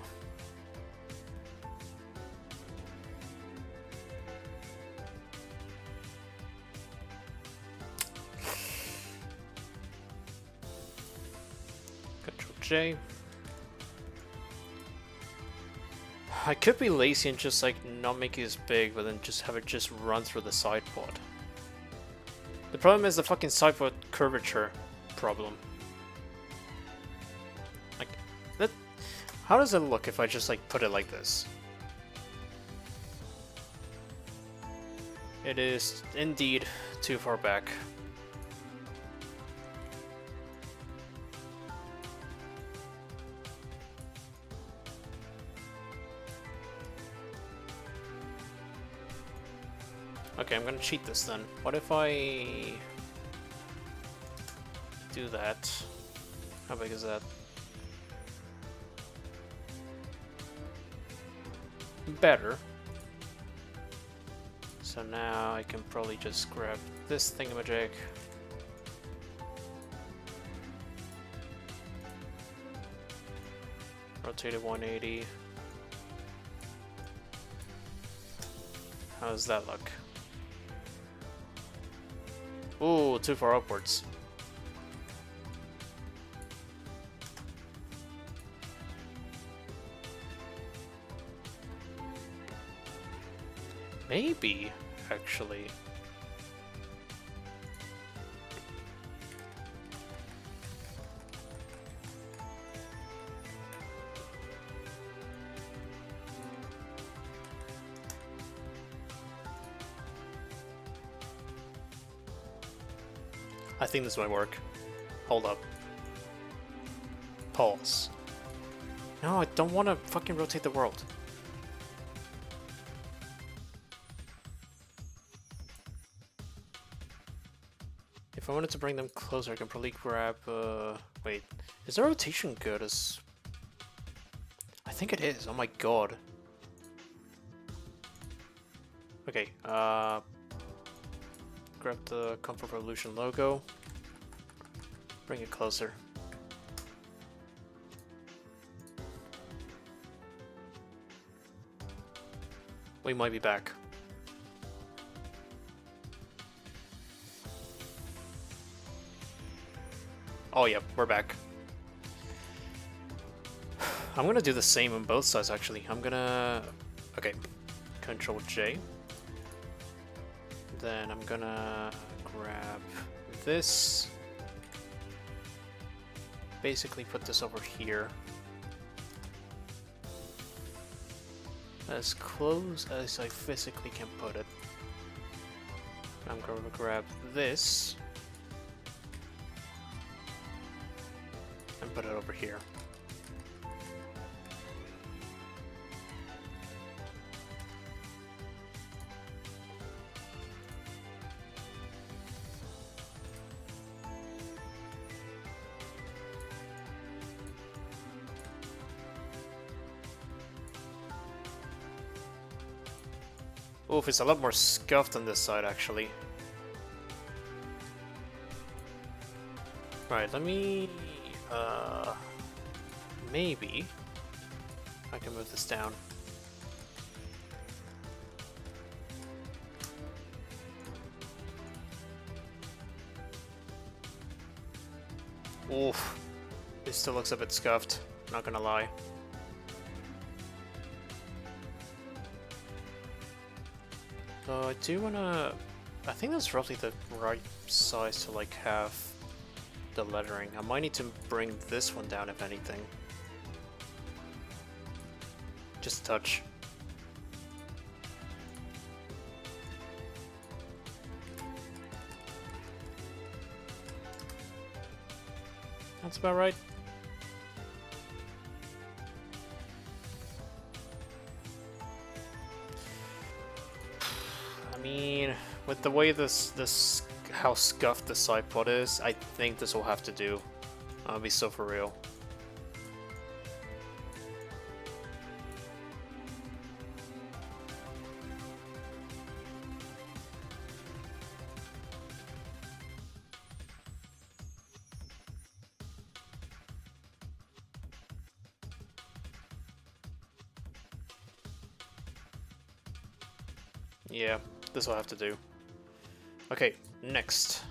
Control J. I could be lazy and just like not make it as big, but then just have it just run through the side pod. The problem is the fucking side pod curvature problem. Like that. How does it look if I just like put it like this? It is indeed too far back. Okay, I'm gonna cheat this then. What if I do that? How big is that? Better. So now I can probably just grab this thingamajig. Rotate it 180. How does that look? Ooh, too far upwards. Maybe, actually. I think this might work. Hold up. Pulse. No, I don't want to fucking rotate the world. If I wanted to bring them closer, I can probably grab, wait. Is the rotation good as... I think it is, oh my god. Okay, grab the Comfort Revolution logo. Bring it closer. We might be back. Oh yeah, we're back. I'm gonna do the same on both sides actually. I'm gonna... Okay, Control J. Then I'm gonna grab this. Basically put this over here. As close as I physically can put it. I'm gonna grab this. And put it over here. Oof, it's a lot more scuffed on this side actually. Right, let me... maybe I can move this down. Oof, it still looks a bit scuffed, not gonna lie. So I do wanna... I think that's roughly the right size to like have the lettering. I might need to bring this one down if anything. Just a touch. That's about right. I mean, with the way this how scuffed the side pod is, I think this will have to do. I'll be so for real. Yeah, this will have to do. Okay, next.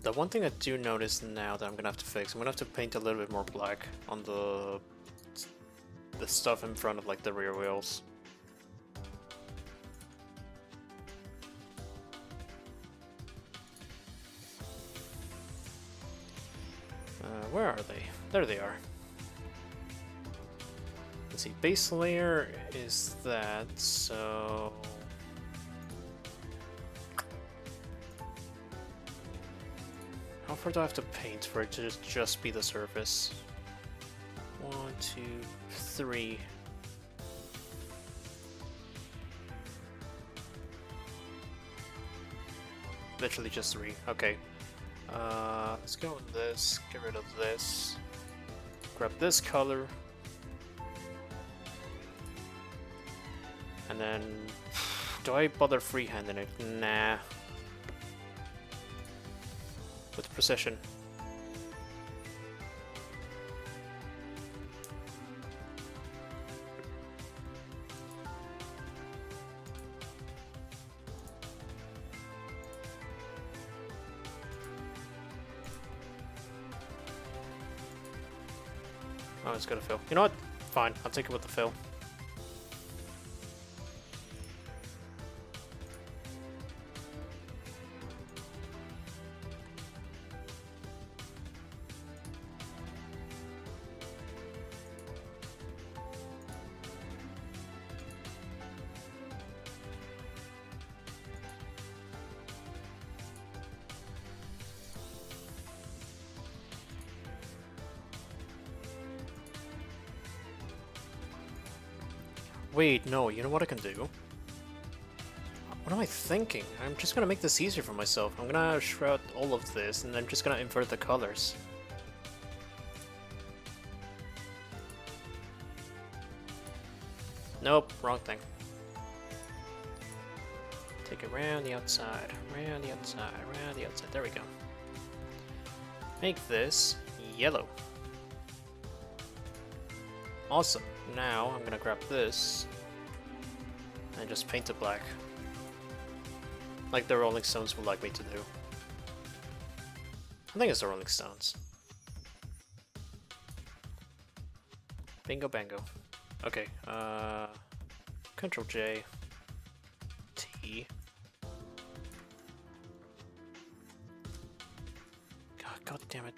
The one thing I do notice now that I'm gonna have to fix, I'm gonna have to paint a little bit more black on the stuff in front of like the rear wheels. Where are they? There they are. let's see. Base layer is that, so... How far do I have to paint for it to just be the surface? 1, 2, 3. Literally just 3. Okay. Let's go with this. Get rid of this. Grab this color. And then... Do I bother freehanding it? Nah. With precision. Oh, it's got a fill. You know what? Fine, I'll take it with the fill. Wait, no, you know what I can do? What am I thinking? I'm just gonna make this easier for myself. I'm gonna shroud all of this, and I'm just gonna invert the colors. Nope, wrong thing. Take it around the outside, around the outside, around the outside. There we go. Make this yellow. Awesome. Now I'm gonna grab this and just paint it black. Like the Rolling Stones would like me to do. I think it's the Rolling Stones. Bingo bango. Okay, Control J, T. God damn it.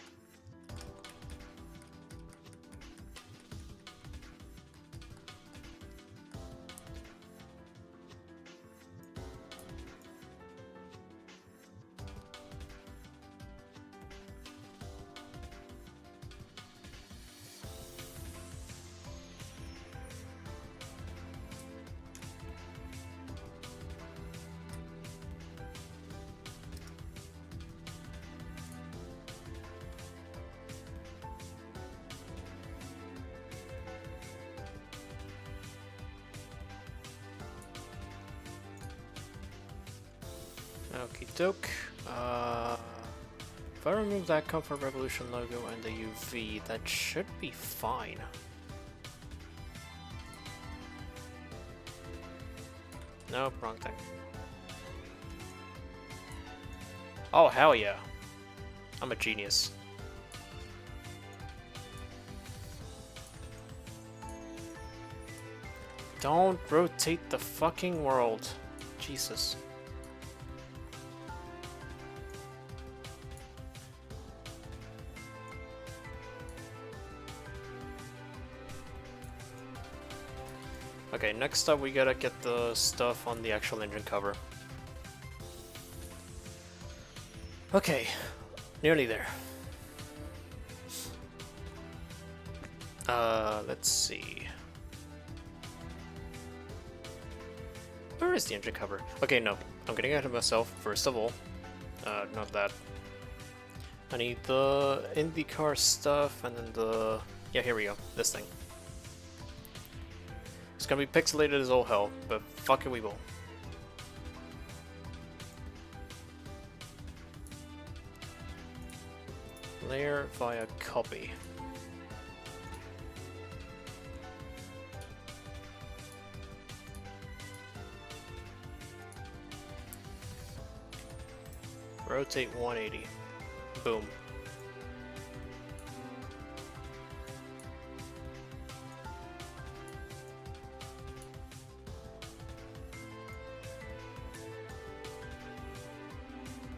Okie doke. If I remove that Comfort Revolution logo and the UV, that should be fine. Nope, wrong thing. Oh, hell yeah. I'm a genius. Don't rotate the fucking world. Jesus. Okay, next up we gotta get the stuff on the actual engine cover. Okay, nearly there. Let's see. Where is the engine cover? Okay, no, I'm getting ahead of myself. First of all, not that. I need the Indycar stuff and then the... Yeah, here we go, this thing. It's gonna be pixelated as all hell, but fuck it, we will. Layer via copy. Rotate 180. Boom.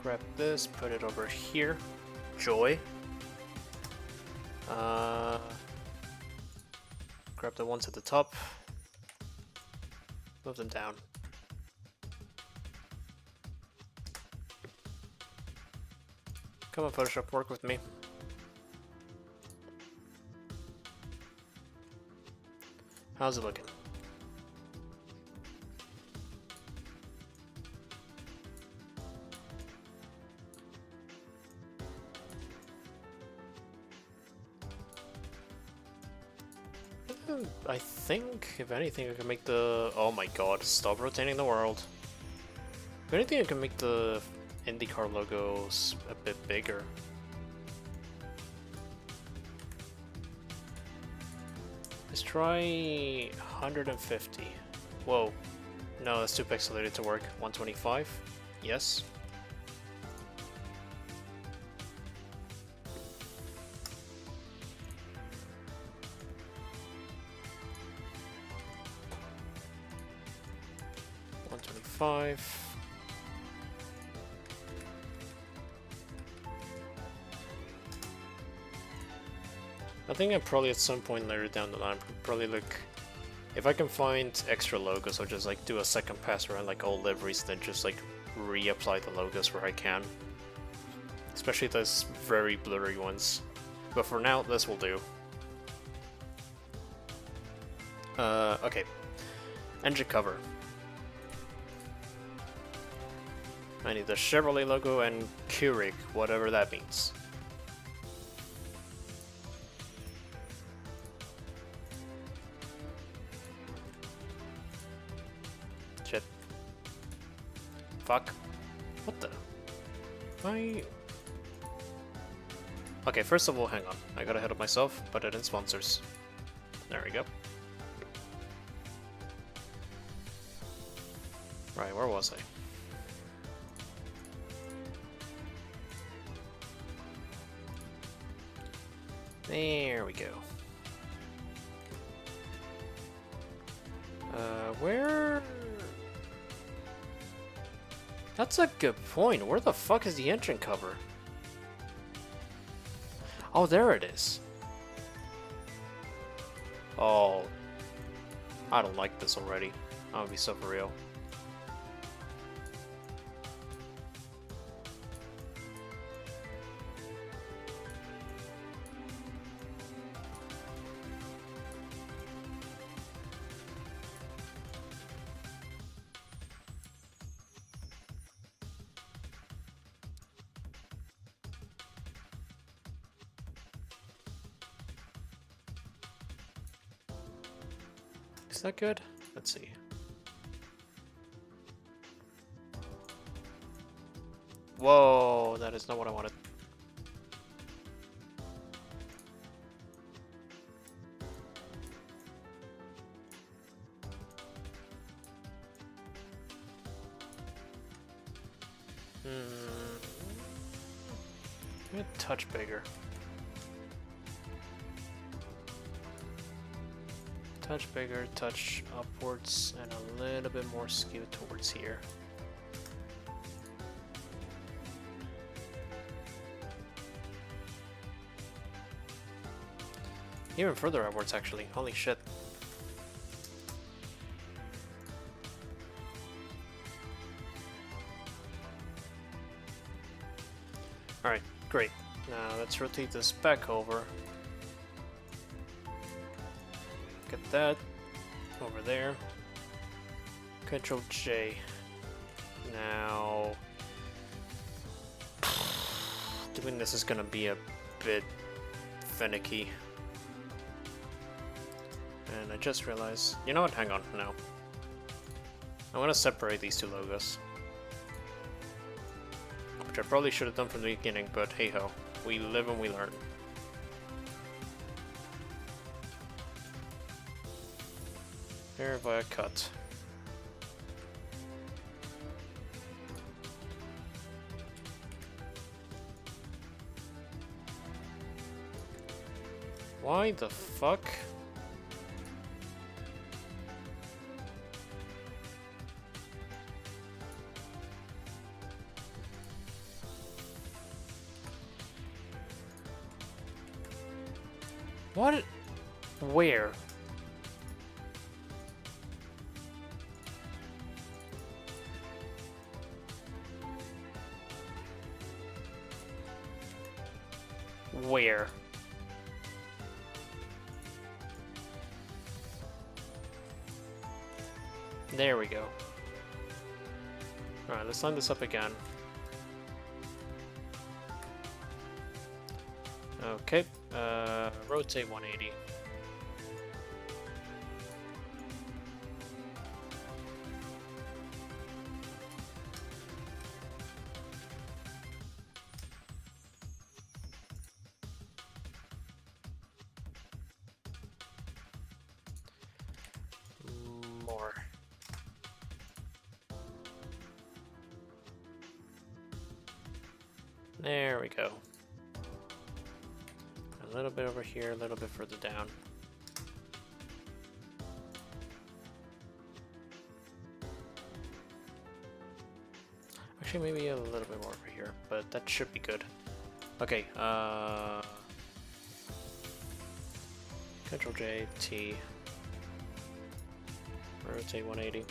Grab this, put it over here. Joy. Grab the ones at the top. Move them down. Come on, Photoshop, work with me. How's it looking? I think, if anything, I can make the... Oh my god, stop rotating the world. If anything, I can make the Indycar logos a bit bigger. Let's try 150. Whoa. No, that's too pixelated to work. 125? Yes. Five. I think I probably at some point later down the line probably look if I can find extra logos. I'll just like do a second pass around like all liveries, then just like reapply the logos where I can, especially those very blurry ones. But for now, this will do. Okay. Engine cover. I need the Chevrolet logo and Keurig, whatever that means. Shit. Fuck. What the? Okay, first of all, hang on. I got ahead of myself, put it in sponsors. There we go. Right, where was I? There we go. Where? That's a good point. Where the fuck is the engine cover? Oh, there it is. Oh. I don't like this already. I'm gonna be so for real. Is that good? Let's see. Whoa, that is not what I wanted. A touch bigger. Touch bigger, touch upwards, and a little bit more skewed towards here. Even further upwards, actually. Holy shit. Alright, great. Now let's rotate this back over. Get that over there. Control J. Now, doing this is gonna be a bit finicky. And I just realized, you know what? Hang on, no. I want to separate these two logos. Which I probably should have done from the beginning, but hey ho. We live and we learn. Here via cut. Why the fuck? What? Where? Where? There we go. Alright, let's line this up again. Okay, rotate 180. More. There we go. A little bit over here, a little bit further down. Actually, maybe a little bit more over here, but that should be good. Okay, Control J, T, rotate 180.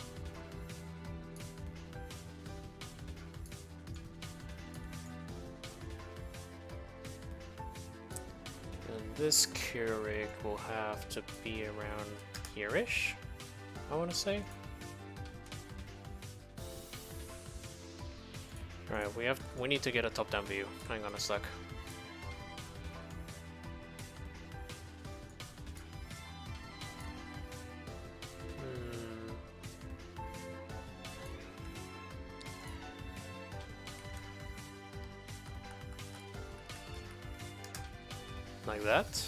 This Keurig will have to be around here-ish, I want to say. Alright, we need to get a top-down view. Hang on a sec. Like that.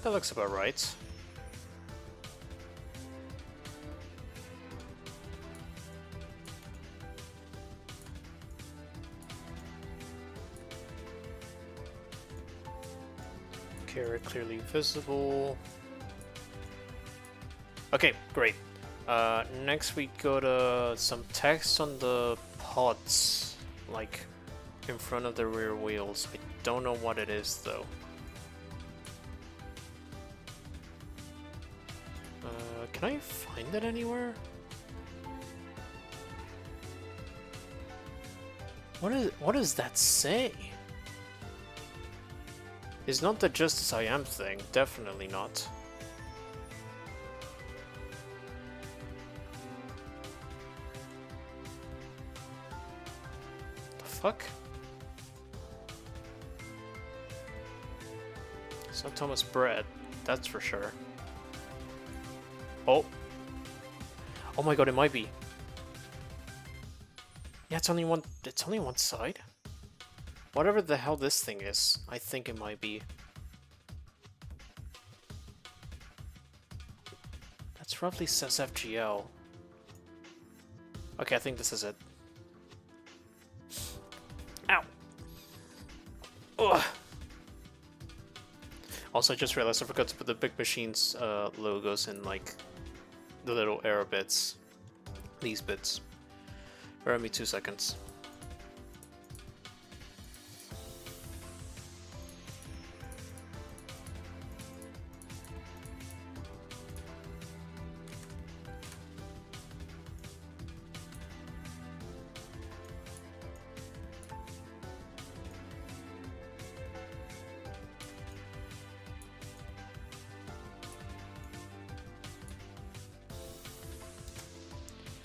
That looks about right. Clearly visible. Okay, great. Next we go to some text on the pods, like in front of the rear wheels. I don't know what it is though. Can I find it anywhere? What does that say? It's not the just as I am thing, definitely not. The fuck? It's not Thomas Bread, that's for sure. Oh. Oh my god, it might be. Yeah, it's only one side. Whatever the hell this thing is, I think it might be. That's roughly says FGL. Okay, I think this is it. Ow! Ugh. Also, I just realized I forgot to put the Big Machines logos in, like, the little arrow bits. These bits. Bear with me 2 seconds.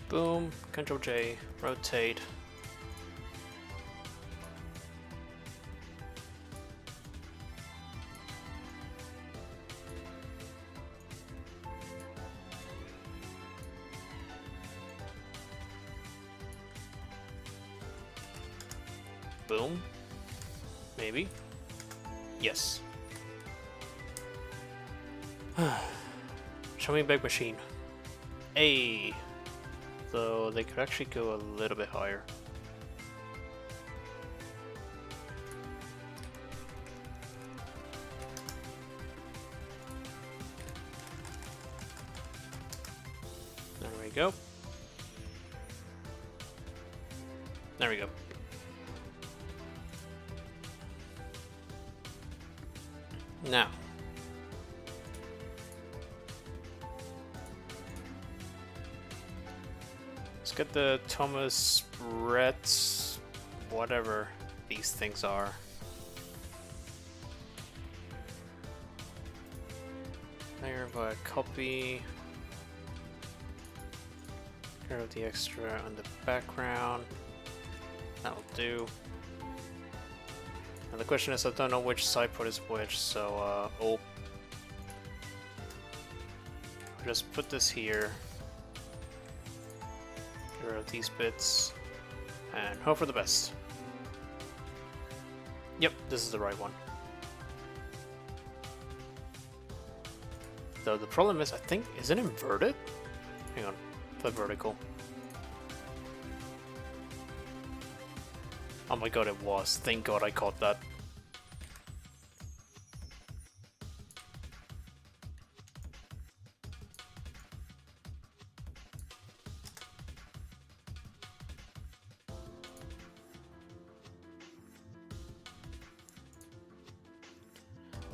Boom, Control J, rotate. Boom. Maybe. Yes. Show me Big Machine. Hey. Though they could actually go a little bit higher. There we go. There we go. Now. Let's get the Thomas Brett, whatever these things are. There by a copy. Here with the extra on the background. That'll do. And the question is, I don't know which side put is which, so I'll just put this here. Get rid of these bits, and hope for the best. Yep, this is the right one. Though the problem is, I think, is it inverted? Hang on, flip vertical. Oh my god, it was. Thank god I caught that.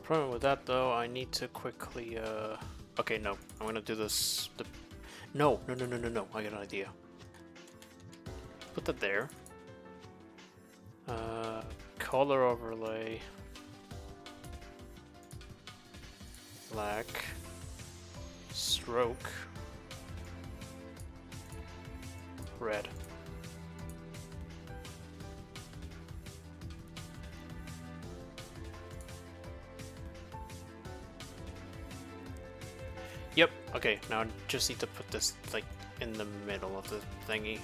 Problem with that though, I need to quickly okay, no, I'm gonna do this. No, I got an idea. Put that there. Color overlay. Black. Stroke. Red. Yep, okay, now I just need to put this, like, in the middle of the thingy.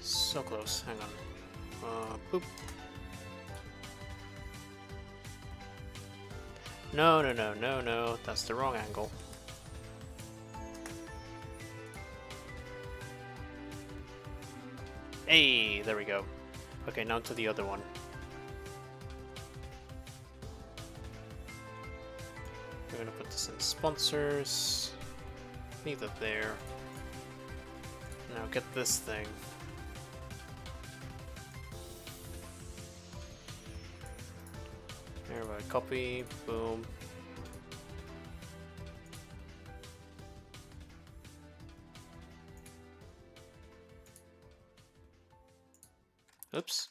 So close, hang on. Boop. No, that's the wrong angle. Hey, there we go. Okay, now to the other one. We're gonna put this in sponsors. Leave that there. Now get this thing. There we go. Copy. Boom. Oops.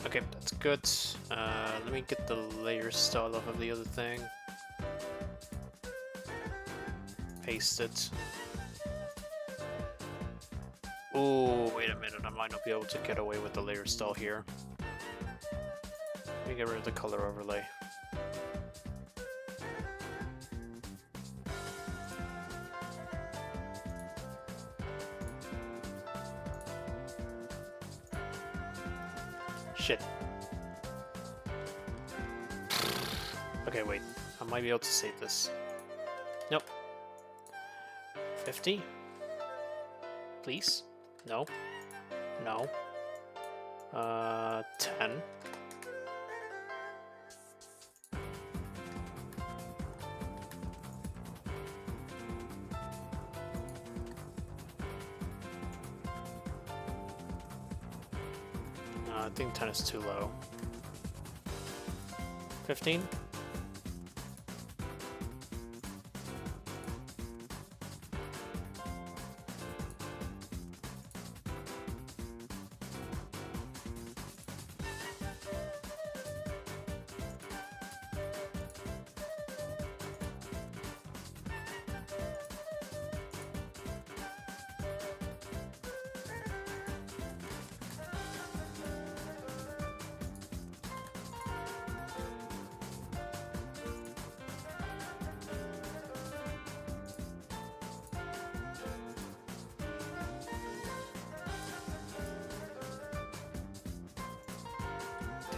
Okay, that's good. Let me get the layer style off of the other thing. Paste it. Oh, wait a minute, I might not be able to get away with the layer style here. Let me get rid of the color overlay. Shit. Okay, wait. I might be able to save this. Nope. 50? Please? No. No. 10. I think 10 is too low. 15?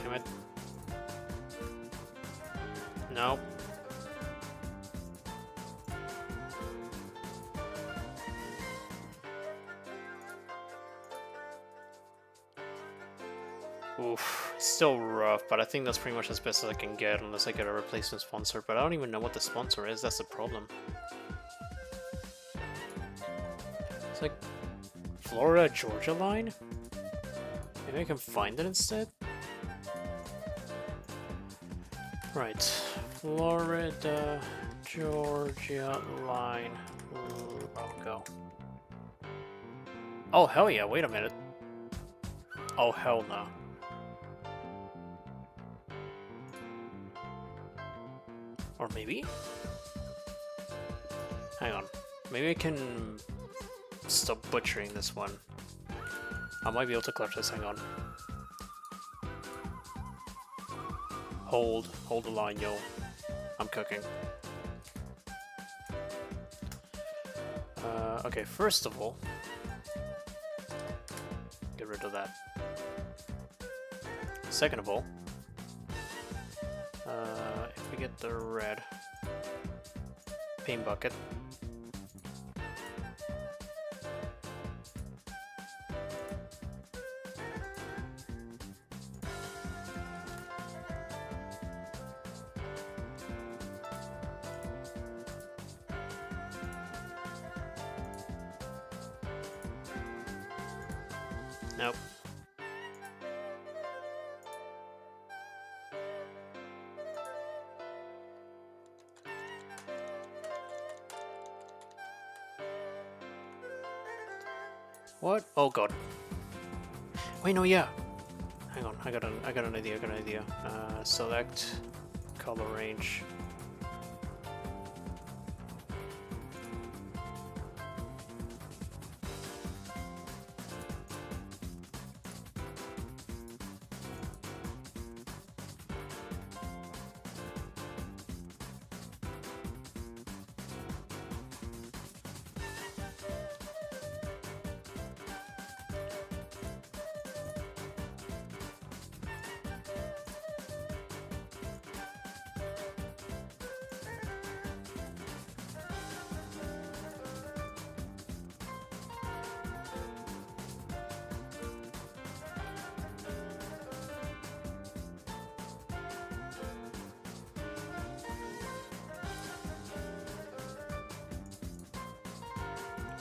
Damn it. No. Oof, still rough, but I think that's pretty much as best as I can get unless I get a replacement sponsor, but I don't even know what the sponsor is, that's the problem. It's like Florida, Georgia line? Maybe I can find it instead? Right, Florida, Georgia line logo. Oh, hell yeah, wait a minute. Oh, hell no. Or maybe? Hang on. Maybe I can stop butchering this one. I might be able to clutch this, hang on. Hold the line, yo. I'm cooking. Okay, first of all, get rid of that. Second of all, if we get the red paint bucket, nope. What? Oh god. Wait, no, yeah. Hang on, I got an idea, select color range.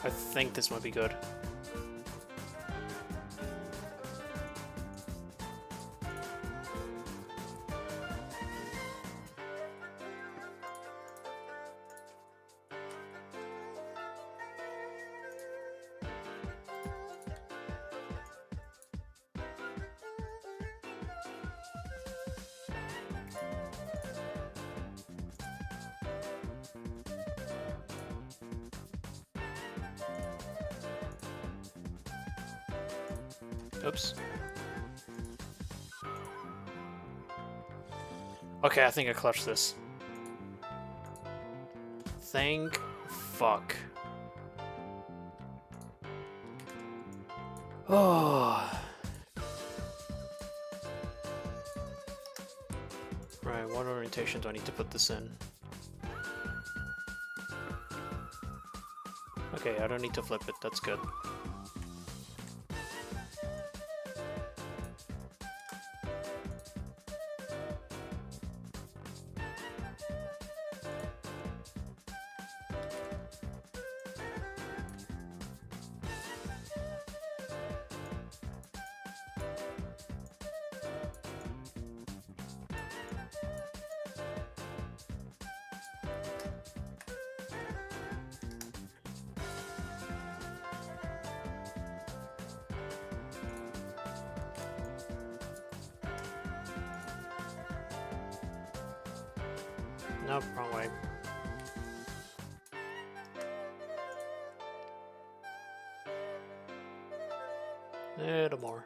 I think this might be good. Oops. Okay, I think I clutched this. Thank fuck. Oh. Right, what orientation do I need to put this in? Okay, I don't need to flip it, that's good. Nope, wrong way. Little more.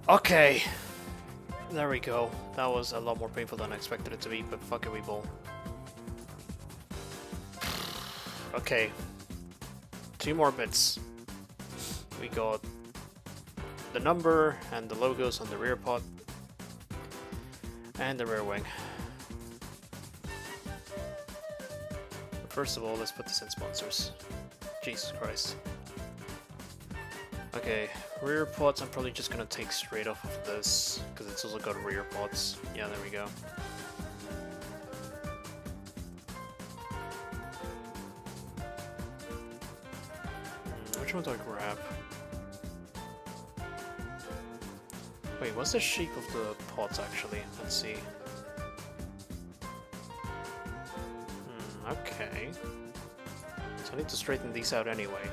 Okay. There we go. That was a lot more painful than I expected it to be, but fuck it, we bowl. Okay. 2 more bits. We got the number and the logos on the rear pod. And the rear wing. First of all, let's put this in sponsors. Jesus Christ. Okay, rear pods I'm probably just gonna take straight off of this, because it's also got rear pods. Yeah, there we go. Which one do I grab? Wait, what's the shape of the pods actually? Let's see. Okay. So I need to straighten these out anyway.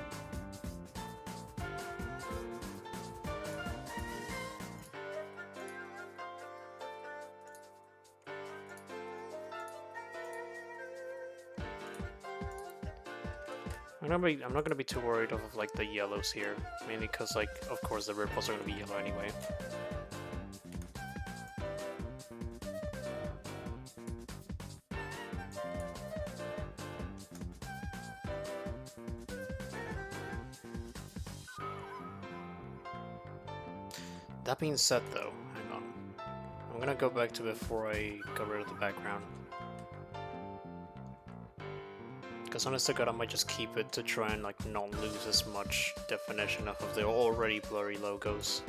I'm not gonna be too worried of like the yellows here, mainly because like of course the rear pods are gonna be yellow anyway. That being said though, hang on. I'm gonna go back to before I got rid of the background. Because honest to God, I might just keep it to try and like not lose as much definition off of the already blurry logos.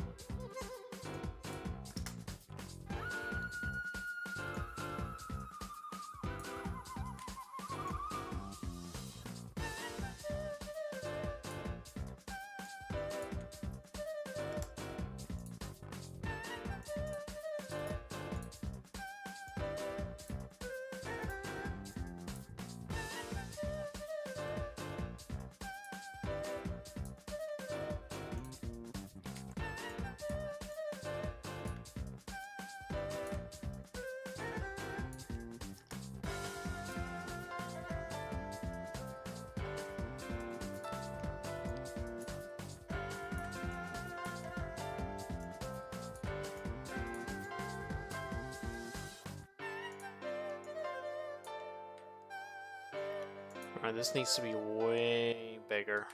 Alright, this needs to be way bigger.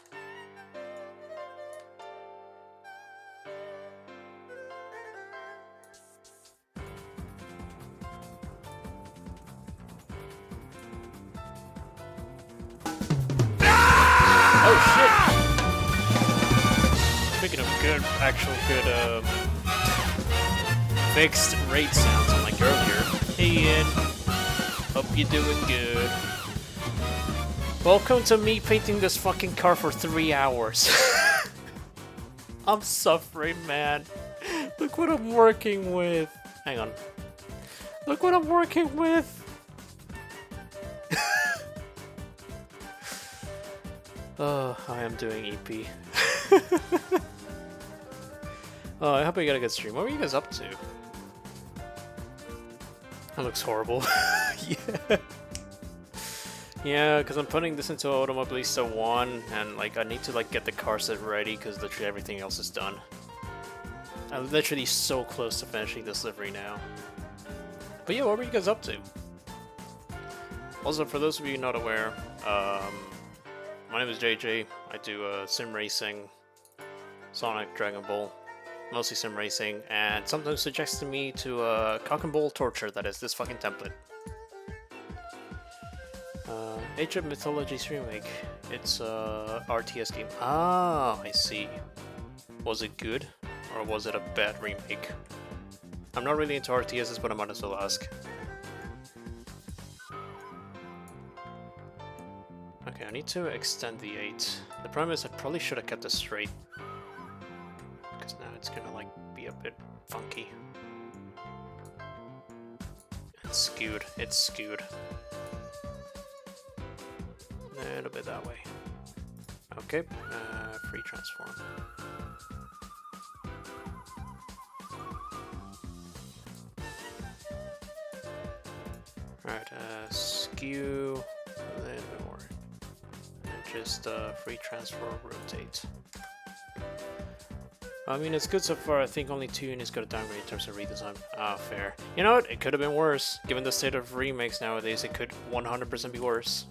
Oh shit! Speaking of good, actual good, fixed rate sounds, unlike earlier. Hey Ian, hope you're doing good. Welcome to me painting this fucking car for 3 hours. I'm suffering, man. Look what I'm working with. Hang on. Look what I'm working with. Oh, I am doing EP. Oh, I hope I got a good stream. What were you guys up to? That looks horrible. Yeah. Yeah, because I'm putting this into Automobilista 1, and like I need to like get the car set ready because literally everything else is done. I'm literally so close to finishing this livery now. But yeah, what were you guys up to? Also, for those of you not aware, my name is JJ. I do sim racing, Sonic, Dragon Ball, mostly sim racing, and sometimes suggested me to cock and ball torture, that is this fucking template. Age of Mythology's remake. It's a RTS game. Ah, I see. Was it good? Or was it a bad remake? I'm not really into RTSs, but I might as well ask. Okay, I need to extend the 8. The problem is I probably should have kept this straight. Because now it's gonna like be a bit funky. It's skewed. It's skewed. A little bit that way. Okay, free transform. Alright, skew a little bit more. And just free transform, rotate. I mean, it's good so far. I think only 2 units got a downgrade in terms of redesign. Ah, fair. You know what? It could have been worse. Given the state of remakes nowadays, it could 100% be worse.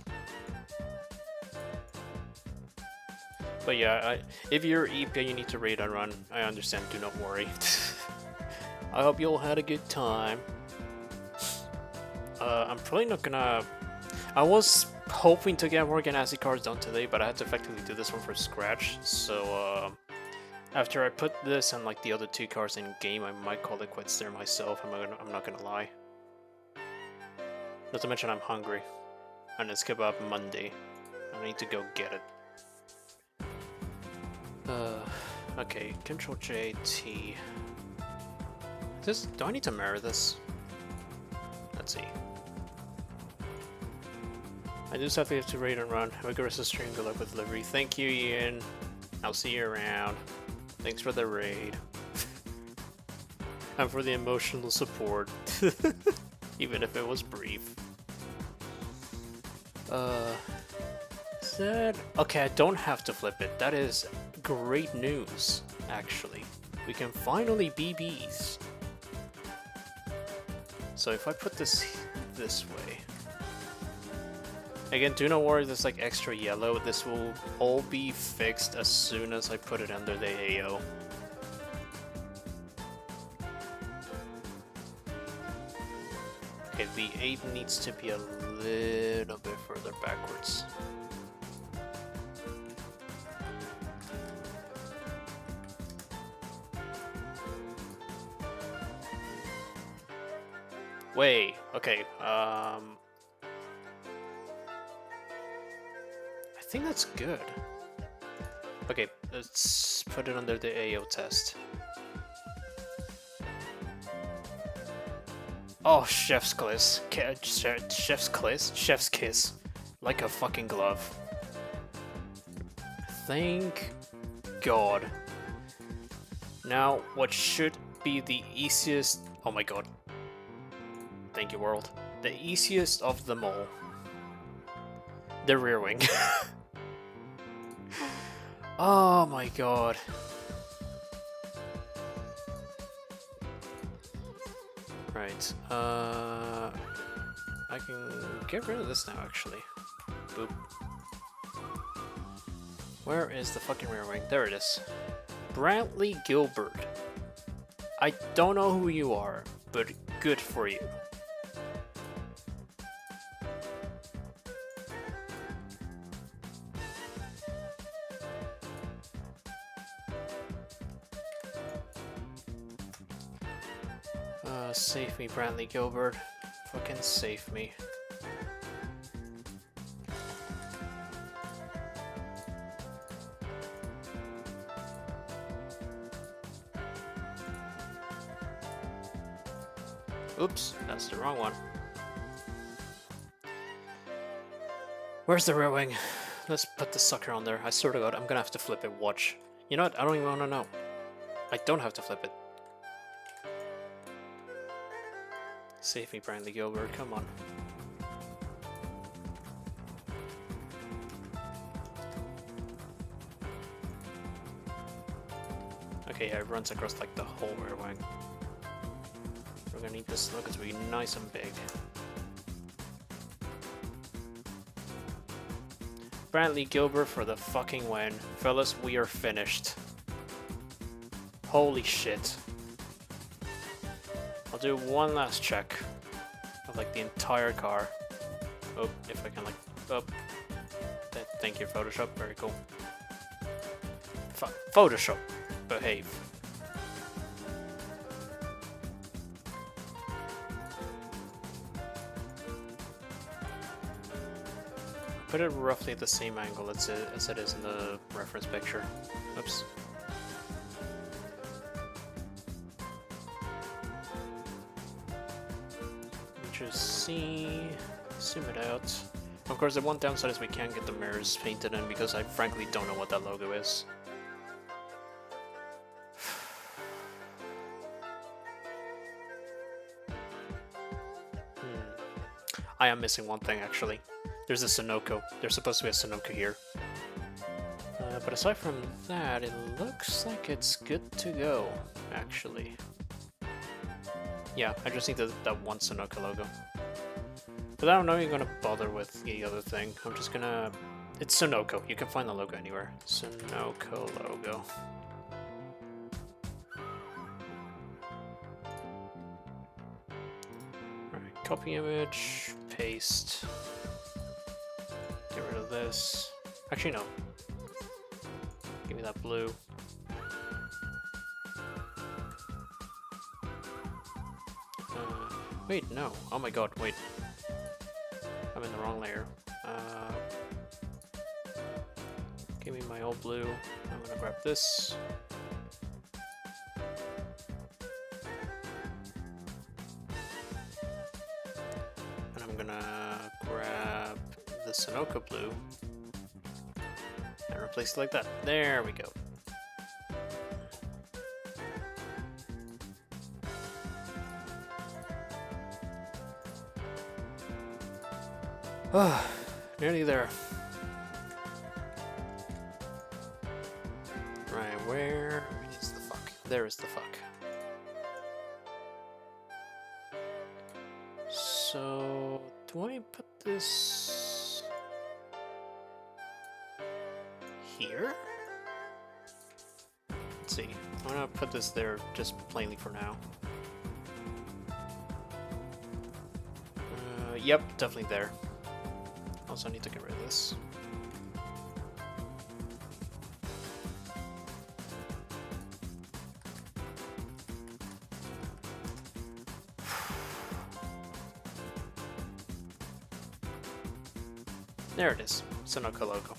But yeah, if you're EPA, you need to raid and run. I understand, do not worry. I hope you all had a good time. I'm probably not gonna... I was hoping to get more Ganassi cars done today, but I had to effectively do this one from scratch. So after I put this and like the other 2 cars in game, I might call it quits there myself. I'm not gonna lie. Not to mention I'm hungry, and it's kebab Monday. I need to go get it. Okay, Control J T. Do I need to mirror this? Let's see. I just have to raid and run. Have a good rest of the stream. Good luck with delivery. Thank you, Ian. I'll see you around. Thanks for the raid. And for the emotional support. Even if it was brief. Okay, I don't have to flip it. That is great news, actually. We can finally BBs. So if I put this way. Again, do not worry, there's like extra yellow. This will all be fixed as soon as I put it under the AO. Okay, the 8 needs to be a little bit further backwards. Wait, okay, I think that's good. Okay, let's put it under the AO test. Oh, chef's kiss. Chef's kiss? Chef's kiss. Like a fucking glove. Thank God. Now, what should be the easiest... Oh my God. Thank you, world. The easiest of them all. The rear wing. Oh my God. Right. I can get rid of this now, actually. Boop. Where is the fucking rear wing? There it is. Brantley Gilbert. I don't know who you are, but good for you. Save me, Brantley Gilbert. Fucking save me. Oops, that's the wrong one. Where's the rear wing? Let's put the sucker on there. I swear to God, I'm gonna have to flip it. Watch. You know what? I don't even want to know. I don't have to flip it. Save me, Brantley Gilbert. Come on. Okay, yeah, it runs across like the whole rear wing. We're gonna need this look to be nice and big. Brantley Gilbert for the fucking win. Fellas, we are finished. Holy shit. I'll do one last check of like the entire car. Oh, if I can like, oh. Thank you, Photoshop, very cool. Photoshop, behave. Put it roughly at the same angle as it is in the reference picture. Oops. Just zoom it out. Of course, the one downside is we can't get the mirrors painted in because I frankly don't know what that logo is. I am missing one thing actually. There's a Sunoco. There's supposed to be a Sunoco here. But aside from that, it looks like it's good to go, actually. Yeah, I just need that one Sunoco logo. But I'm not even gonna bother with the other thing. I'm just gonna... It's Sunoco. You can find the logo anywhere. Sunoco logo. Alright, copy image, paste. Get rid of this. Actually, no. Give me that blue. Wait, no. Oh my god, wait. I'm in the wrong layer. Give me my old blue. I'm gonna grab this. And I'm gonna grab the Sunoco blue and replace it like that. There we go. Ah, nearly there. Right, where is the fuck? There is the fuck. So, do I put this here? Let's see. I'm gonna put this there just plainly for now. Yep, definitely there. Also, I need to get rid of this. There it is, Sunoco logo.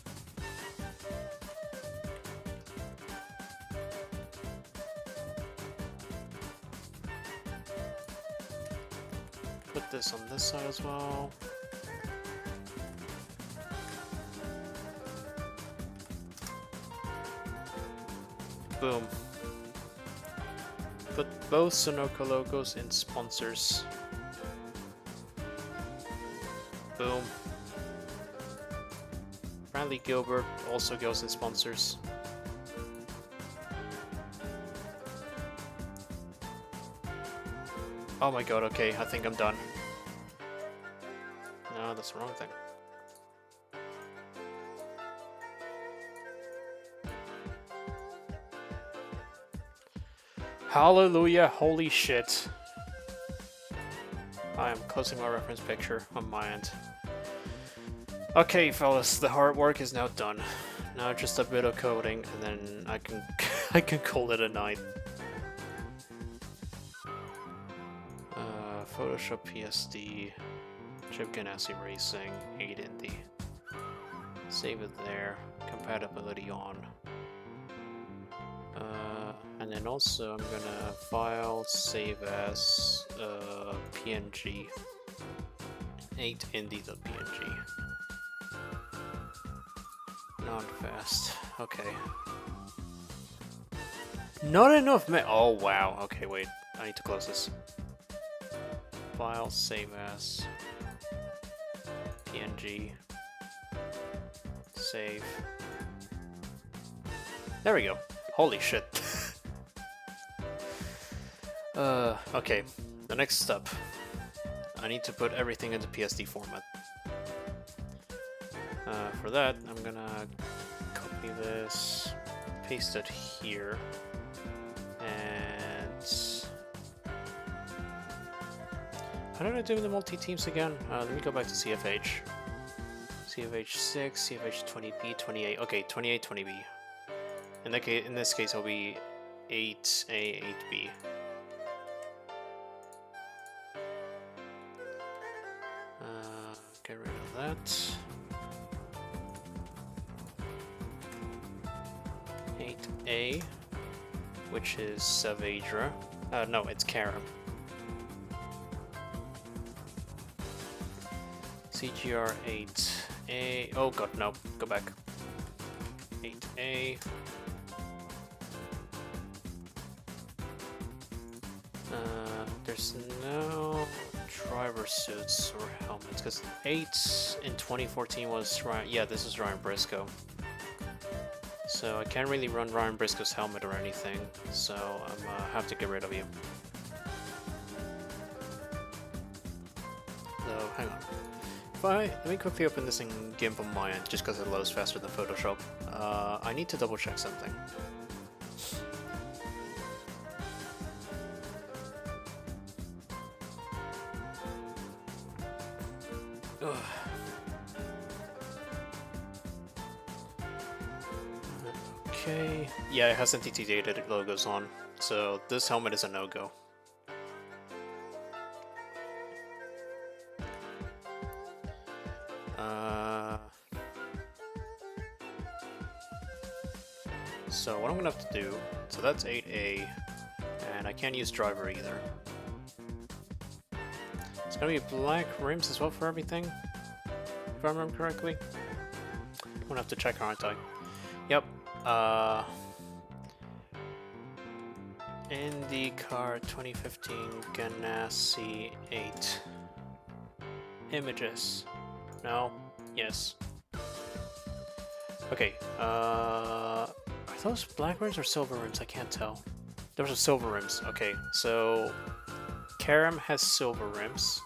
Put this on this side as well. Boom. Put both Sunoco logos in sponsors. Boom. Bradley Gilbert also goes in sponsors. Oh my god, okay, I think I'm done. No, that's the wrong thing. Hallelujah, holy shit. I am closing my reference picture on my end. Okay, fellas, the hard work is now done. Now just a bit of coding, and then I can I can call it a night. Photoshop PSD, Chip Ganassi Racing, 8 Indy. Save it there. Compatibility on. And then also I'm gonna file, save as PNG. 8 Indy.png. Not fast. Okay. Not enough oh wow. Okay, wait. I need to close this. File, save as PNG. Save. There we go. Holy shit. Okay. The next step. I need to put everything into PSD format. For that, I'm gonna copy this, paste it here, and how did I do the multi-teams again? Let me go back to CFH. CFH6, CFH20B, 28. Okay, 28, 20B. In this case, it'll be 8A, 8B. Get rid of that. 8A, which is Saavedra. No, it's Karam. CGR 8A. Oh god, no. Go back. 8A. There's no driver suits or helmets because 8 in 2014 was Ryan. Yeah, this is Ryan Briscoe. So I can't really run Ryan Briscoe's helmet or anything, so I'm have to get rid of you. So hang on. Let me quickly open this in GIMP on my end, just because it loads faster than Photoshop. I need to double check something. Ugh. Okay, yeah, it has NTT data logos on, so this helmet is a no-go. So what I'm gonna have to do, so that's 8A, and I can't use driver either. It's gonna be black rims as well for everything, if I remember correctly. I'm gonna have to check, aren't I? Yep. Indycar 2015 Ganassi 8. Images. No? Yes. Okay, are those black rims or silver rims? I can't tell. Those are silver rims. Okay, so Karam has silver rims.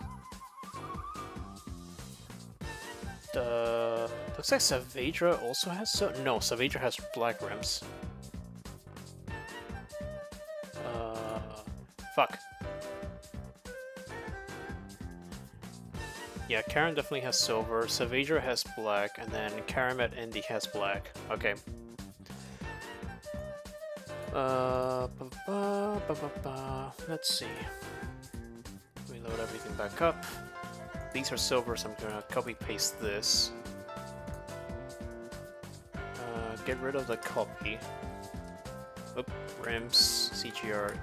Looks like Saavedra also has no, Saavedra has black rims. Fuck. Yeah, Karam definitely has silver, Saavedra has black, and then Karam at Indy has black. Okay. Let's see. Let me load everything back up. These are silver, so I'm gonna copy paste this. Get rid of the copy. Oop, rims, CGR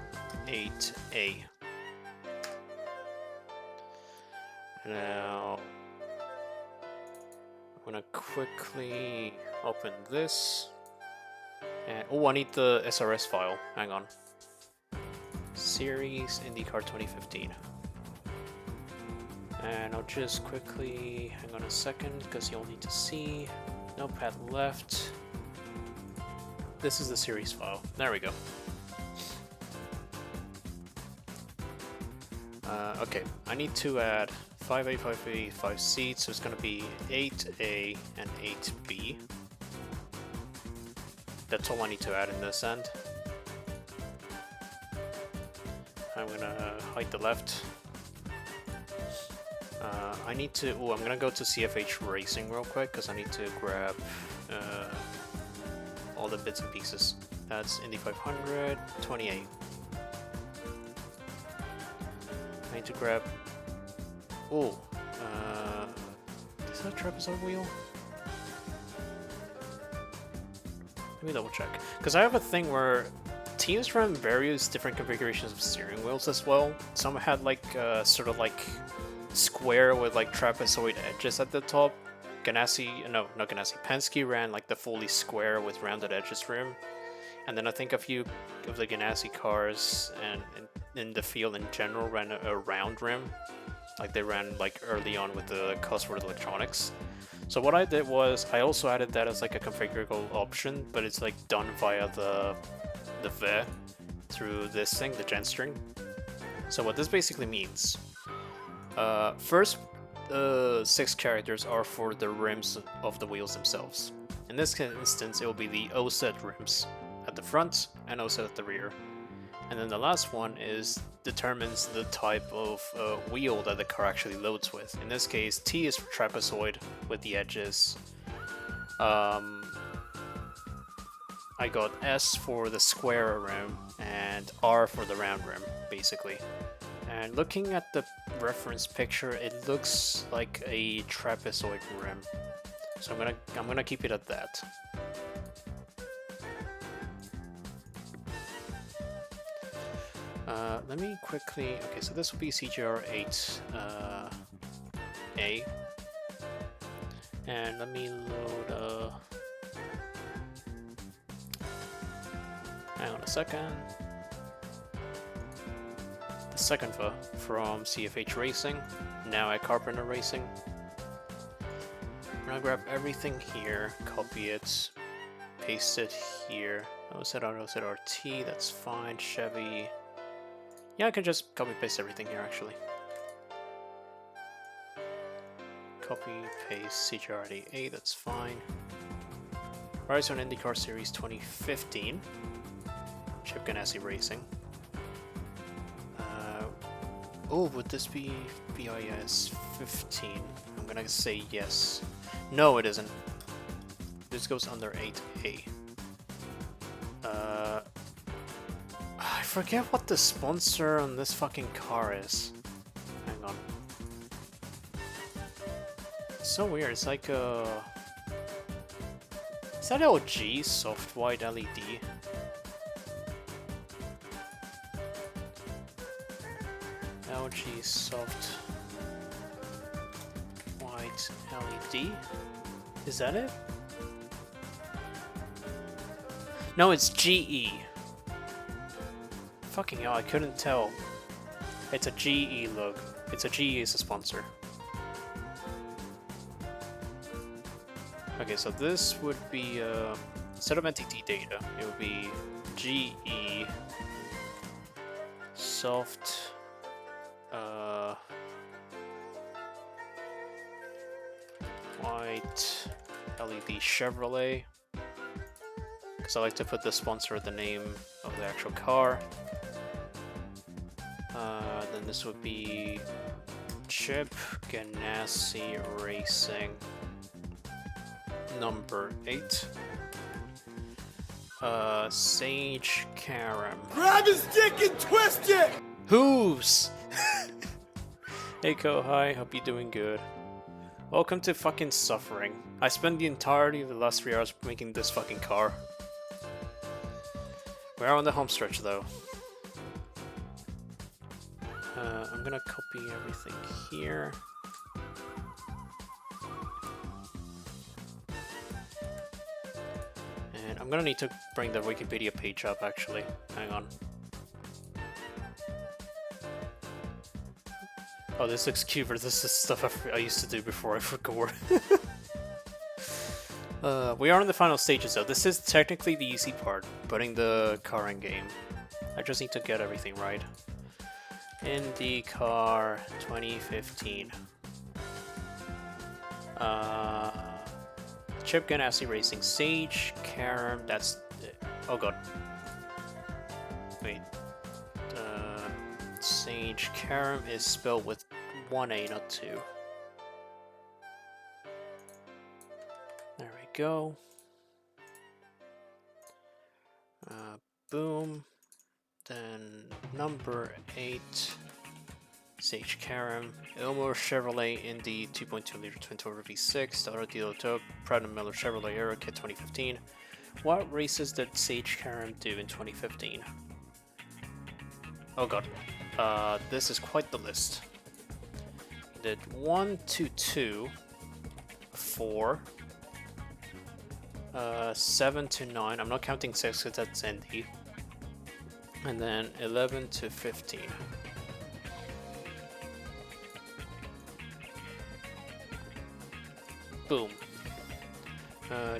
8A. Now, I'm gonna quickly open this. And, oh, I need the SRS file. Hang on. Series Indycar 2015. And I'll just quickly hang on a second because you'll need to see. Notepad left. This is the series file. There we go. Okay, I need to add 5A, 5B, 5C, so it's going to be 8A and 8B. That's all I need to add in this end. I'm going to hide the left. I need to, I'm going to go to CFH Racing real quick because I need to grab all the bits and pieces. That's Indy 500, 28. I need to grab, is that a trapezoid wheel? Let me double check. Because I have a thing where teams run various different configurations of steering wheels as well. Some had like sort of like square with like trapezoid edges at the top. Ganassi, no, not Ganassi, Penske ran like the fully square with rounded edges rim. And then I think a few of the Ganassi cars and in the field in general ran a round rim. Like they ran like early on with the Cosworth electronics. So what I did was I also added that as like a configurable option, but it's like done via the VE through this thing, the gen string. So what this basically means, first 6 characters are for the rims of the wheels themselves. In this instance, it will be the OZ rims at the front and OZ at the rear. And then the last one determines the type of wheel that the car actually loads with. In this case, T is for trapezoid with the edges. I got S for the square rim and R for the round rim, basically. And looking at the reference picture, it looks like a trapezoid rim. So I'm gonna keep it at that. Let me quickly, okay, so this will be CGR8 A. And let me load, hang on a second. The second VE from CFH Racing, now at Carpenter Racing. I'm gonna grab everything here, copy it, paste it here. OZ RT, that's fine. Chevy. Yeah, I can just copy paste everything here actually. Copy paste CGRD8, that's fine. Rise on Indycar Series 2015. Chip Ganassi Racing. Oh, would this be BIS 15? I'm gonna say yes. No, it isn't. This goes under 8A. I forget what the sponsor on this fucking car is. Hang on. It's so weird. It's like a... Is that LG soft white LED? LG soft white LED? Is that it? No, it's GE. Fucking hell, I couldn't tell. It's a GE logo. It's a GE as a sponsor. Okay, so this would be, instead of NTT data, it would be GE soft, white LED Chevrolet. Because I like to put the sponsor at the name of the actual car. Then this would be Chip Ganassi Racing number 8. Sage Karam. Grab his dick and twist it! Who's? Hey Ko, hi, hope you're doing good. Welcome to fucking suffering. I spent the entirety of the last 3 hours making this fucking car. We are on the home stretch though. I'm gonna copy everything here. And I'm gonna need to bring the Wikipedia page up actually. Hang on. Oh, this looks cuter. This is stuff I used to do before I record. We are in the final stages though. This is technically the easy part, putting the car in game. I just need to get everything right. Indycar 2015. Chip Ganassi Racing Sage Karam. That's oh god. Wait. Sage Karam is spelled with 1A, not 2. There we go. Boom. Then number 8, Sage Karam, Ilmor Chevrolet Indy 2.2 liter twin turbo V6, Delta Dealer Top, Pratt & Miller Chevrolet Aero Kit 2015. What races did Sage Karam do in 2015? Oh god, this is quite the list. Did 1 to 2, 4, 7 to 9. I'm not counting 6 because that's Indy. And then 11 to 15. Boom.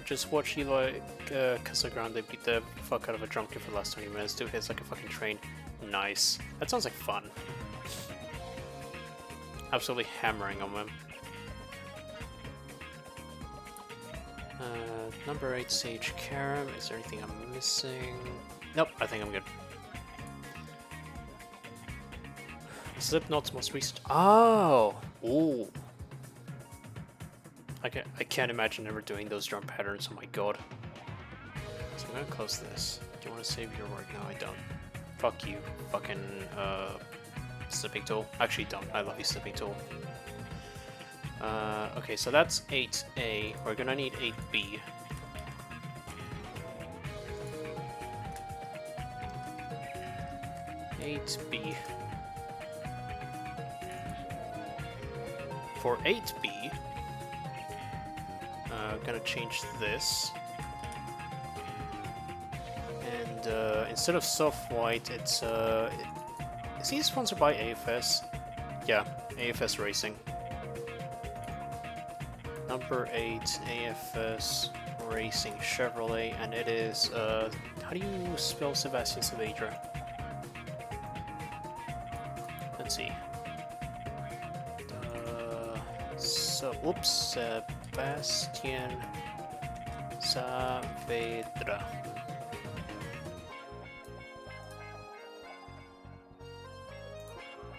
Just watch Eli Casagrande beat the fuck out of a drunk kid for the last 20 minutes. 2 hits like a fucking train. Nice. That sounds like fun. Absolutely hammering on him. Number 8, Sage Karam. Is there anything I'm missing? Nope, I think I'm good. Slipknot's most recent. Oh! Ooh. I can't imagine ever doing those drum patterns. Oh my god. So I'm gonna close this. Do you want to save your work? No, I don't. Fuck you, fucking slipping tool. Actually, don't. I love you, slipping tool. Okay, so that's 8A. We're gonna need 8B. For 8B, I'm gonna change this. And instead of soft white, it's is he sponsored by AFS? Yeah, AFS Racing. Number 8, AFS Racing Chevrolet, and it is, how do you spell Sebastian Saavedra? Let's see. Whoops, Sebastian Saavedra.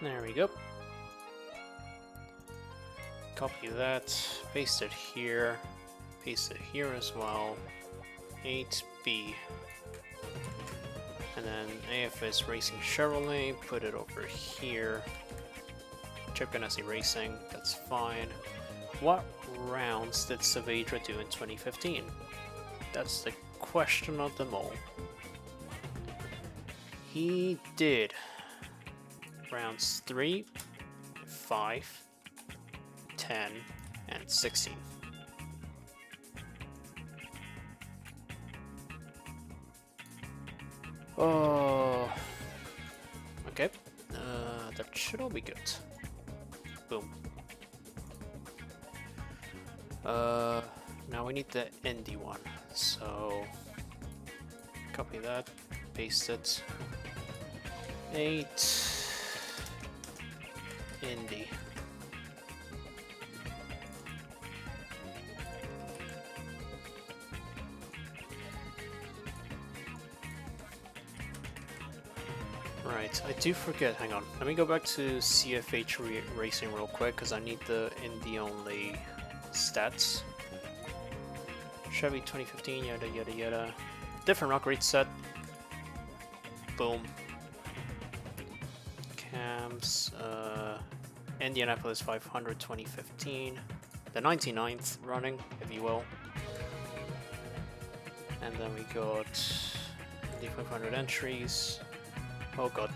There we go. Copy that, paste it here as well. 8B. And then AFS Racing Chevrolet, put it over here. Chip Ganassi Racing, that's fine. What rounds did Saavedra do in 2015? That's the question of them all. He did rounds 3, 5, 10, and 16. Oh, okay. That should all be good. Boom. Now we need the Indy one. So copy that, paste it. 8 Indy. Right, I do forget, hang on. Let me go back to CFH Racing real quick, because I need the Indy only stats. Chevy 2015, yada yada yada. Different rock rate set. Boom. Cams, Indianapolis 500 2015. The 99th running, if you will. And then we got the 500 entries. Oh god.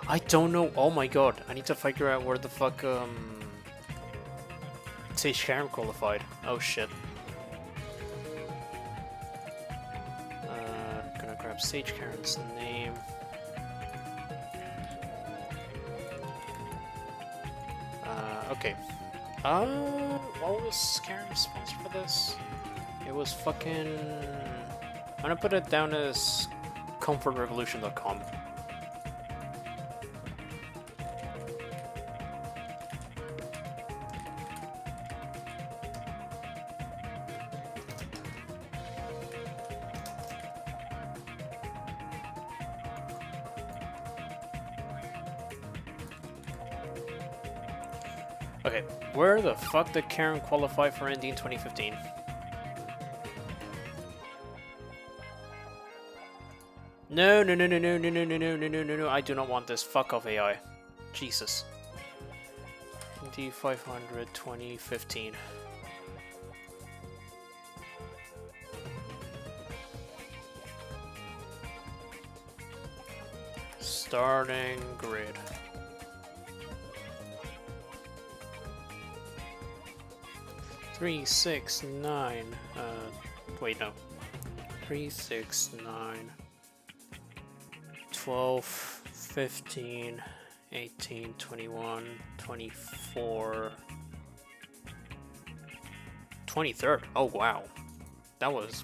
I don't know. Oh my god. I need to figure out where the fuck Sage Karen qualified. Oh shit. Gonna grab Sage Karen's name. Okay. What was Karen's sponsor for this? It was fucking... I'm gonna put it down as comfortrevolution.com. Okay, where the fuck did Karen qualify for Indy in 2015? No, no, no, no, no, no, no, no, no, no, no, no, no, I do not want this. Fuck off AI. Jesus. Indy 500 2015. Starting grid. Three, 6, 9. Wait, no. 3, 6, 9. 12, 15, 18, 21, 24. 23rd. Oh wow. That was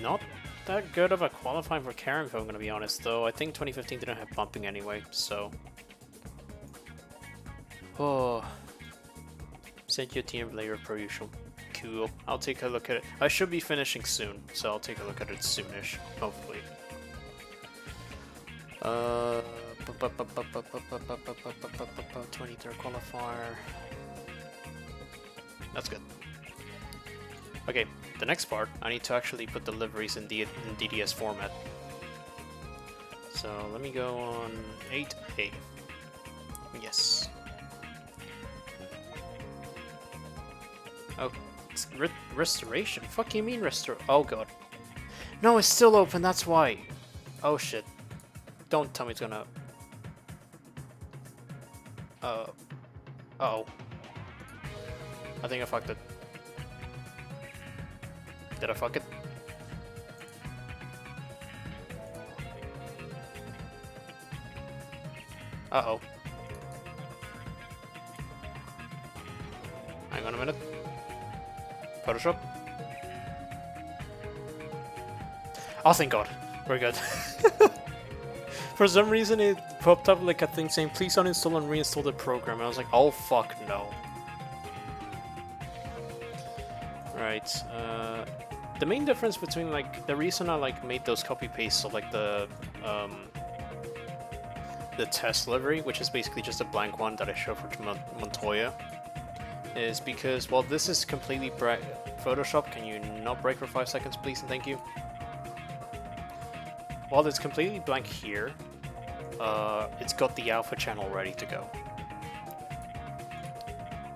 not that good of a qualifying for Karen, if I'm gonna be honest, though. I think 2015 didn't have bumping anyway, so. Oh. Sent you a team layer per usual. Cool. I'll take a look at it. I should be finishing soon, so I'll take a look at it soonish, hopefully. 23rd qualifier. That's good. Okay, the next part, I need to actually put the liveries in DDS format. So let me go on 8A. Yes. Oh, it's restoration? Fuck you mean restore? Oh god. No, it's still open, that's why. Oh shit. Don't tell me it's gonna... Uh-oh. I think I fucked it. Did I fuck it? Uh-oh. Hang on a minute. Photoshop. Oh, thank God. We're good. For some reason, it popped up like a thing saying, please uninstall and reinstall the program. And I was like, oh, fuck no. Right. The main difference between, like, the reason I, like, made those copy-pastes of, like, the test livery, which is basically just a blank one that I show for Montoya, is because, well, this is completely Photoshop. Can you not break for 5 seconds, please, and thank you? While it's completely blank here, it's got the alpha channel ready to go.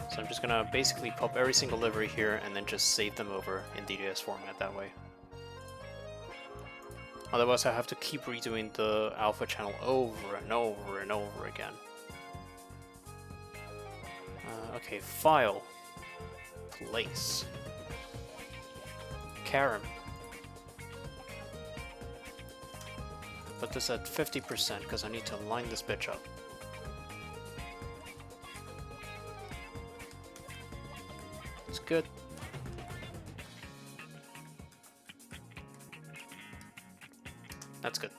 So I'm just gonna basically pop every single livery here and then just save them over in DDS format that way. Otherwise I have to keep redoing the alpha channel over and over and over again. Okay, file, place, Karam. Put this at 50% because I need to line this bitch up. It's good. That's good.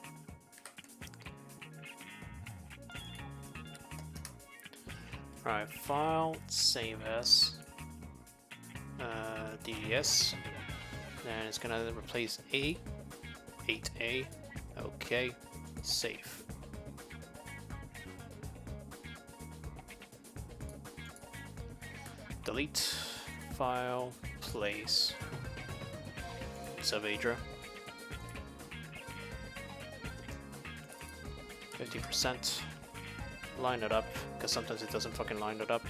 Alright, file, save as, DDS. Then it's gonna replace A, 8A. Okay, save. Delete, file, place, Savaedra. 50%. Line it up, because sometimes it doesn't fucking line it up.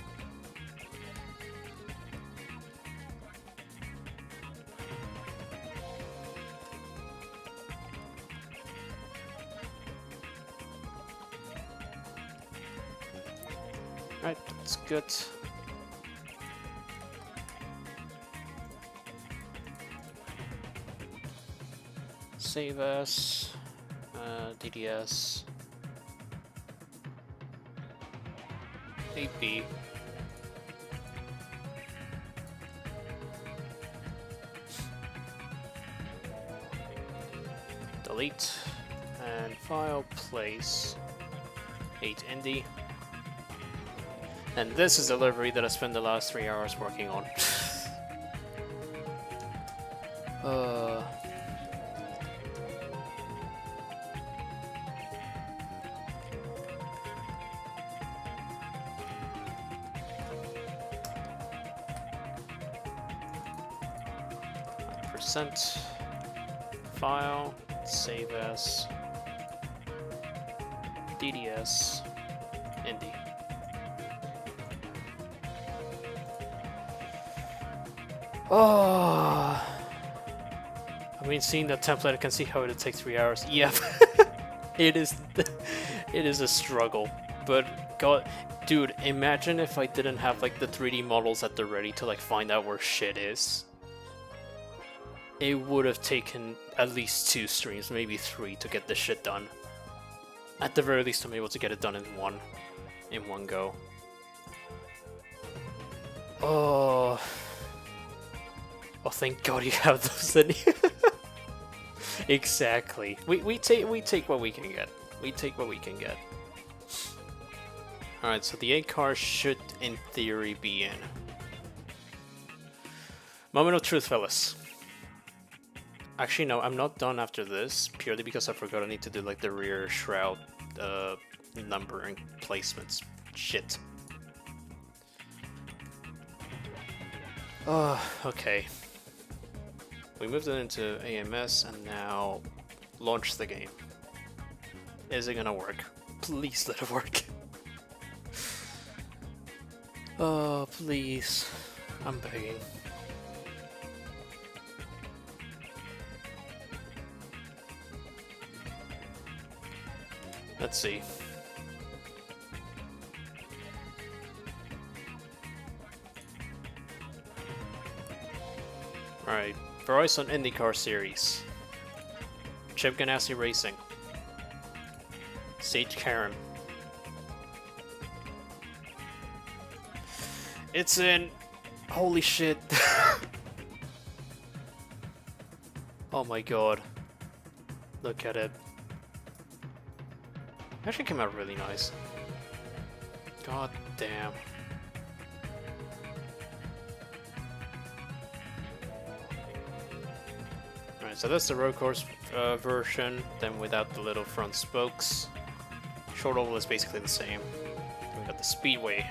Right, that's good. Save as, DDS, 8B. Delete, and file, place, 8 Indy. And this is the livery that I spent the last 3 hours working on. Percent file, save as, DDS, Indy. Oh, I mean, seeing that template, I can see how it takes 3 hours. Yep, it is a struggle. But God, dude, imagine if I didn't have like the 3D models at the ready to like find out where shit is. It would have taken at least 2 streams, maybe 3, to get this shit done. At the very least, I'm able to get it done in one go. Oh. Oh, thank God you have those in here. Exactly. We take what we can get. We take what we can get. Alright, so the 8 car should, in theory, be in. Moment of truth, fellas. Actually, no, I'm not done after this, purely because I forgot I need to do, like, the rear shroud numbering placements. Shit. Oh, okay. We moved it into AMS, and now launch the game. Is it gonna work? Please let it work. Oh, please. I'm begging. Let's see. Alright, Verizon Indycar Series. Chip Ganassi Racing. Sage Karam. It's in! Holy shit. Oh my God. Look at it. Actually came out really nice. God damn. Alright, so that's the road course version, then without the little front spokes. Short oval is basically the same. We got the speedway.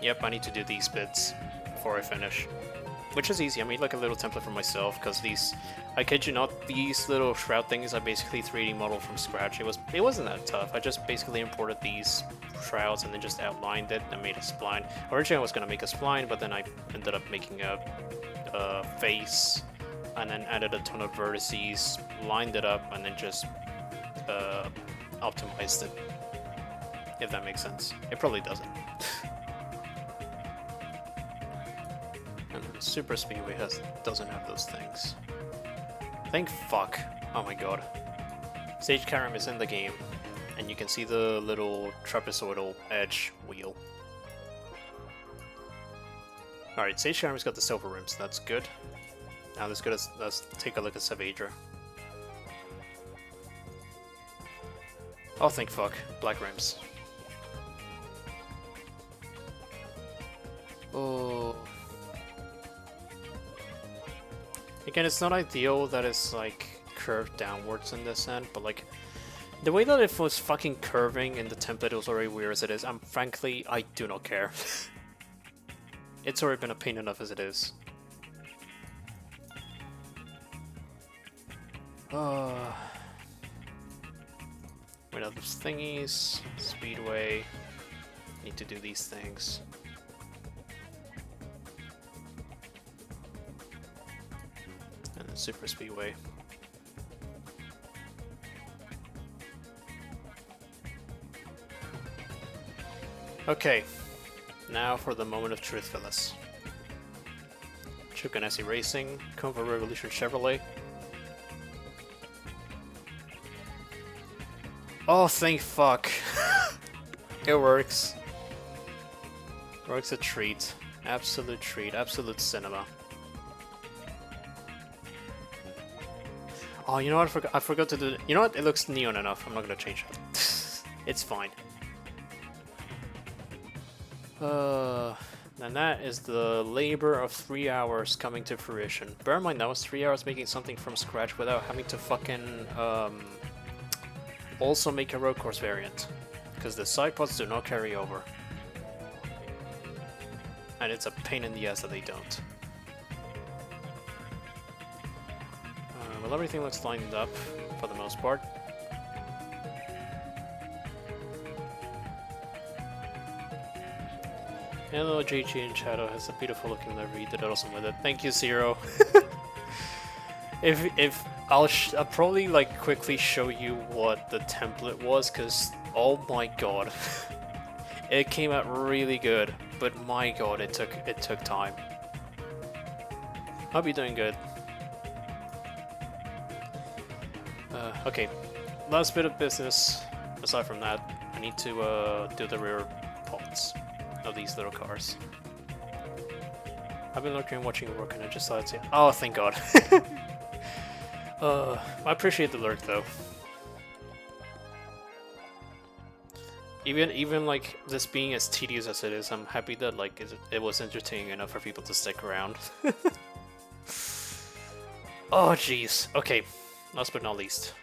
Yep, I need to do these bits before I finish. Which is easy. I made like a little template for myself because these, I kid you not, these little shroud things I basically 3D modeled from scratch. It wasn't that tough. I just basically imported these shrouds and then just outlined it and made a spline. Originally I was gonna make a spline, but then I ended up making a face and then added a ton of vertices, lined it up, and then just optimized it. If that makes sense. It probably doesn't. And the Super Speedway doesn't have those things. Thank fuck. Oh my god. Stage Carom is in the game, and you can see the little trapezoidal edge wheel. Alright, Stage Carom's got the silver rims, that's good. Now let's take a look at Saavedra. Oh, thank fuck. Black rims. Oh. Again, it's not ideal that it's like curved downwards in this end, but like the way that it was fucking curving in the template was already weird as it is. Frankly, I do not care. It's already been a pain enough as it is. Wait, out those thingies. Speedway. Need to do these things. And then Super Speedway. Okay. Now for the moment of truth, fellas. Ganassi Racing, Convo Revolution Chevrolet. Oh, thank fuck. It works. Works a treat. Absolute treat. Absolute cinema. Oh, you know what? I forgot to do. You know what? It looks neon enough. I'm not gonna change it. It's fine. And that is the labor of 3 hours coming to fruition. Bear in mind, that was 3 hours making something from scratch without having to fucking also make a road course variant, because the side pods do not carry over, and it's a pain in the ass that they don't. Well, everything looks lined up for the most part. Hello, JG and Shadow has a beautiful looking livery. You did awesome with it. Thank you, Zero. if I'll probably like quickly show you what the template was, because oh my god, it came out really good. But my god, it took time. Hope you're doing good. Okay, last bit of business. Aside from that, I need to do the rear pods of these little cars. I've been looking and watching your work, and I just thought, oh, thank God. I appreciate the lurk though. Even like this being as tedious as it is, I'm happy that like it was entertaining enough for people to stick around. Oh jeez. Okay, last but not least,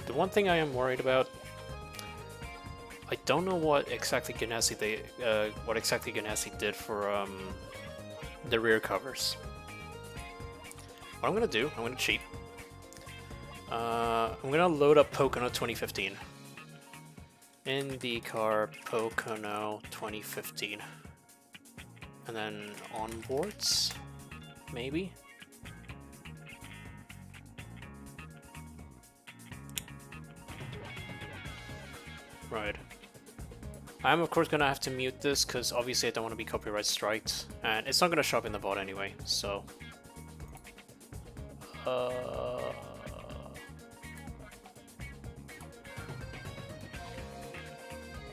the one thing I am worried about. I don't know what exactly Ganassi did for the rear covers. What I'm gonna do, I'm gonna cheat. I'm gonna load up Pocono 2015. Indycar Pocono 2015. And then onboards, maybe? Right. I'm of course gonna have to mute this because obviously I don't want to be copyright striked, and it's not gonna show up in the VOD anyway, so...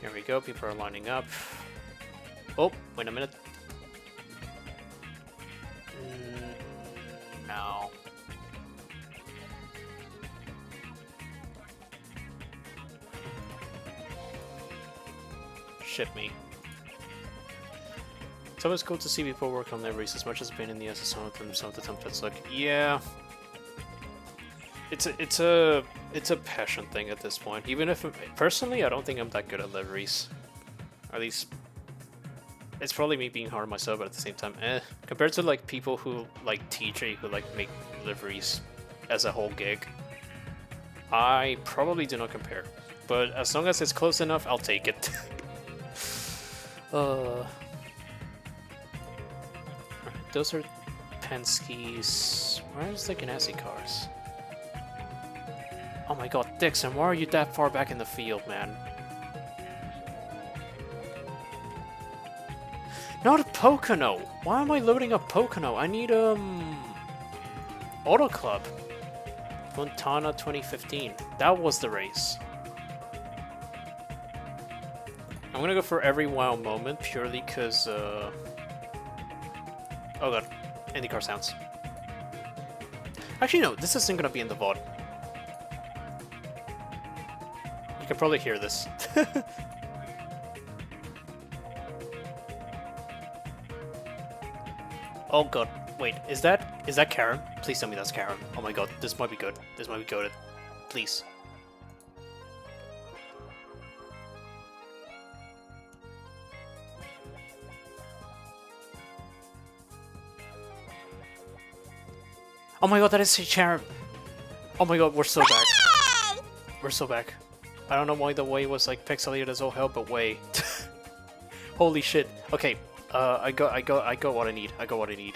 Here we go, people are lining up. Oh, wait a minute. No. Ship me. It's always cool to see people work on liveries as much as pain in the ass as some of the templates look. Yeah. It's a passion thing at this point. Even if personally, I don't think I'm that good at liveries. Or at least it's probably me being hard on myself, but at the same time, compared to like people who like TJ who like make liveries as a whole gig, I probably do not compare. But as long as it's close enough, I'll take it. Those are Penske's. Where's the Ganassi cars? Oh my god, Dixon, why are you that far back in the field, man? Not a Pocono! Why am I loading up Pocono? I need, Auto Club. Fontana 2015. That was the race. I'm gonna go for every wow moment purely because, oh god. IndyCar sounds. Actually, no, this isn't gonna be in the VOD. You can probably hear this. Oh god, wait, is that Karen? Please tell me that's Karen. Oh my god, this might be good. This might be good. Please. Oh my god, that is Karen. Oh my god, we're so back. We're so back. I don't know why the way was like pixelated as all hell, but way. Holy shit. Okay. I got what I need. I got what I need.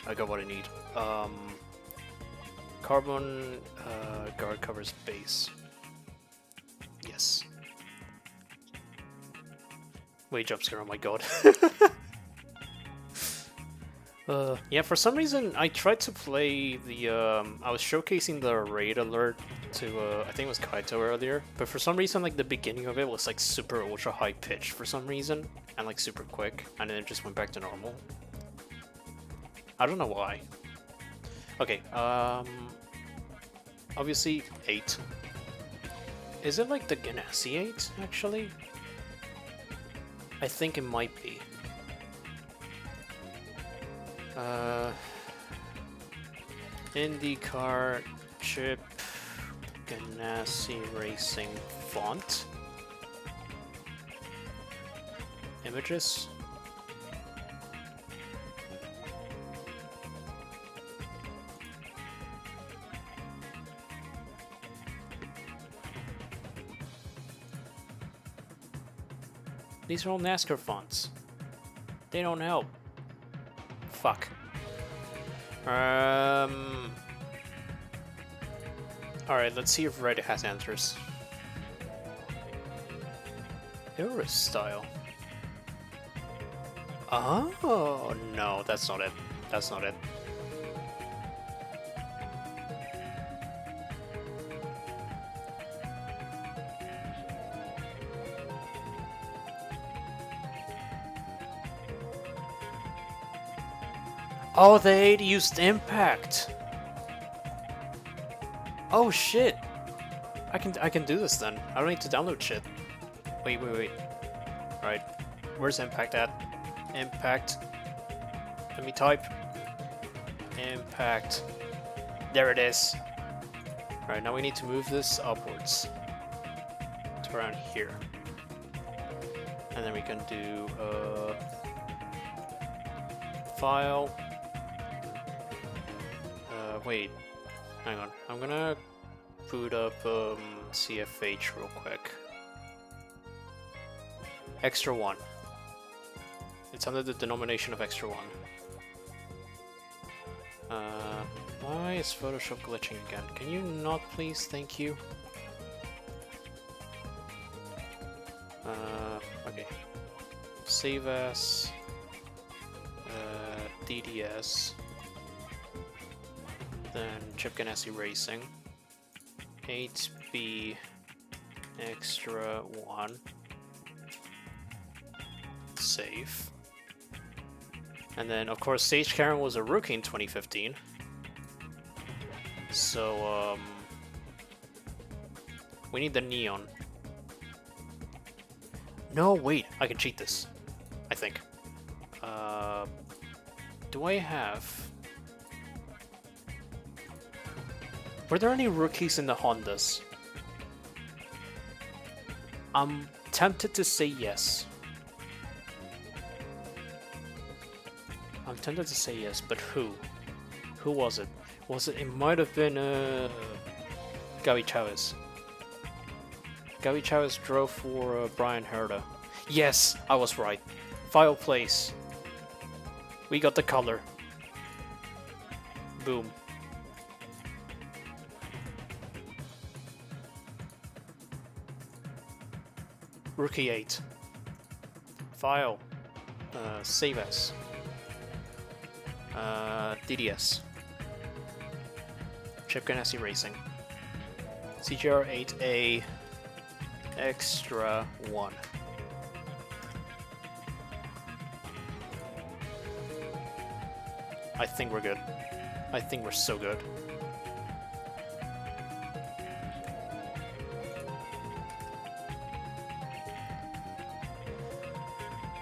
Carbon guard covers base. Yes. Wait, jump scare, oh my god. Yeah, for some reason I tried to play the I was showcasing the raid alert to I think it was Kaito earlier, but for some reason like the beginning of it was like super ultra high pitched for some reason and like super quick, and then it just went back to normal. I don't know why. Okay, obviously 8. Is it like the Ganassi 8 actually? I think it might be. Indycar chip Ganassi racing font images. These are all NASCAR fonts. They don't help. Fuck. Alright, let's see if Reddit has answers. Eurus style. Oh, no, that's not it. That's not it. Oh, they used impact. Oh shit. I can do this then. I don't need to download shit. Wait. Alright. Where's impact at? Impact. Let me type. Impact. There it is. Alright, now we need to move this upwards to around here. And then we can do file. Wait, hang on. I'm gonna boot up CFH real quick. Extra 1. It's under the denomination of extra 1. Why is Photoshop glitching again? Can you not please? Thank you. Okay. Save as DDS. Then Chip Ganassi Racing. 8B extra 1. Save. And then of course Sage Karen was a rookie in 2015. So we need the neon. No, wait, I can cheat this. I think. Do I have... Were there any rookies in the Hondas? I'm tempted to say yes. I'm tempted to say yes, but who? Who was it? It might have been, Gavi Chavez. Gavi Chavez drove for Brian Herta. Yes, I was right. File place. We got the color. Boom. Rookie 8. File. Save as. DDS. Chip Ganassi Racing. CGR 8A Extra 1. I think we're good. I think we're so good.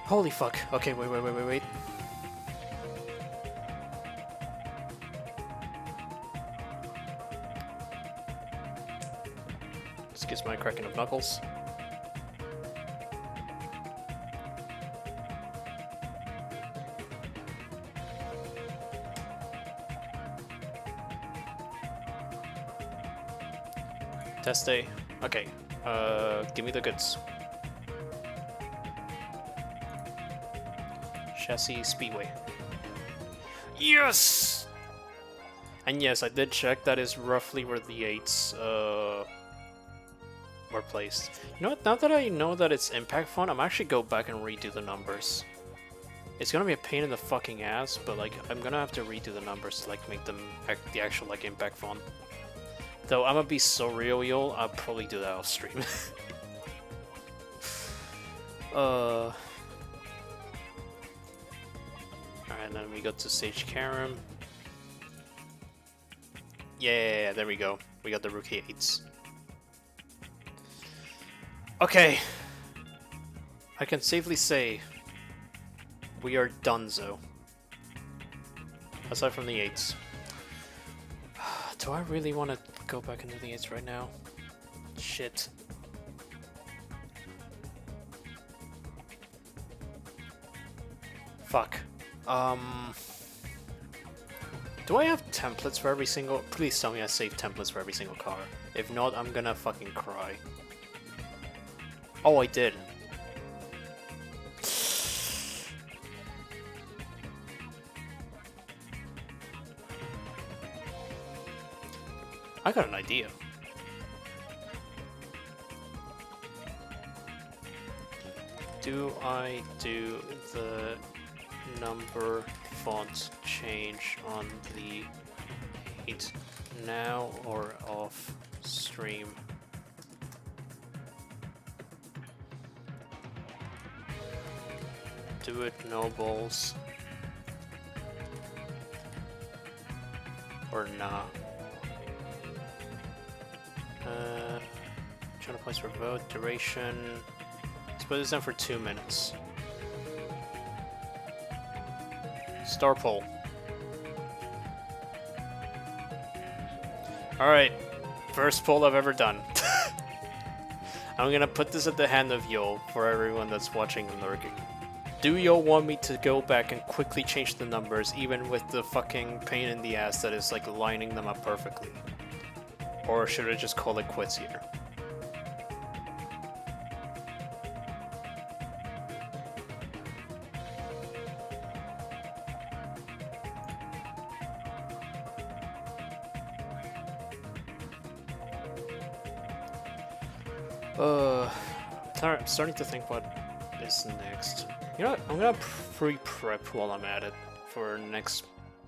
Holy fuck. Okay, wait. Excuse my cracking of knuckles. Test day. Okay. Give me the goods. Chassis Speedway. Yes! And yes, I did check. That is roughly where the 8s were placed. You know what? Now that I know that it's impact font, I'm actually go back and redo the numbers. It's gonna be a pain in the fucking ass, but like I'm gonna have to redo the numbers to like make them the actual like impact font. Though I'm gonna be so real, y'all, I'll probably do that off stream. Alright, and then we go to Sage Karam. Yeah, there we go. We got the rookie 8s. Okay. I can safely say we are donezo. Aside from the 8s. Do I really want to go back into the 8s right now? Shit. Fuck. Do I have templates for every single... Please tell me I save templates for every single car. If not, I'm gonna fucking cry. Oh, I did. I got an idea. Do I do the number font change on the 8 now or off stream? Do it no balls or nah? Trying to place for vote duration. Let's put this in for 2 minutes. Star poll. Alright, first poll I've ever done. I'm gonna put this at the hand of y'all for everyone that's watching and lurking. Do y'all want me to go back and quickly change the numbers even with the fucking pain in the ass that is like lining them up perfectly? Or should I just call it quits here? I'm starting to think what is next. You know what? I'm gonna pre-prep while I'm at it for next...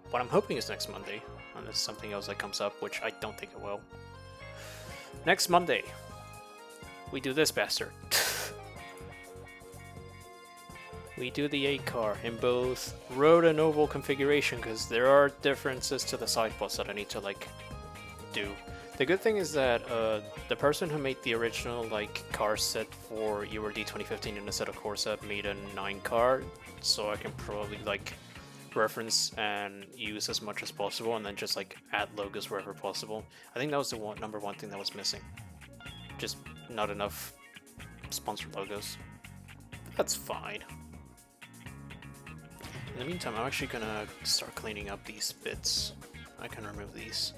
what I'm hoping is next Monday. Unless something else that comes up, which I don't think it will. Next Monday, we do this bastard. We do the 8 car in both road and oval configuration, because there are differences to the side pods that I need to like do. The good thing is that the person who made the original like car set for URD 2015 in a set of core set made a 9 car, so I can probably like reference and use as much as possible, and then just like add logos wherever possible. I think that was the number one thing that was missing. Just not enough sponsor logos. That's fine. In the meantime, I'm actually gonna start cleaning up these bits. I can remove these.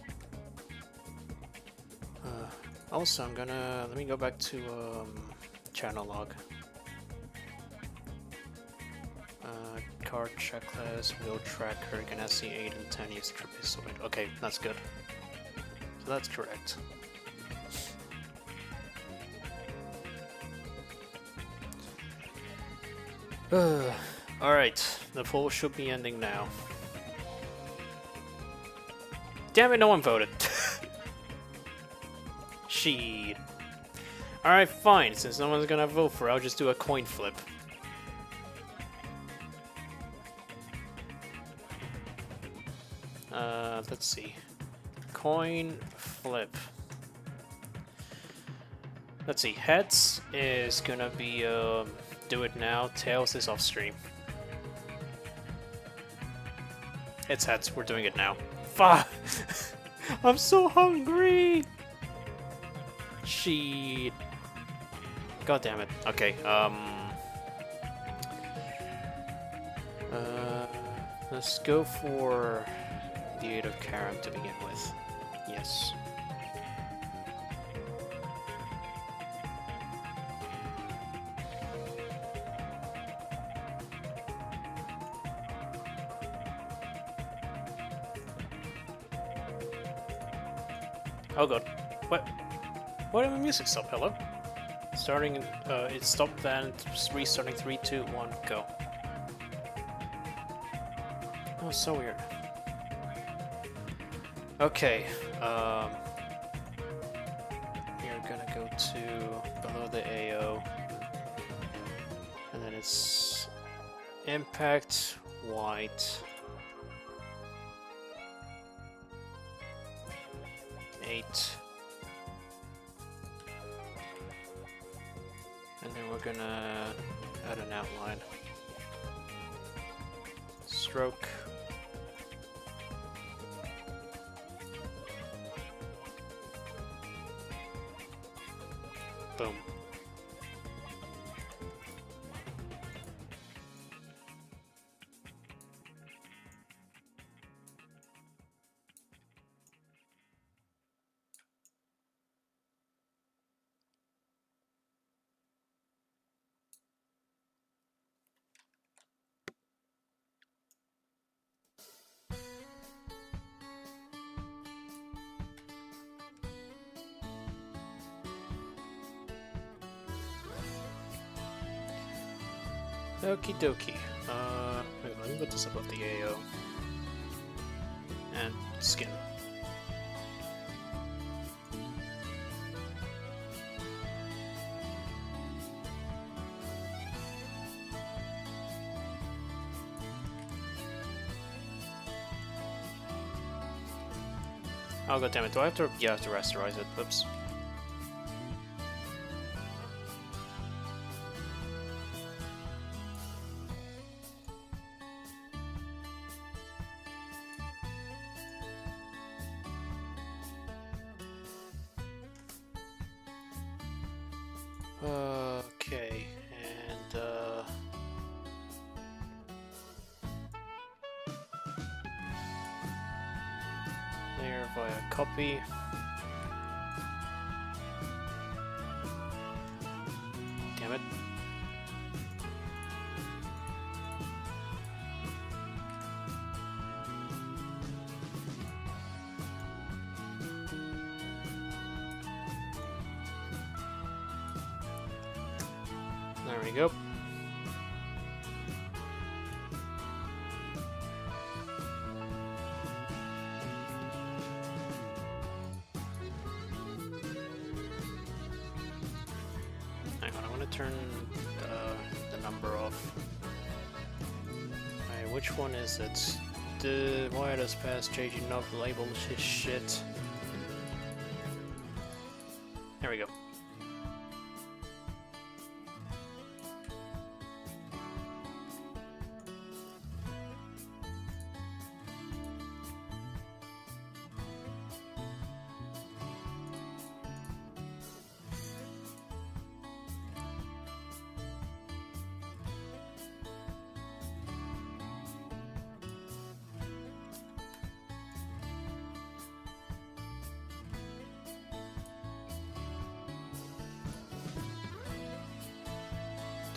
Also, I'm gonna... let me go back to channel log. Car checklist, wheel tracker, Ganassi 8 and 10 use trapezoid. Okay, that's good. So that's correct. Alright, the poll should be ending now. Damn it, no one voted. Shit. Alright, fine. Since no one's gonna vote for it, I'll just do a coin flip. Let's see. Coin flip. Let's see. Heads is gonna be do it now. Tails is off stream. It's heads. We're doing it now. Fuck! I'm so hungry! Shit. God damn it. Okay, let's go for the 8 of Karam to begin with. Yes. Oh god. What? Why did my music stop? Hello? Starting, it stopped then, restarting 3, 2, 1, go. Oh, so weird. Okay, we're gonna go to below the AO, and then it's impact, white, 8, and then we're gonna add an outline, stroke, boom. Okie dokie. Wait, let me put this above the AO. And skin. Oh god damn it, do I have to... yeah, I have to rasterize it, whoops. Okay, and there via copy. Damn it. There we go. Hang on, I want to turn the number off. Alright, which one is it? The wireless pass changing up label his shit. There we go.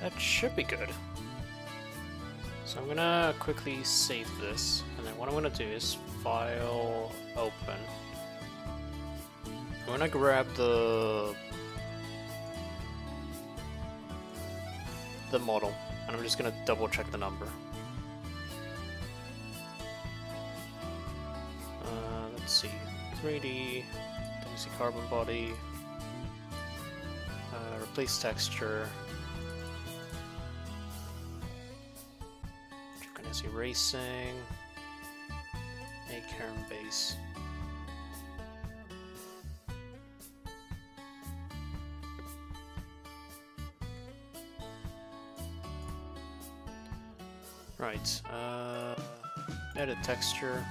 That should be good. So I'm gonna quickly save this, and then what I'm gonna do is file open. I'm gonna grab the model, and I'm just gonna double check the number. Let's see, 3D, WC carbon body, replace texture. Ganassi Racing, a Karen base. Right, edit texture.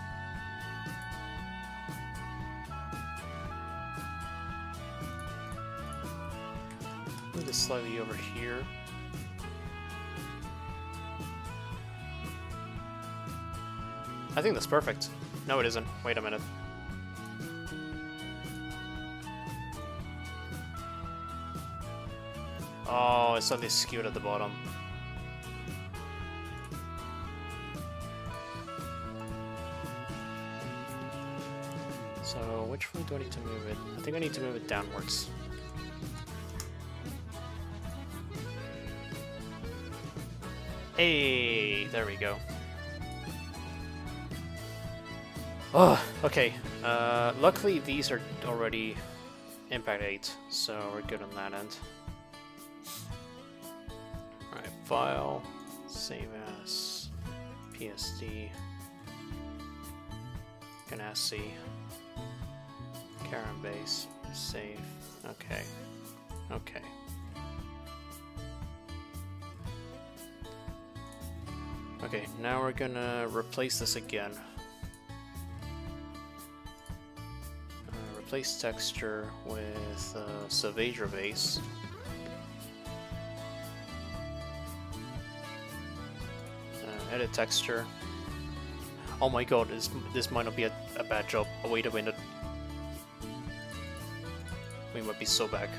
Move this slightly over here. I think that's perfect. No, it isn't. Wait a minute. Oh, it's slightly skewed at the bottom. So, which way do I need to move it? I think I need to move it downwards. Hey, there we go. Oh, okay. Luckily these are already Impact 8, so we're good on that end. Alright, file, save as, PSD, Ganassi, Karen base, save, okay, okay. Okay, now we're gonna replace this again. Replace texture with Savager base. Edit texture. Oh my god, this might not be a bad job. Oh, wait a minute. We might be so back.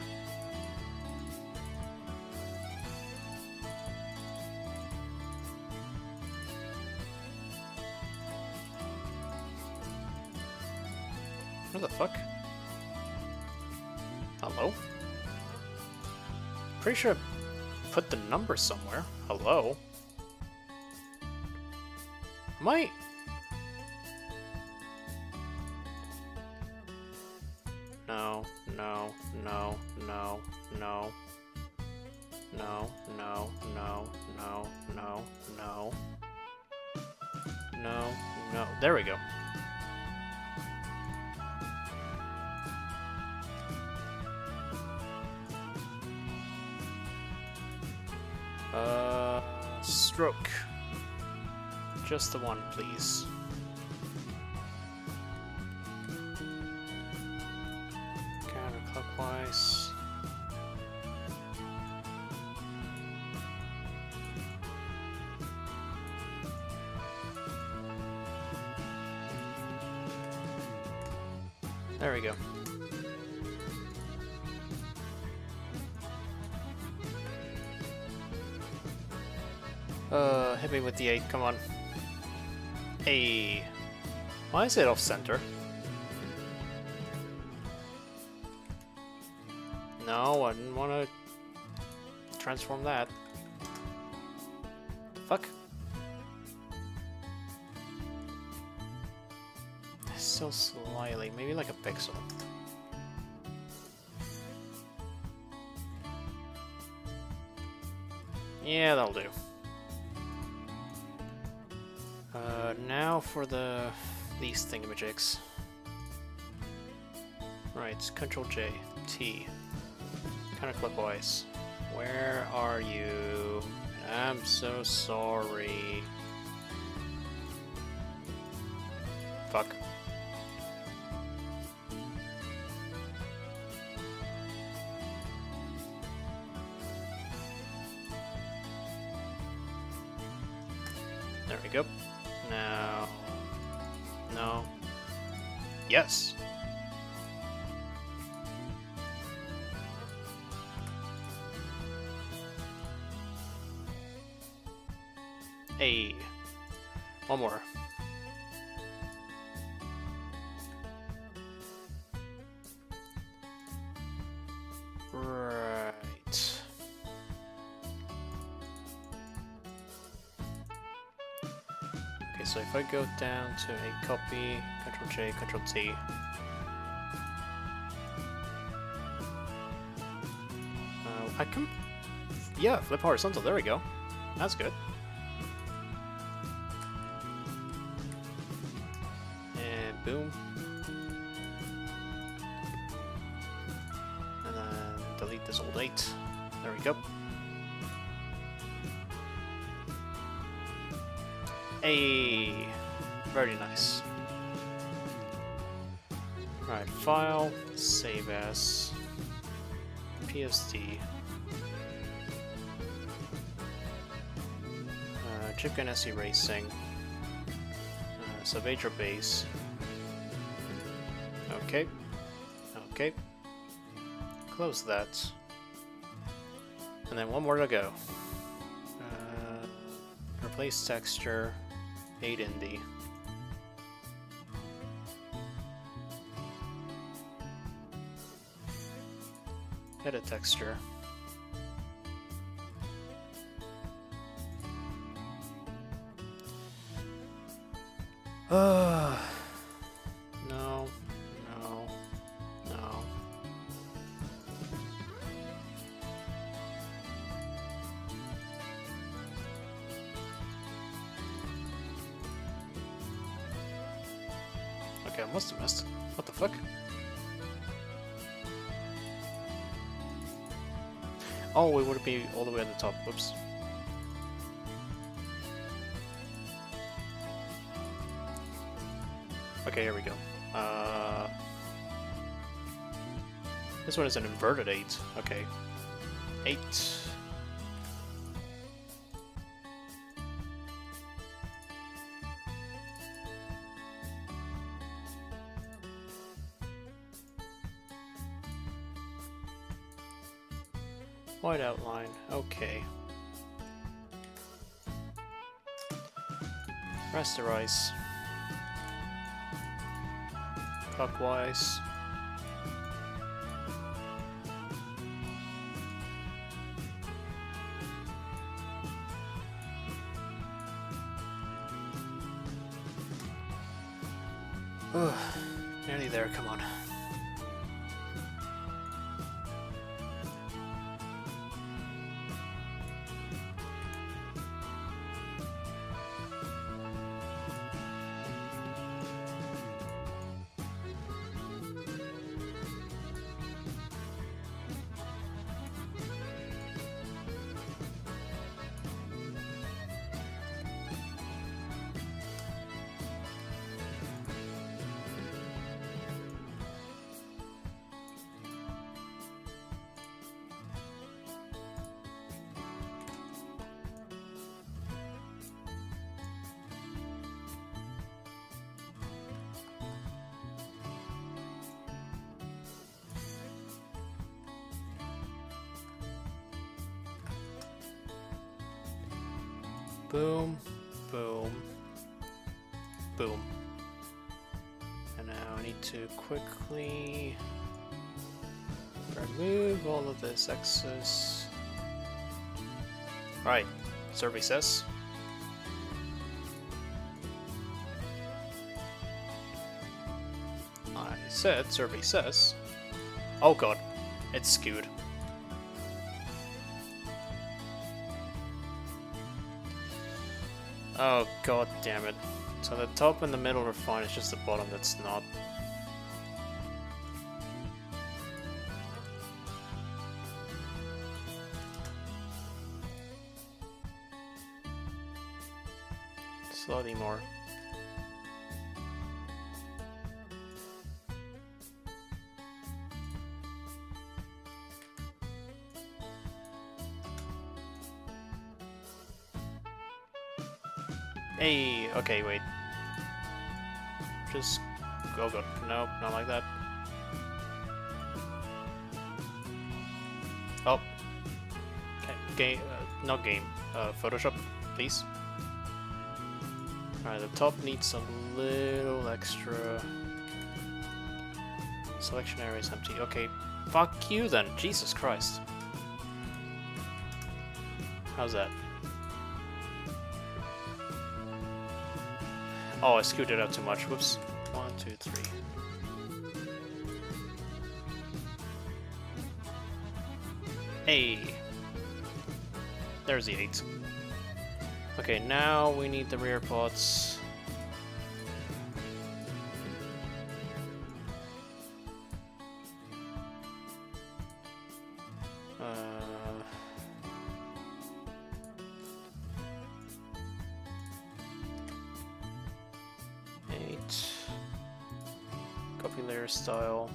What the fuck? Hello? Pretty sure I put the number somewhere. Hello? Am I... No, no, no, no, no. No, no, no, no, no, no. No, no. There we go. Stroke. Just the one, please. Counterclockwise. There we go. Hit me with the 8, come on. Hey. Why is it off center? No, I didn't want to transform that. The fuck? So slightly, maybe like a pixel. Yeah, that'll do. Now for these thingamajigs. Right, Control J T. Counterclockwise. Where are you? I'm so sorry. Fuck. There we go. Now... No. Yes! Hey. One more. Right. Okay, so if I go down to a copy, Ctrl J, Ctrl T. I can... Yeah, flip horizontal, there we go. That's good. And boom. And then delete this old 8. There we go. Hey, very nice. Right, file, save as, PSD, Chip Ganassi Racing, Savager Base. Okay, okay. Close that, and then one more to go. Replace texture. 8 Indy. Edit texture. No, no, no. Okay, I must have missed. What the fuck? Oh, we would be all the way at the top. Whoops. Okay, here we go. This one is an inverted 8. Okay. 8. White outline, okay. Rasterize. Clockwise. Ugh, nearly there, come on. Boom, boom, boom. And now I need to quickly remove all of this excess. Alright, survey says. I said survey says. Oh god, it's skewed. Oh god damn it. So the top and the middle are fine, it's just the bottom that's not. Slightly more. Hey, okay, wait. Just go, go. Nope, not like that. Oh. Okay, game, not game. Photoshop, please. Alright, the top needs a little extra. Selection area is empty. Okay, fuck you then. Jesus Christ. How's that? Oh, I screwed it up too much. Whoops. 1, 2, 3. Hey! There's the 8. Okay, now we need the rear pods. Copy layer style,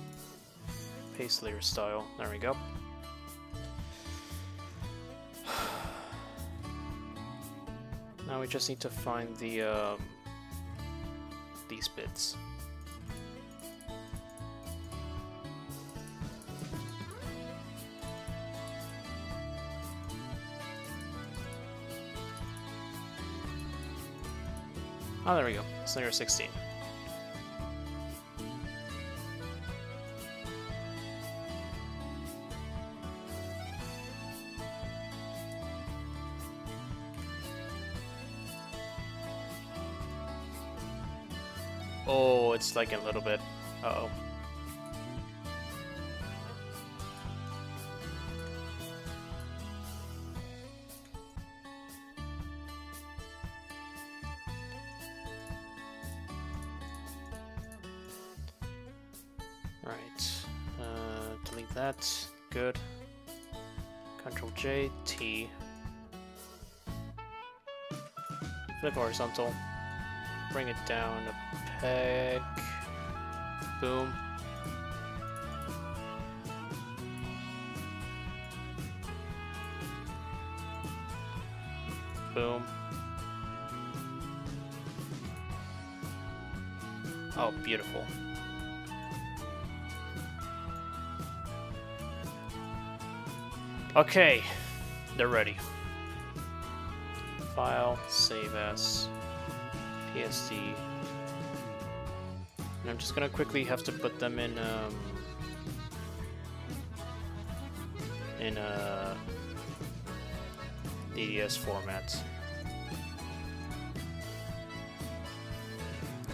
paste layer style. There we go. Now we just need to find the these bits. Oh, there we go. It's layer 16. Oh, it's lagging a little bit. Uh-oh. Right. Delete that. Good. Control J, T. Flip horizontal. Bring it down a peg. Boom. Boom. Oh, beautiful. Okay, they're ready. File, save as, PSD. And I'm just gonna quickly have to put them in DDS format.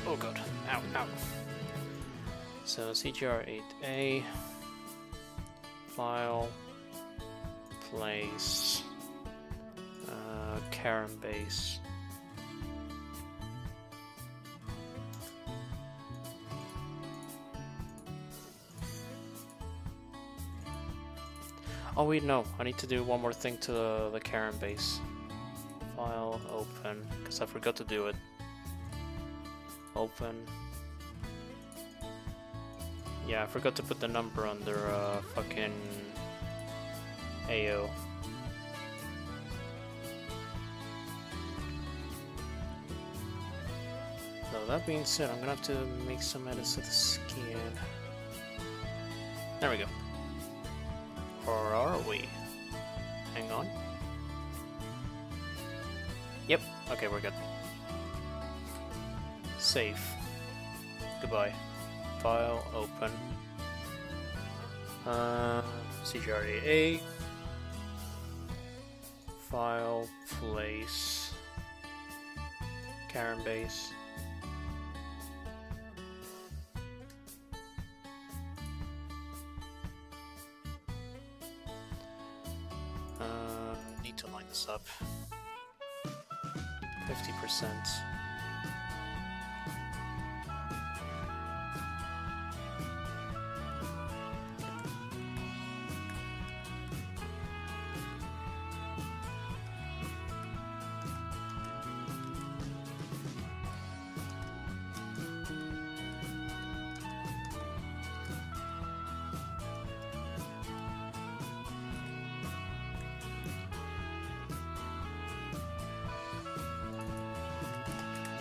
Oh god, ow, ow. So CGR8A, file, place, Karen base. Oh wait, no, I need to do one more thing to the Karen base. File, open, because I forgot to do it. Open. Yeah, I forgot to put the number under fucking AO. So that being said, I'm gonna have to make some edits to the skin. There we go. Or are we? Hang on. Yep, okay, we're good. Save. Goodbye. File, open. CGRAA. File, place. Karen base. Need to line this up. 50%.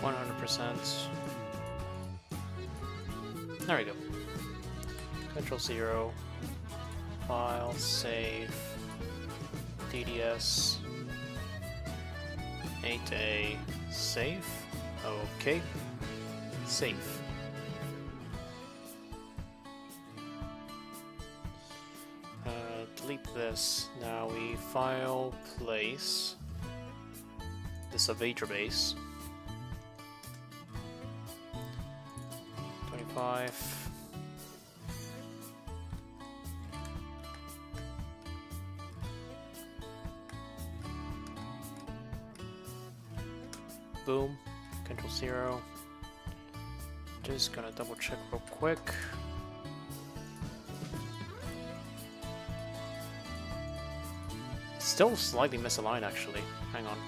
100%. There we go. Control-0. File, save. DDS. 8A. Save. Okay. Save. Delete this. Now we file, place. This is a Vatra base. 25. Boom. Control-0. Just gonna double check real quick. Still slightly misaligned actually. Hang on.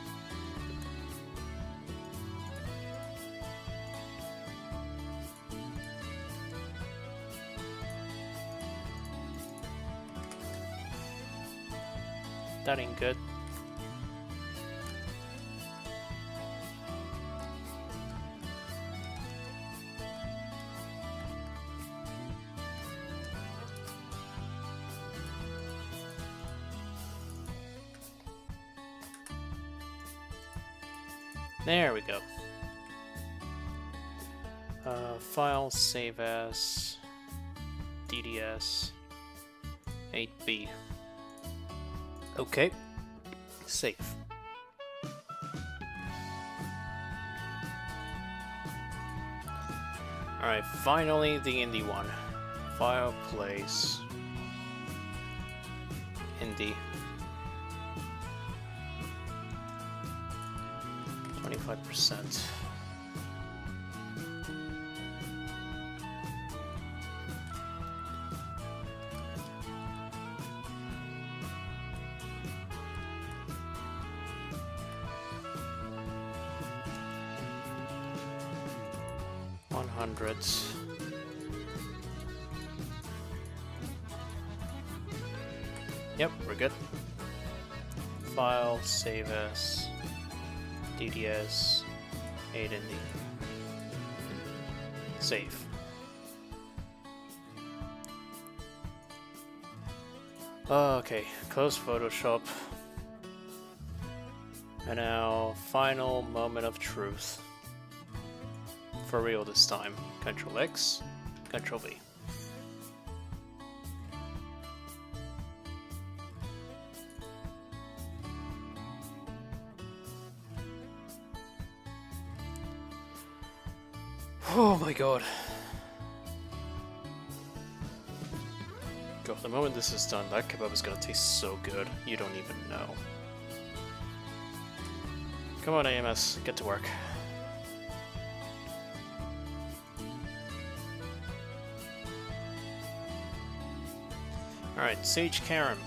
That ain't good. There we go. File, save as, DDS, 8B. Okay, save. Alright, finally the Indy one. File, place, Indy. 25%. Hundreds. Yep, we're good. File, save as, DDS, 8 Indy. Save. Okay, close Photoshop. And now, final moment of truth. For real this time. Control X, Control V. Oh my god. God, the moment this is done, that kebab is gonna taste so good, you don't even know. Come on, AMS, get to work. Alright, Sage Karam.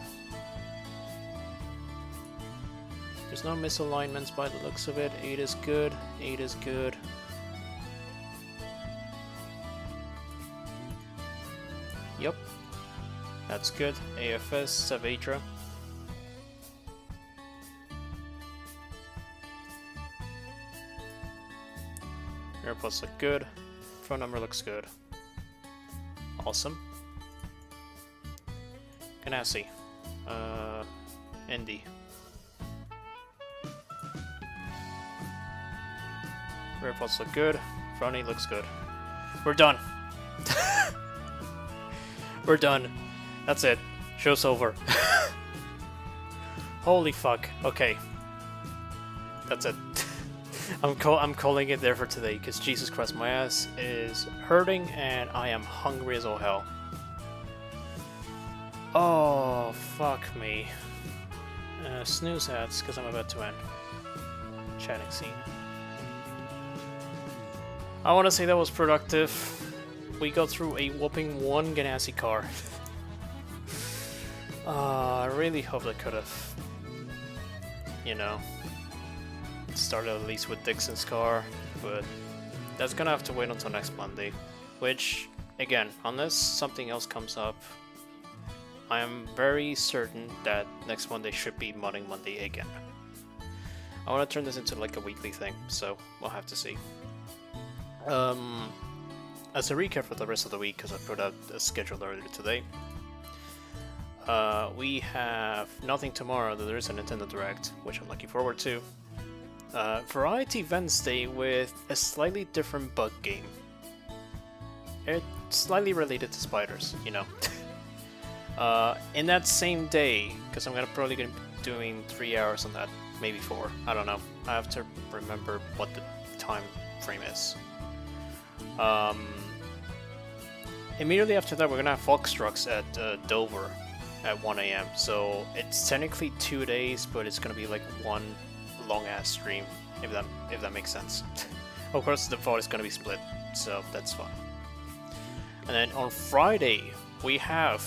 There's no misalignments by the looks of it. 8 is good, 8 is good. Yep, that's good. AFS, Savatra. AirPods look good. Phone number looks good. Awesome. Ganassi. Indy. AirPods look good. Fronty looks good. We're done. We're done. That's it. Show's over. Holy fuck. Okay. That's it. I'm calling it there for today, because Jesus Christ, my ass is hurting and I am hungry as all hell. Oh, fuck me. Snooze hats, because I'm about to end. Chatting scene. I want to say that was productive. We got through a whopping 1 Ganassi car. I really hope I could have, you know, started at least with Dixon's car, but that's gonna have to wait until next Monday. Which, again, unless something else comes up, I am very certain that next Monday should be Modding Monday again. I want to turn this into like a weekly thing, so we'll have to see. As a recap for the rest of the week, because I put out a schedule earlier today, we have nothing tomorrow, though there is a Nintendo Direct, which I'm looking forward to. Variety Wednesday with a slightly different bug game. It's slightly related to spiders, you know. In that same day, because I'm probably gonna be doing 3 hours on that, maybe 4. I don't know. I have to remember what the time frame is. Immediately after that, we're gonna have Fox Trucks at Dover at 1 AM. So it's technically 2 days, but it's gonna be like one long ass stream, if that makes sense. Of course, the VOD is gonna be split, so that's fine. And then on Friday, we have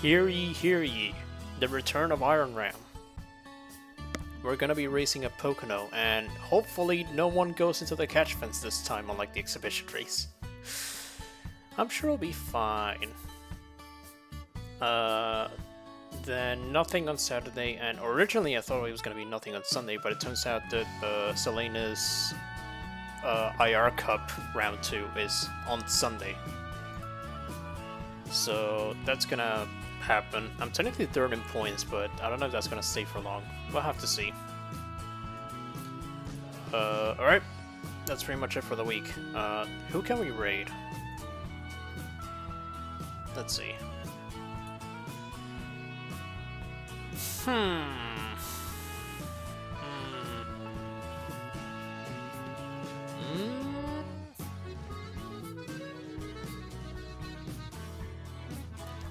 Hear Ye, the return of Iron Ram. We're gonna be racing a Pocono, and hopefully no one goes into the catch fence this time, unlike the exhibition race. I'm sure it'll be fine. Then nothing on Saturday, and originally I thought it was gonna be nothing on Sunday, but it turns out that Selena's IR Cup Round 2 is on Sunday. So that's gonna happen. I'm technically third in points, but I don't know if that's gonna stay for long. We'll have to see. Alright. That's pretty much it for the week. Who can we raid? Let's see.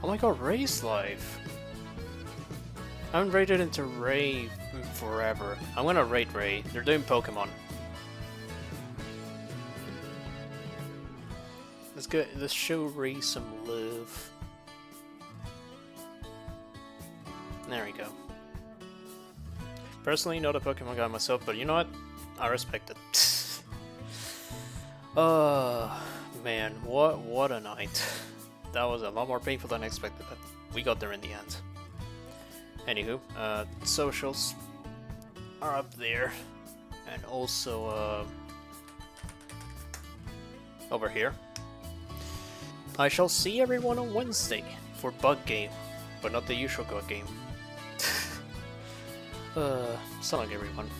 Oh my god, Ray's live. I haven't raided into Ray forever. I'm gonna raid Ray. They're doing Pokemon. Let's show Ray some love. There we go. Personally, not a Pokemon guy myself, but you know what? I respect it. Man, what a night. That was a lot more painful than I expected, but we got there in the end. Anywho, socials are up there, and also over here. I shall see everyone on Wednesday for Bug Game, but not the usual Bug Game. So long, everyone.